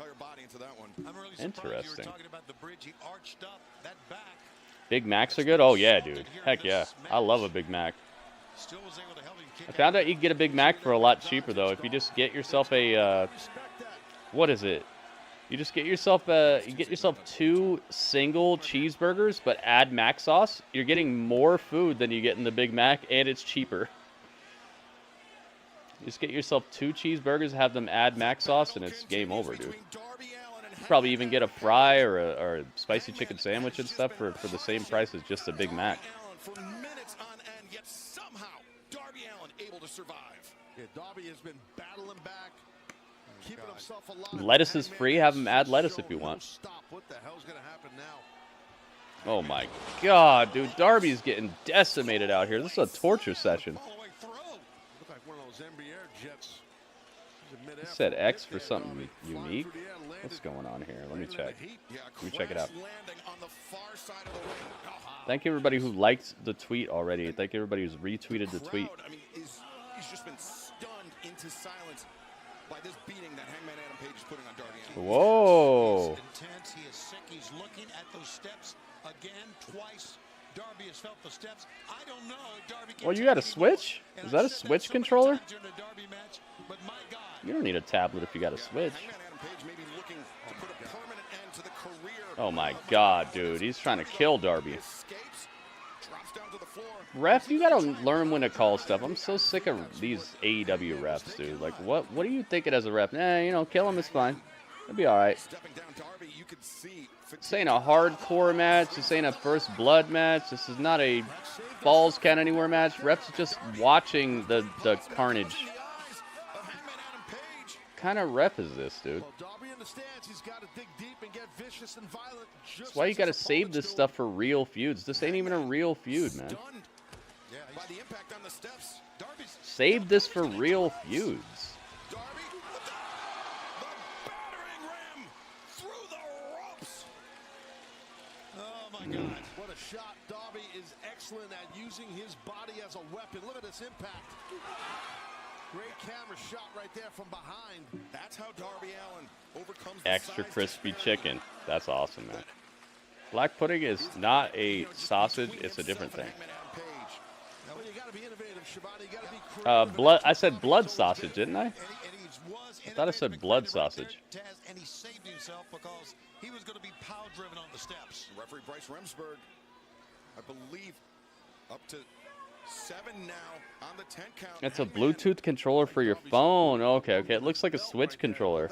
Interesting. Talking about the bridge, he arched up that back. Big Macs are good? Oh, yeah, dude. Heck yeah. I love a Big Mac. Still was able to help him kick I found out you can get a Big Mac for a lot cheaper, though. If you just get yourself a, what is it? You just get yourself you get yourself 2 single cheeseburgers, but add Mac sauce. You're getting more food than you get in the Big Mac, and it's cheaper. Just get yourself 2 cheeseburgers, have them add Mac sauce, and it's game over, dude. You probably even get a fry or a spicy chicken sandwich and stuff for the same price as just a Big Mac. For minutes on end, yet somehow Darby Allin able to survive. Yeah, Darby has been battling back, keeping himself alive. Lettuce is free. Have them add lettuce if you want. Stop. What the hell's going to happen now? Oh my God, dude. Darby's getting decimated out here. This is a torture session. Look like one of those NBA jets. It said X for something unique. What's going on here? Let me check. Let me check it out. Thank you everybody who liked the tweet already. Thank you everybody who's retweeted the tweet. I mean, he's just been stunned into silence by this beating that Hangman Adam Page is putting on Darby Allin. Whoa. Intense. He is sick. He's looking at those steps again twice. Darby has felt the steps. I don't know if Darby can. Well, you got a Switch? Is that a Switch controller? You don't need a tablet if you got a Switch. Oh my God, dude. He's trying to kill Darby. Ref, you gotta learn when to call stuff. I'm so sick of these AEW refs, dude. Like, what are you thinking as a ref? Nah, you know, kill him is fine. It'll be all right. This ain't a hardcore match. This ain't a first blood match. This is not a balls count anywhere match. Refs are just watching the carnage. What kind of ref is this, dude? That's why you gotta save this stuff for real feuds. This ain't even a real feud, man. Save this for real feuds. Oh my God, what a shot. Darby is excellent at using his body as a weapon. Look at this impact. Great camera shot right there from behind. That's how Darby Allin overcomes Extra crispy chicken. That's awesome, man. Black pudding is not a sausage. It's a different thing. Blood. I said blood sausage, didn't I? I thought I said blood sausage. And he saved himself because he was going to be power driven on the steps. Referee Bryce Remsburg, I believe, up to 7 now on the 10 count. It's a Bluetooth controller for your phone. Okay. It looks like a Switch controller.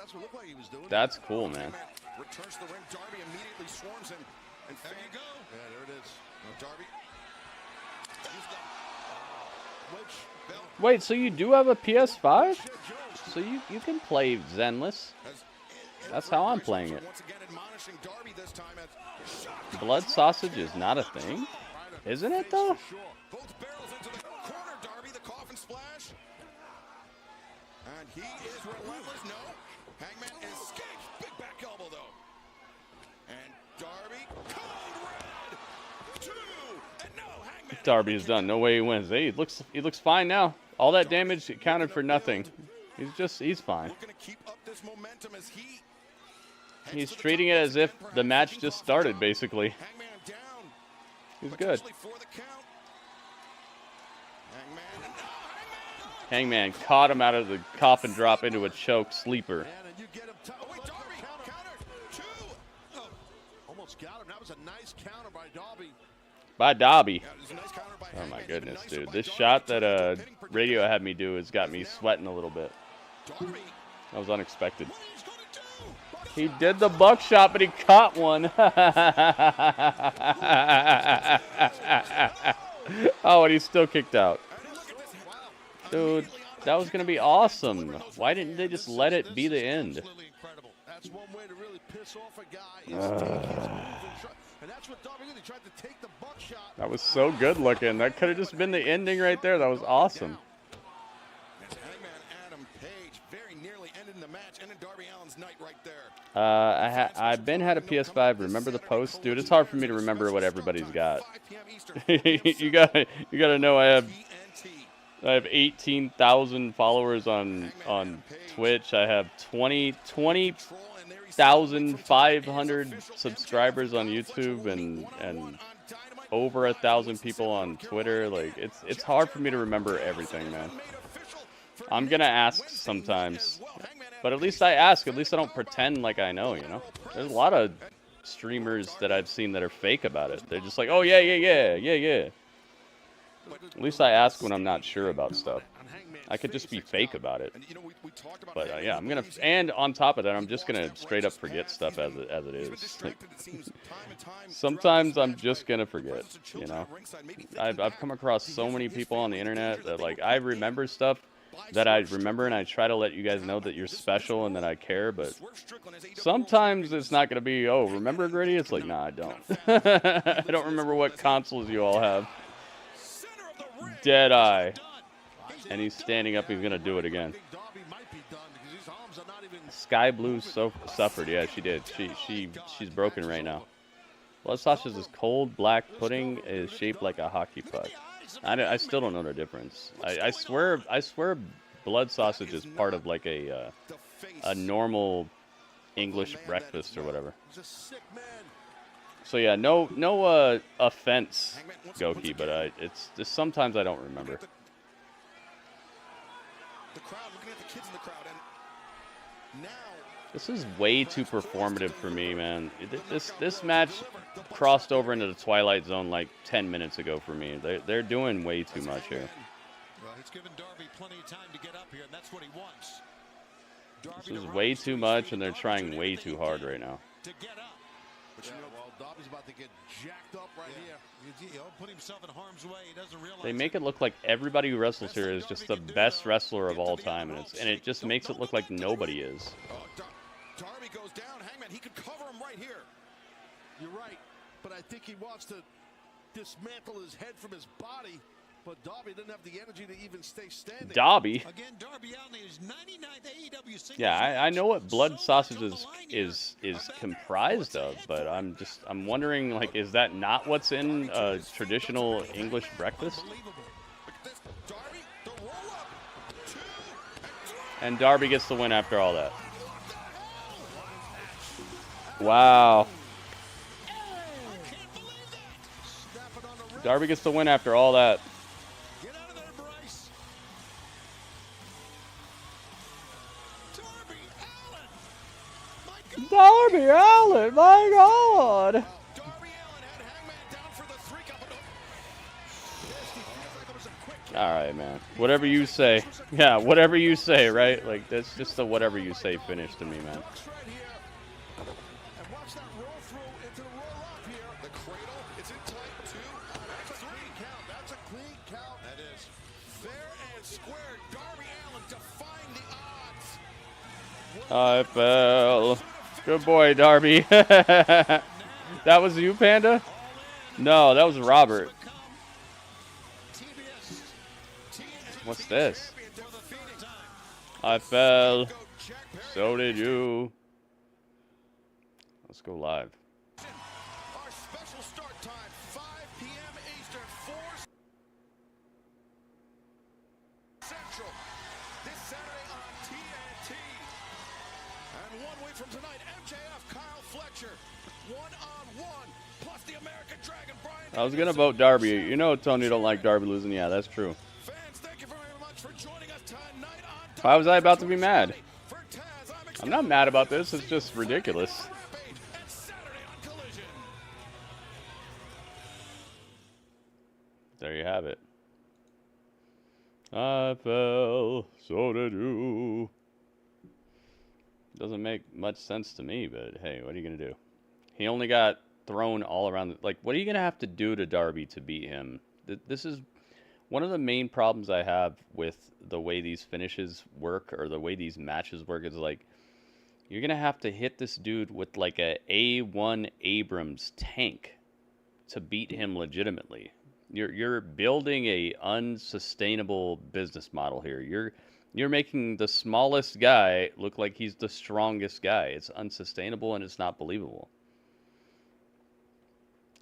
That's cool, man. Returns to the ring. Darby immediately swarms him. And there you go. Yeah, there it is. Now Darby. Wait, so you do have a PS5? So you can play Zenless. That's how I'm playing it. Blood sausage is not a thing? Isn't it, though? And he is relentless. No. Hangman escapes. Big back elbow, though. And Darby, cold red. 2. And no, Hangman. Darby is done. No way he wins. Hey, he looks fine now. All that damage accounted for nothing. He's fine. He's treating it as if the match just started, basically. He's good. Hangman caught him out of the coffin drop into a choke sleeper. Almost got him. That was a nice counter by Darby. By Darby. Oh my goodness, dude. This shot that Radio had me do has got me sweating a little bit. That was unexpected. He did the buckshot, but he caught one. Oh, and he's still kicked out. Dude, that was going to be awesome. Why didn't they just let it be the end? That's one way to really piss off a guy. And that's what Darby did. He tried to take the that was so good looking. That could have just been the ending right there. That was awesome. I've been had a PS5. Remember the post, dude? It's hard for me to remember what everybody's got. you gotta know I have 18,000 followers on Twitch. I have 20,500 subscribers on YouTube and over 1,000 people on Twitter. Like it's hard for me to remember everything, man. I'm gonna ask sometimes, but at least I ask. At least I don't pretend like I know, you know? There's a lot of streamers that I've seen that are fake about it. They're just like, oh, yeah. At least I ask when I'm not sure about stuff. I could just be fake about it. But, yeah, I'm going to... And on top of that, I'm just going to straight up forget stuff as it is. Like, sometimes I'm just going to forget, you know? I've come across so many people on the internet that, like, I remember stuff that I remember, and I try to let you guys know that you're special and that I care, but sometimes it's not going to be, oh, remember Gritty? It's like, nah, I don't. I don't remember what consoles you all have. Deadeye. And he's standing up, he's going to do it again. Sky Blue suffered. Yeah, she did. She's broken right now. Blood Sausage's cold black pudding is shaped like a hockey puck. I still don't know the difference. I swear blood sausage is part of like a normal English breakfast or whatever. So yeah, no offense, Goki, but it's just sometimes I don't remember. This is way too performative for me, man. This match crossed over into the Twilight Zone like 10 minutes ago for me. They're doing way too much here. Well, it's given Darby plenty of time to get up here, and that's what he wants. This is way too much, and they're trying way too hard right now. To get up. But you know, well, Darby's about to get jacked up right here. He'll put himself in harm's way. He doesn't realize. They make it look like everybody who wrestles here is just the best wrestler of all time, and it just makes it look like nobody is. Darby goes down. Hangman, he could cover him right here. You're right, but I think he wants to dismantle his head from his body. But Darby didn't have the energy to even stay standing. Darby? Again, Darby Allin is 99th AEW singles. Yeah, I know what blood sausage is comprised of, but I'm wondering, like, is that not what's in a traditional English breakfast? And Darby gets the win after all that. Wow. Darby gets the win after all that. Darby Allin, my God! Alright, man. Whatever you say. Yeah, whatever you say, right? Like, that's just a whatever you say finish to me, man. I fell. Good boy, Darby. That was you, Panda? No, that was Robert. What's this? I fell. So did you. Let's go live. Our special start time, 5 p.m. Eastern, 4 Central. This Saturday on TNT. And 1 week from tonight, MJF, Kyle Fletcher, 1-on-1, plus the American Dragon, Bryan Danielson. I was gonna vote Darby. You know Tony don't like Darby losing. Yeah, that's true. Fans, thank you very much for joining us tonight on Why was I about to be mad? I'm not mad about this. It's just ridiculous. There you have it. I fell, so did you. Doesn't make much sense to me, but hey, what are you gonna do? He only got thrown all around. Like, what are you gonna have to do to Darby to beat him? This is one of the main problems I have with the way these finishes work, or the way these matches work, is like, you're gonna have to hit this dude with like a A1 Abrams tank to beat him legitimately. You're building a unsustainable business model here. You're making the smallest guy look like he's the strongest guy. It's unsustainable and it's not believable.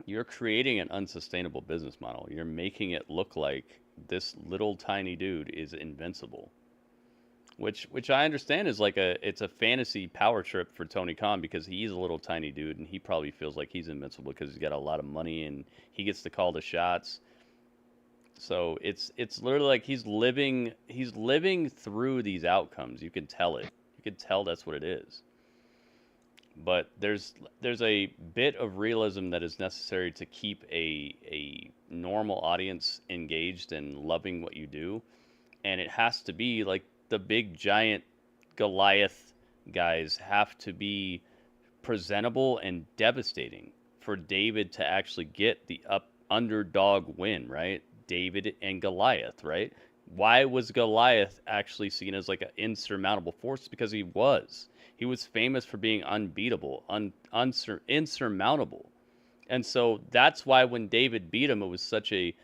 You're creating an unsustainable business model. You're making it look like this little tiny dude is invincible. Which I understand is like it's a fantasy power trip for Tony Khan because he's a little tiny dude and he probably feels like he's invincible because he's got a lot of money and he gets to call the shots. So it's literally like he's living through these outcomes. You can tell it. You can tell that's what it is. But there's a bit of realism that is necessary to keep a normal audience engaged and loving what you do, and it has to be like the big giant Goliath guys have to be presentable and devastating for David to actually get the underdog win, right? David and Goliath, right? Why was Goliath actually seen as like an insurmountable force? Because he was. He was famous for being unbeatable, insurmountable. And so that's why when David beat him, it was such a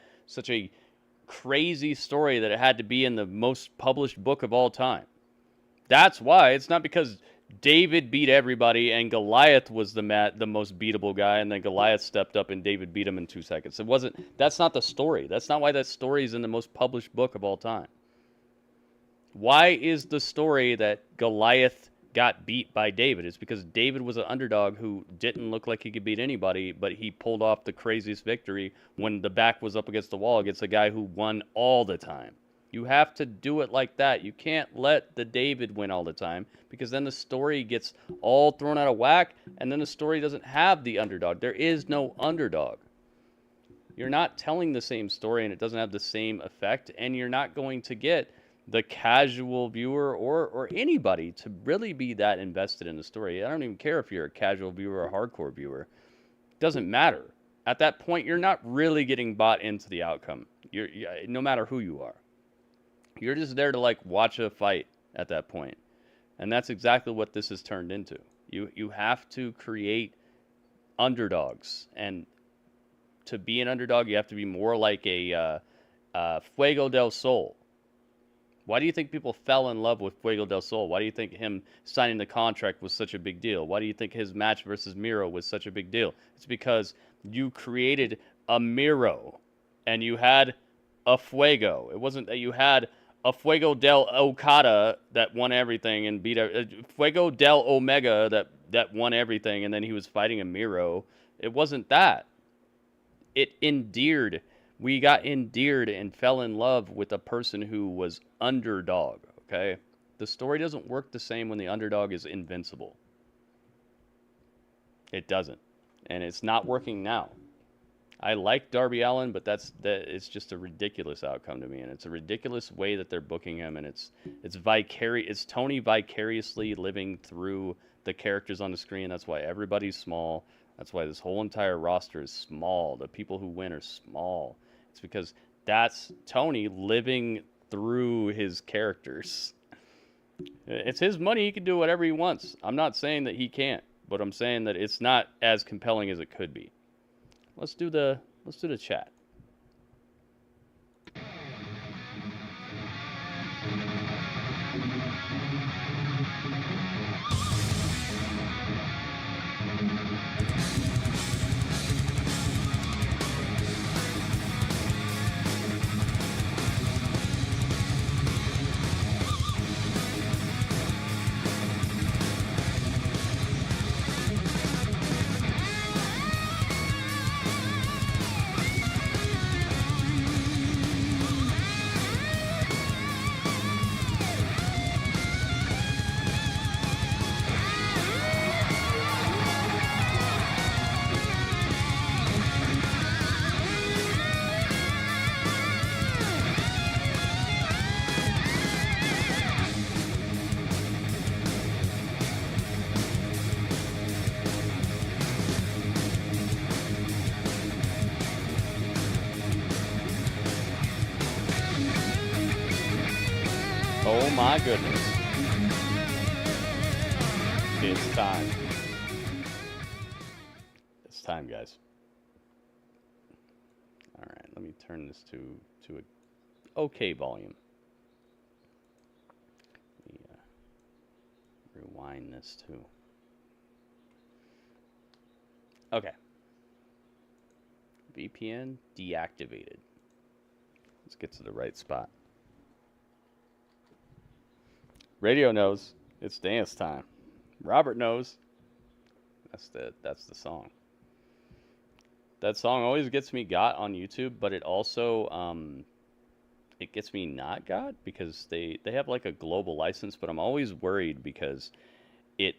crazy story that it had to be in the most published book of all time. That's why. It's not because David beat everybody and Goliath was the most beatable guy, and then Goliath stepped up and David beat him in 2 seconds. It wasn't. That's not the story. That's not why that story is in the most published book of all time. Why is the story that Goliath got beat by David? It's because David was an underdog who didn't look like he could beat anybody, but he pulled off the craziest victory when the back was up against the wall against a guy who won all the time. You have to do it like that. You can't let the David win all the time because then the story gets all thrown out of whack and then the story doesn't have the underdog. There is no underdog. You're not telling the same story and it doesn't have the same effect, and you're not going to get the casual viewer or anybody to really be that invested in the story. I don't even care if you're a casual viewer or a hardcore viewer. It doesn't matter. At that point, you're not really getting bought into the outcome. No matter who you are. You're just there to like watch a fight at that point. And that's exactly what this has turned into. You have to create underdogs. And to be an underdog, you have to be more like a Fuego del Sol. Why do you think people fell in love with Fuego del Sol? Why do you think him signing the contract was such a big deal? Why do you think his match versus Miro was such a big deal? It's because you created a Miro and you had a Fuego. It wasn't that you had a Fuego del Okada that won everything and beat Fuego del Omega that won everything and then he was fighting a Miro. It wasn't that. It endeared. We got endeared and fell in love with a person who was underdog, okay? The story doesn't work the same when the underdog is invincible. It doesn't. And it's not working now. I like Darby Allin, but it's just a ridiculous outcome to me, and it's a ridiculous way that they're booking him, and it's Tony vicariously living through the characters on the screen. That's why everybody's small. That's why this whole entire roster is small. The people who win are small. It's because that's Tony living through his characters. It's his money. He can do whatever he wants. I'm not saying that he can't, but I'm saying that it's not as compelling as it could be. Let's do the chat. Oh my goodness. It's time. It's time, guys. Alright, let me turn this to a okay volume. rewind this too. Okay. VPN deactivated. Let's get to the right spot. Radio knows it's dance time. Robert knows that's the song. That song always gets me got on YouTube, but it also it gets me not got because they have like a global license, but I'm always worried because it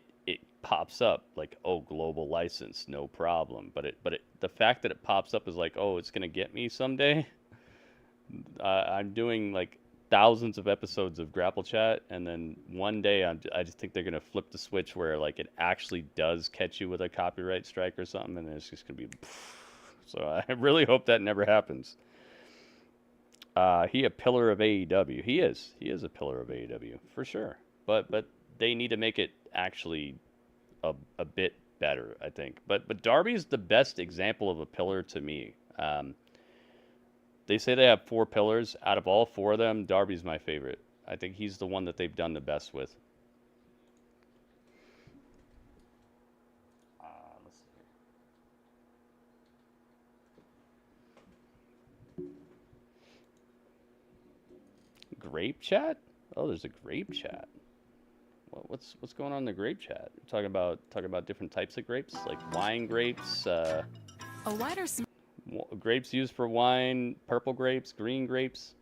pops up like, oh, global license, no problem. But the fact that it pops up is like, oh, it's gonna get me someday. I'm doing like thousands of episodes of Grapple Chat, and then one day I just think they're gonna flip the switch where like it actually does catch you with a copyright strike or something, and it's just gonna be. So I really hope that never happens. He a pillar of AEW. He is a pillar of AEW for sure. But they need to make it actually a bit better, I think. But Darby's the best example of a pillar to me. They say they have 4 pillars. Out of all 4 of them, Darby's my favorite. I think he's the one that they've done the best with. Let's see. Grape chat? Oh, there's a grape chat. What's going on in the grape chat? Talking about different types of grapes, like wine grapes. A wider grapes used for wine, purple grapes, green grapes.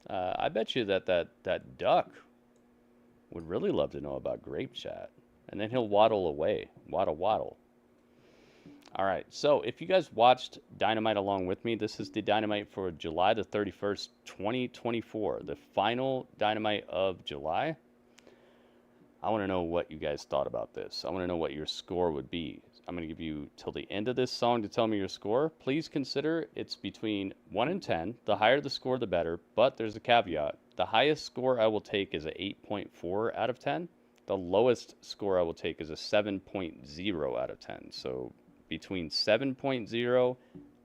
I bet you that duck would really love to know about grape chat, and then he'll waddle away, waddle. All right, so if you guys watched Dynamite along with me, this is the Dynamite for July the 31st, 2024, the final Dynamite of July. I want to know what you guys thought about this. I want to know what your score would be. I'm going to give you till the end of this song to tell me your score. Please consider it's between 1 and 10. The higher the score, the better. But there's a caveat. The highest score I will take is a 8.4 out of 10. The lowest score I will take is a 7.0 out of 10. So between 7.0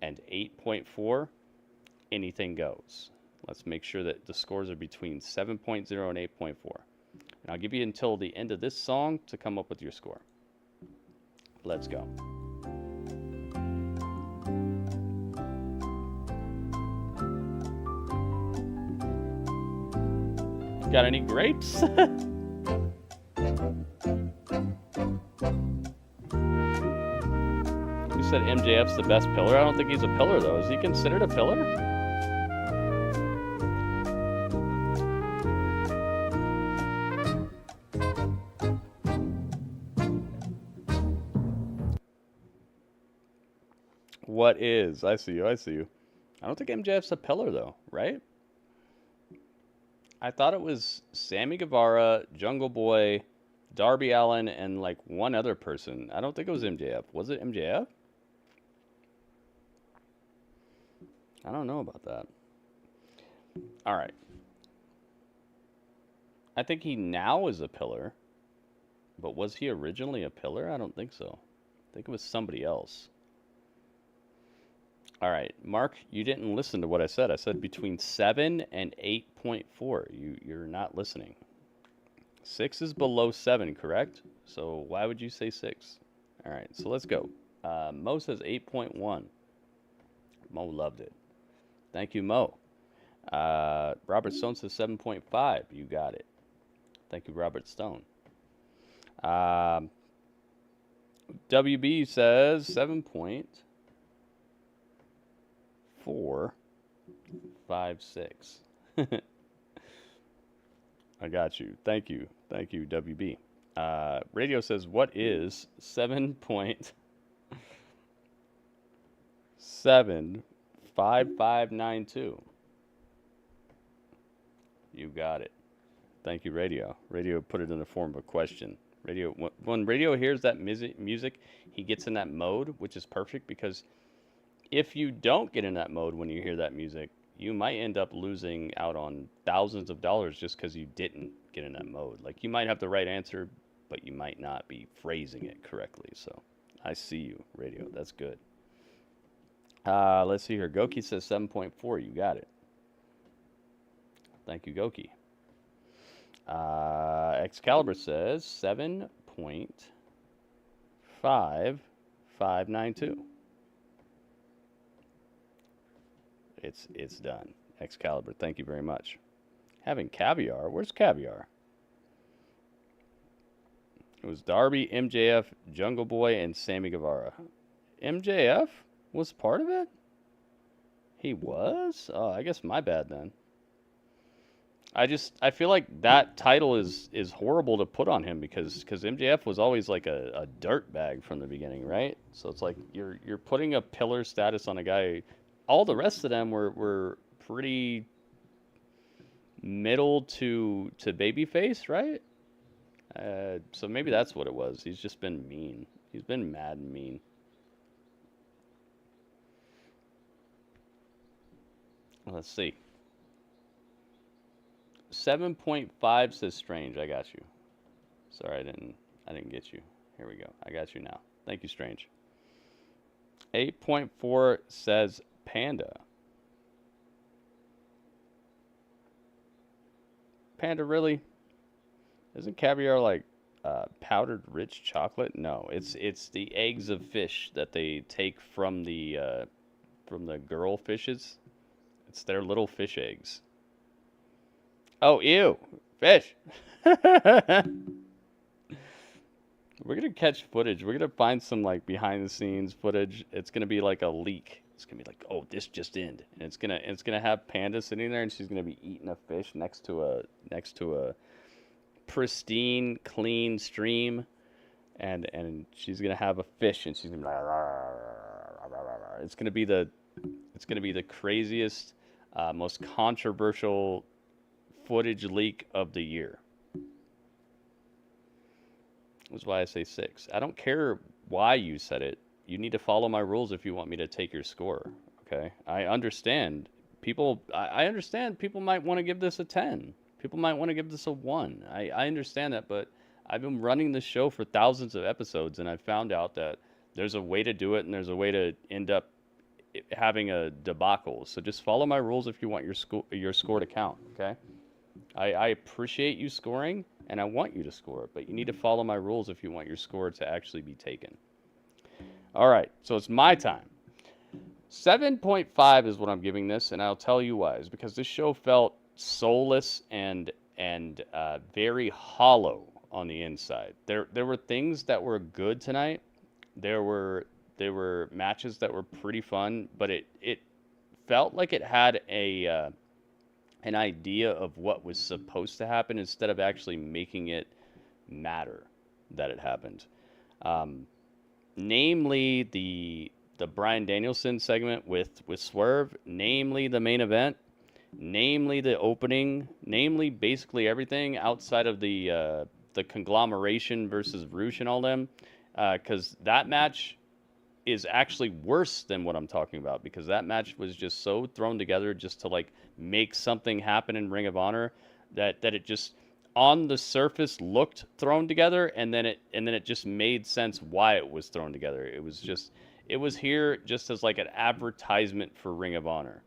and 8.4, anything goes. Let's make sure that the scores are between 7.0 and 8.4. And I'll give you until the end of this song to come up with your score. Let's go. Got any grapes? You said MJF's the best pillar. I don't think he's a pillar, though. Is he considered a pillar? What is? I see you. I don't think MJF's a pillar, though, right? I thought it was Sammy Guevara, Jungle Boy, Darby Allin, and like one other person. I don't think it was MJF. Was it MJF? I don't know about that. All right. I think he now is a pillar. But was he originally a pillar? I don't think so. I think it was somebody else. All right, Mark, you didn't listen to what I said. I said between 7 and 8.4. You're not listening. 6 is below 7, correct? So why would you say 6? All right, so let's go. Mo says 8.1. Mo loved it. Thank you, Mo. Robert Stone says 7.5. You got it. Thank you, Robert Stone. WB says 7.456. I got you. Thank you. Thank you, WB. Radio says, what is 7.75592? You got it. Thank you, Radio. Radio put it in the form of a question. Radio, when Radio hears that music, he gets in that mode, which is perfect because if you don't get in that mode when you hear that music, you might end up losing out on thousands of dollars just because you didn't get in that mode. Like, you might have the right answer, but you might not be phrasing it correctly. So I see you, Radio. That's good. Let's see here. Goki says 7.4. You got it. Thank you, Goki. Excalibur says 7.5592. It's done. Excalibur, thank you very much. Having caviar? Where's caviar? It was Darby, MJF, Jungle Boy, and Sammy Guevara. MJF was part of it? He was? Oh, I guess my bad then. I feel like that title is horrible to put on him because MJF was always like a dirt bag from the beginning, right? So it's like you're putting a pillar status on a guy. All the rest of them were pretty middle to babyface, right? So maybe that's what it was. He's just been mean. He's been mad and mean. Let's see. 7.5 says Strange. I got you. Sorry, I didn't get you. Here we go. I got you now. Thank you, Strange. 8.4 says Panda. Panda, really? Isn't caviar like powdered rich chocolate? No, it's the eggs of fish that they take from the girl fishes. It's their little fish eggs. Oh, ew. Fish. We're going to catch footage. We're going to find some like behind the scenes footage. It's going to be like a leak. It's going to be like, oh, this just ended. And it's going to have Panda sitting there and she's going to be eating a fish next to a pristine, clean stream. And she's going to have a fish and she's going to be like, it's going to be the craziest, most controversial footage leak of the year. That's why I say 6. I don't care why you said it. You need to follow my rules if you want me to take your score. Okay? I understand. I understand people might want to give this a 10. People might want to give this a 1. I understand that, but I've been running this show for thousands of episodes, and I found out that there's a way to do it, and there's a way to end up having a debacle. So just follow my rules if you want your score to count. Okay? I appreciate you scoring, and I want you to score, but you need to follow my rules if you want your score to actually be taken. All right, so it's my time. 7.5 is what I'm giving this, and I'll tell you why. It's because this show felt soulless and very hollow on the inside. There were things that were good tonight. There were matches that were pretty fun, but it felt like it had an idea of what was supposed to happen instead of actually making it matter that it happened. Namely the Bryan Danielson segment with Swerve, namely the main event, namely the opening, namely basically everything outside of the Conglomeration versus Roosh and all them, because that match is actually worse than what I'm talking about, because that match was just so thrown together just to like make something happen in Ring of Honor that it just on the surface looked thrown together, and then it just made sense why it was thrown together. It was here just as like an advertisement for Ring of Honor.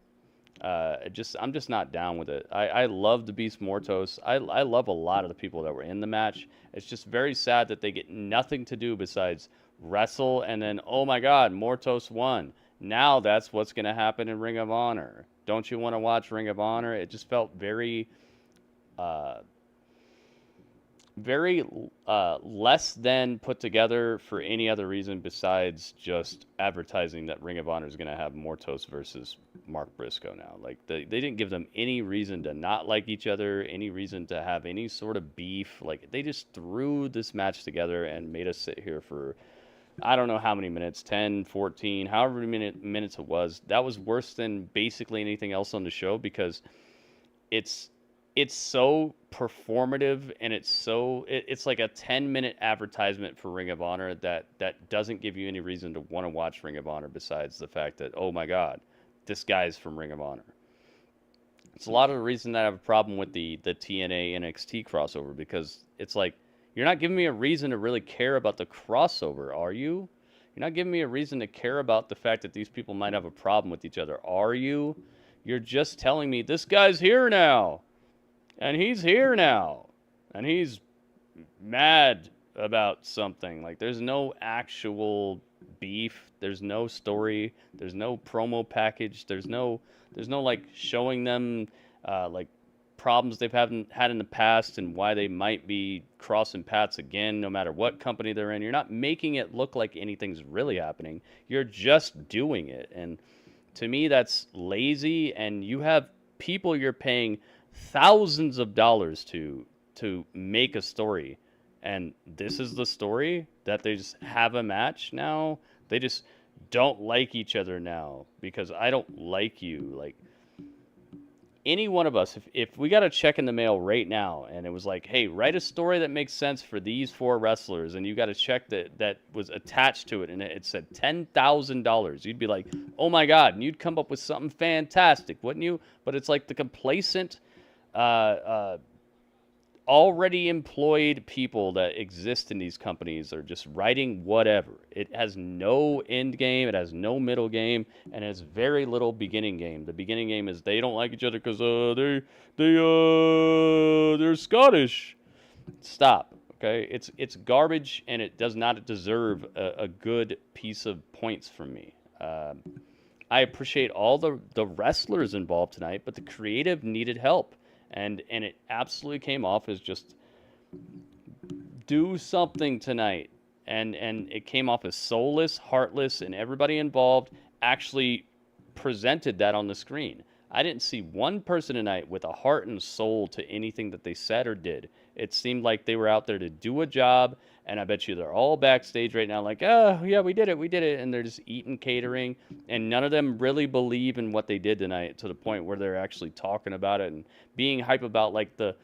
I'm just not down with it. I love the Beast Mortos. I love a lot of the people that were in the match. It's just very sad that they get nothing to do besides wrestle, and then, oh my God, Mortos won. Now that's what's going to happen in Ring of Honor. Don't you want to watch Ring of Honor? It just felt very less than put together for any other reason besides just advertising that Ring of Honor is going to have Mortos versus Mark Briscoe now. Like, they didn't give them any reason to not like each other, any reason to have any sort of beef. Like, they just threw this match together and made us sit here for I don't know how many minutes, 10, 14, however many minutes it was. That was worse than basically anything else on the show, because it's so performative, and it's like a 10-minute advertisement for Ring of Honor that doesn't give you any reason to want to watch Ring of Honor besides the fact that, oh my God, this guy's from Ring of Honor. It's a lot of the reason that I have a problem with the TNA NXT crossover, because it's like, you're not giving me a reason to really care about the crossover, are you? You're not giving me a reason to care about the fact that these people might have a problem with each other, are you? You're just telling me, this guy's here now, and he's here now. and he's mad about something. Like, there's no actual beef. There's no story. There's no promo package. There's no like showing them like problems they've had in the past and why they might be crossing paths again, no matter what company they're in. You're not making it look like anything's really happening. You're just doing it. And to me, that's lazy. And you have people you're paying thousands of dollars to make a story. And this is the story, that they just have a match now. They just don't like each other now because I don't like you. Like, any one of us, if we got a check in the mail right now and it was like, hey, write a story that makes sense for these 4 wrestlers, and you got a check that was attached to it and it said $10,000, you'd be like, oh my God, and you'd come up with something fantastic, wouldn't you? But it's like the complacent, already employed people that exist in these companies are just writing whatever. It has no end game, it has no middle game, and it has very little beginning game. The beginning game is they don't like each other because they're Scottish. Stop. Okay, it's garbage, and it does not deserve a good piece of points from me. I appreciate all the wrestlers involved tonight, but the creative needed help. And it absolutely came off as just do something tonight. And it came off as soulless, heartless, and everybody involved actually presented that on the screen. I didn't see one person tonight with a heart and soul to anything that they said or did. It seemed like they were out there to do a job, and I bet you they're all backstage right now like, oh, yeah, we did it, and they're just eating catering, and none of them really believe in what they did tonight to the point where they're actually talking about it and being hype about, like, the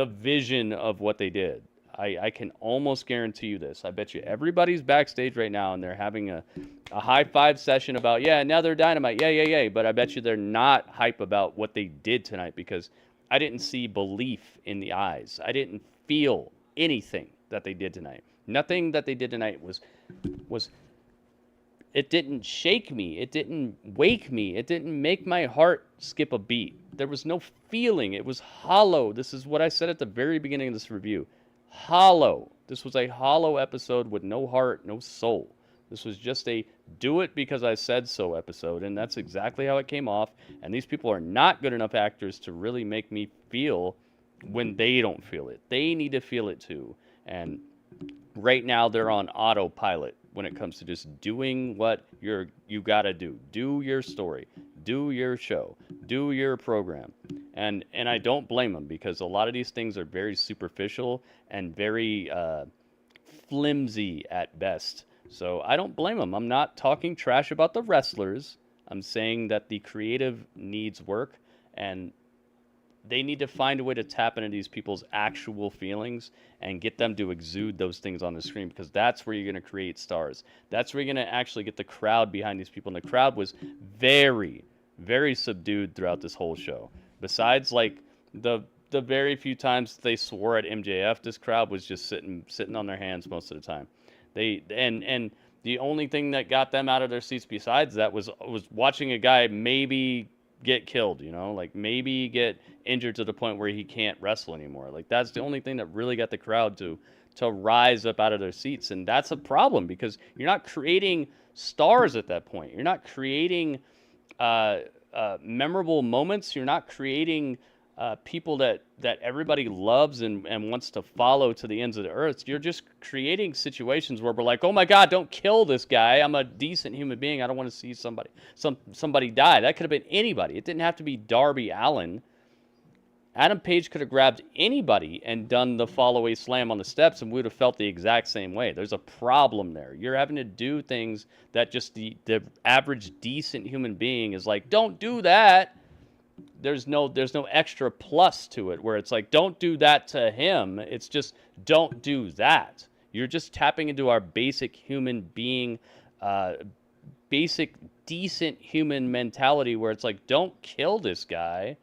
vision of what they did. I can almost guarantee you this. I bet you everybody's backstage right now, and they're having a high-five session about, yeah, now they're Dynamite, yeah, but I bet you they're not hype about what they did tonight because I didn't see belief in the eyes. I didn't feel anything that they did tonight. Nothing that they did tonight was it didn't shake me. It didn't wake me. It didn't make my heart skip a beat. There was no feeling. It was hollow. This is what I said at the very beginning of this review. Hollow. This was a hollow episode with no heart, no soul. This was just a do it because I said so episode, and that's exactly how it came off. And these people are not good enough actors to really make me feel when they don't feel it. They need to feel it too. And right now they're on autopilot when it comes to just doing what you gotta do. Do your story. Do your show. Do your program. And I don't blame them because a lot of these things are very superficial and very flimsy at best. So I don't blame them. I'm not talking trash about the wrestlers. I'm saying that the creative needs work, and they need to find a way to tap into these people's actual feelings and get them to exude those things on the screen, because that's where you're going to create stars. That's where you're going to actually get the crowd behind these people. And the crowd was very, very subdued throughout this whole show. Besides, like, the very few times they swore at MJF, this crowd was just sitting on their hands most of the time. And the only thing that got them out of their seats besides that was watching a guy maybe get killed, like maybe get injured to the point where he can't wrestle anymore. Like, that's the only thing that really got the crowd to rise up out of their seats. And that's a problem because you're not creating stars at that point. You're not creating memorable moments. You're not creating people that everybody loves and wants to follow to the ends of the earth. You're just creating situations where we're like, oh my God, don't kill this guy. I'm a decent human being. I don't want to see somebody die. That could have been anybody. It didn't have to be Darby Allin. Adam Page could have grabbed anybody and done the fall-away slam on the steps, and we would have felt the exact same way. There's a problem there. You're having to do things that just the average decent human being is like, don't do that. There's no extra plus to it where it's like, don't do that to him. It's just, don't do that. You're just tapping into our basic human being, basic decent human mentality where it's like, don't kill this guy.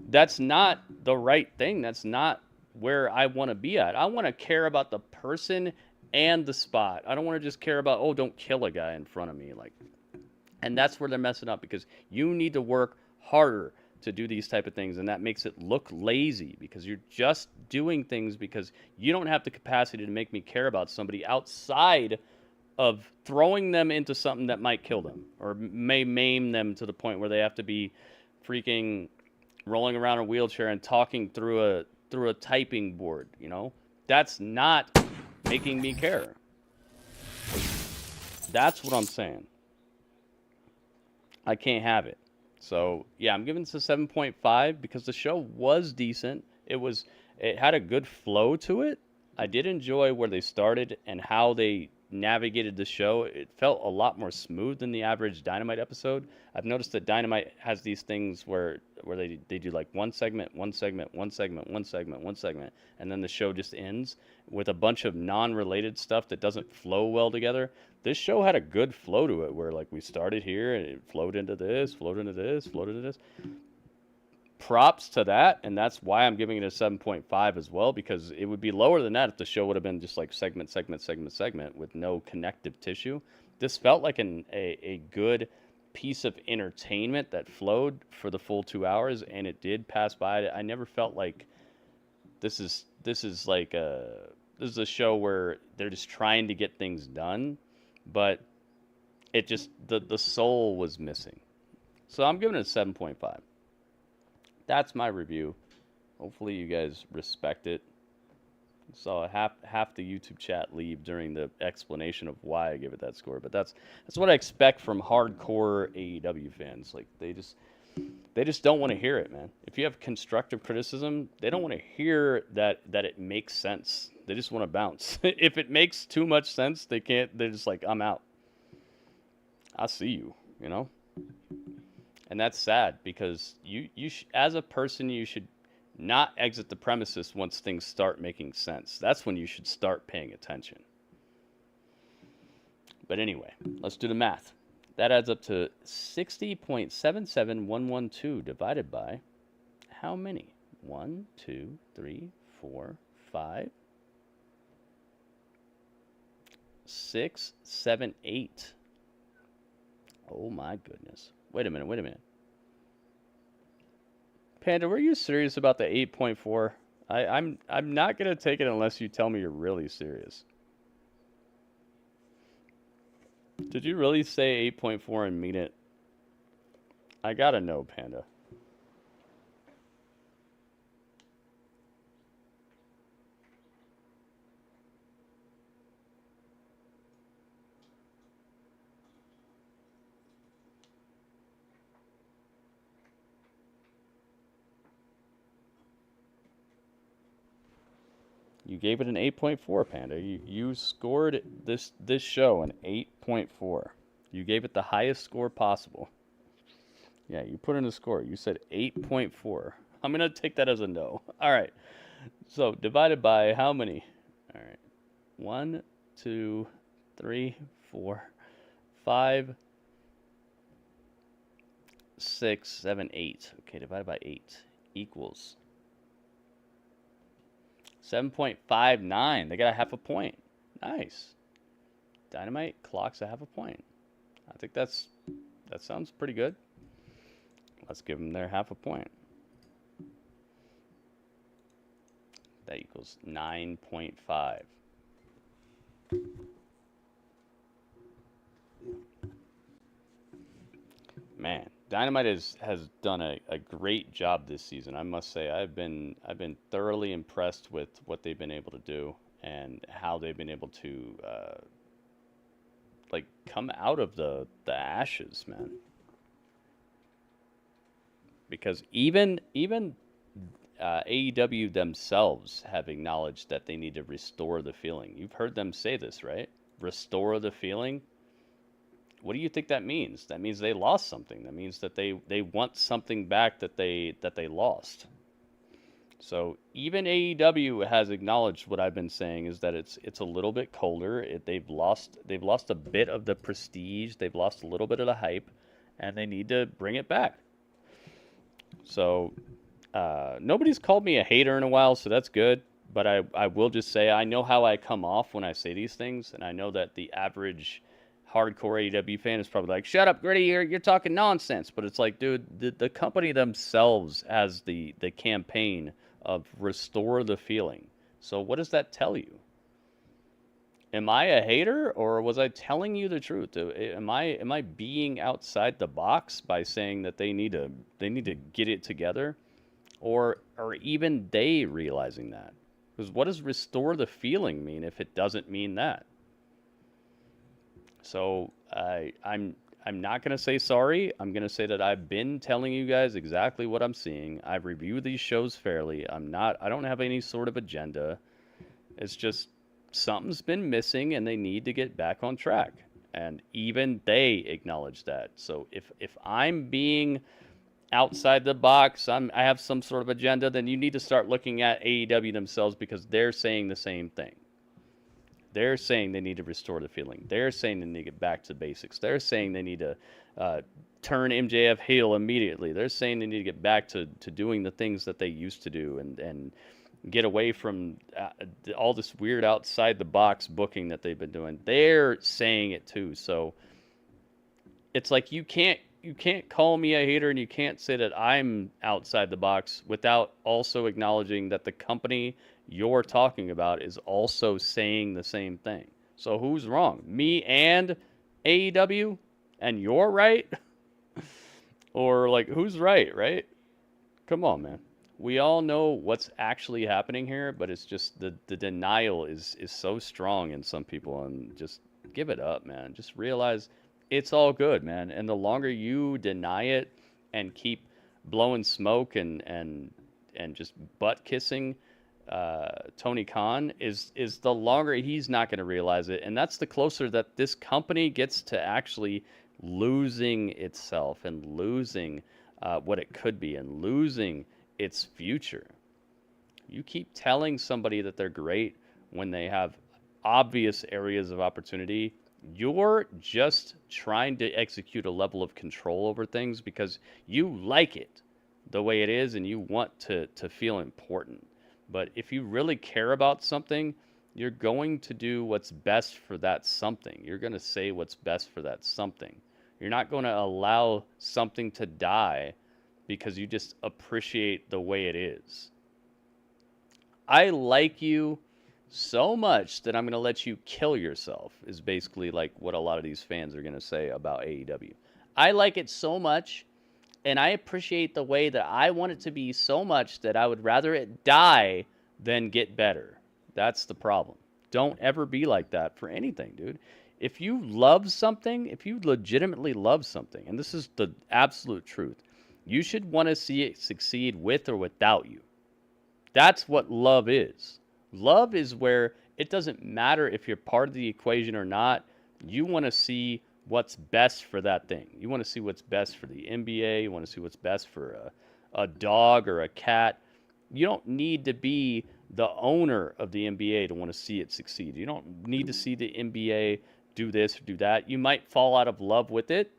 That's not the right thing. That's not where I want to be at. I want to care about the person and the spot. I don't want to just care about, oh, don't kill a guy in front of me. And that's where they're messing up, because you need to work harder to do these type of things, and that makes it look lazy because you're just doing things because you don't have the capacity to make me care about somebody outside of throwing them into something that might kill them or may maim them to the point where they have to be freaking rolling around a wheelchair and talking through a typing board, you know? That's not making me care. That's what I'm saying. I can't have it. So, yeah, I'm giving this a 7.5 because the show was decent. It had a good flow to it. I did enjoy where they started and how they navigated the show. It felt a lot more smooth than the average Dynamite episode. I've noticed that Dynamite has these things where they do like one segment, and then the show just ends with a bunch of non-related stuff that doesn't flow well together. This show had a good flow to it where like we started here and it flowed into this, flowed into this, flowed into this. Props to that, and that's why I'm giving it a 7.5 as well, because it would be lower than that if the show would have been just like segment with no connective tissue. This felt like a good piece of entertainment that flowed for the full 2 hours, and it did pass by. I never felt like this is a show where they're just trying to get things done, but it just the soul was missing. So I'm giving it a 7.5. That's my review. Hopefully you guys respect it. Saw half the YouTube chat leave during the explanation of why I give it that score, but that's what I expect from hardcore AEW fans. Like they just don't want to hear it, man. If you have constructive criticism, they don't want to hear that it makes sense. They just want to bounce. If it makes too much sense, they can't. They're just like, I'm out. I see you, you know. And that's sad because you as a person, you should not exit the premises once things start making sense. That's when you should start paying attention. But anyway, let's do the math. That adds up to 60.77112 divided by how many? 1, 2, 3, 4, 5, 6, 7, 8. Oh my goodness. Wait a minute. Panda, were you serious about the 8.4? I'm not going to take it unless you tell me you're really serious. Did you really say 8.4 and mean it? I gotta know, Panda. You gave it an 8.4, Panda. You scored this show an 8.4. You gave it the highest score possible. Yeah, you put in a score. You said 8.4. I'm going to take that as a no. All right. So divided by how many? All right. 1, 2, 3, 4, 5, 6, 7, 8. Okay, divided by 8 equals 7.59. They got a half a point. Nice. Dynamite clocks a half a point. I think that sounds pretty good. Let's give them their half a point. That equals 9.5. Man, Dynamite has done a great job this season. I must say, I've been thoroughly impressed with what they've been able to do and how they've been able to like come out of the ashes, man. Because even AEW themselves have acknowledged that they need to restore the feeling. You've heard them say this, right? Restore the feeling. What do you think that means? That means they lost something. That means that they want something back that they lost. So even AEW has acknowledged what I've been saying is that it's a little bit colder. They've lost a bit of the prestige. They've lost a little bit of the hype, and they need to bring it back. So nobody's called me a hater in a while, so that's good. But I will just say I know how I come off when I say these things, and I know that the average hardcore AEW fan is probably like, shut up, Gritty, you're talking nonsense. But it's like, dude, the company themselves has the campaign of restore the feeling. So what does that tell you? Am I a hater, or was I telling you the truth? Am I being outside the box by saying that they need to get it together, or are even they realizing that? Because what does restore the feeling mean if it doesn't mean that? So I'm not gonna say sorry. I'm gonna say that I've been telling you guys exactly what I'm seeing. I've reviewed these shows fairly. I don't have any sort of agenda. It's just something's been missing and they need to get back on track. And even they acknowledge that. So if I'm being outside the box, I have some sort of agenda, then you need to start looking at AEW themselves, because they're saying the same thing. They're saying they need to restore the feeling. They're saying they need to get back to basics. They're saying they need to turn MJF heel immediately. They're saying they need to get back to doing the things that they used to do and get away from all this weird outside the box booking that they've been doing. They're saying it too. So it's like you can't call me a hater, and you can't say that I'm outside the box without also acknowledging that the company you're talking about is also saying the same thing. So who's wrong? Me and AEW? And you're right? Or like, who's right? Come on, man. We all know what's actually happening here, but it's just the denial is so strong in some people, and just give it up, man. Just realize it's all good, man. And the longer you deny it and keep blowing smoke and just butt kissing Tony Khan is the longer he's not going to realize it. And that's the closer that this company gets to actually losing itself and losing what it could be and losing its future. You keep telling somebody that they're great when they have obvious areas of opportunity. You're just trying to execute a level of control over things because you like it the way it is and you want to feel important. But if you really care about something, you're going to do what's best for that something. You're going to say what's best for that something. You're not going to allow something to die because you just appreciate the way it is. I like you so much that I'm going to let you kill yourself, is basically like what a lot of these fans are going to say about AEW. I like it so much, and I appreciate the way that I want it to be so much that I would rather it die than get better. That's the problem. Don't ever be like that for anything, dude. If you love something, if you legitimately love something, and this is the absolute truth, you should want to see it succeed with or without you. That's what love is. Love is where it doesn't matter if you're part of the equation or not. You want to see what's best for that thing. You want to see what's best for the NBA. You want to see what's best for a dog or a cat. You don't need to be the owner of the NBA to want to see it succeed. You don't need to see the NBA do this or do that. You might fall out of love with it,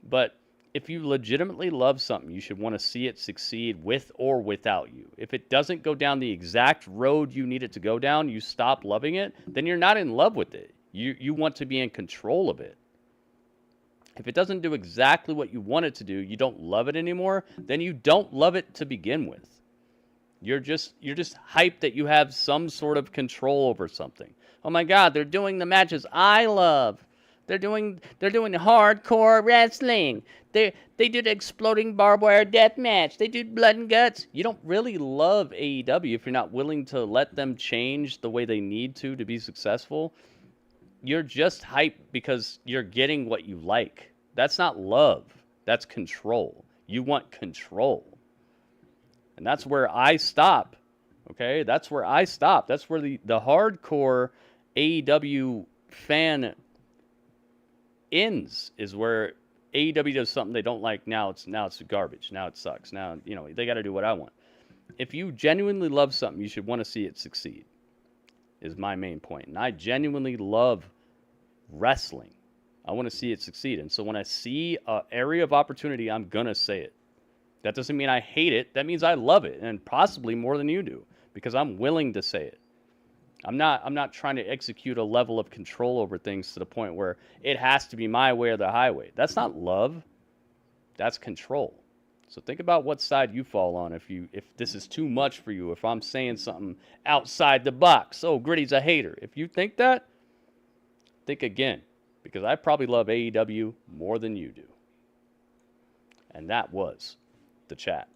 but if you legitimately love something, you should want to see it succeed with or without you. If it doesn't go down the exact road you need it to go down, you stop loving it, then you're not in love with it. You want to be in control of it. If it doesn't do exactly what you want it to do, you don't love it anymore, then you don't love it to begin with. You're just hyped that you have some sort of control over something. Oh my God, they're doing the matches I love. They're doing hardcore wrestling. They did exploding barbed wire death match. They did blood and guts. You don't really love AEW if you're not willing to let them change the way they need to be successful. You're just hyped because you're getting what you like. That's not love. That's control. You want control. And that's where I stop. Okay? That's where I stop. That's where the hardcore AEW fan ends, is where AEW does something they don't like. Now it's garbage. Now it sucks. Now, they got to do what I want. If you genuinely love something, you should want to see it succeed, is my main point. And I genuinely love wrestling. I want to see it succeed. And so when I see an area of opportunity, I'm going to say it. That doesn't mean I hate it. That means I love it, and possibly more than you do, because I'm willing to say it. I'm not trying to execute a level of control over things to the point where it has to be my way or the highway. That's not love. That's control. So think about what side you fall on if this is too much for you, if I'm saying something outside the box. Oh, Gritty's a hater. If you think that, think again, because I probably love AEW more than you do. And that was the chat.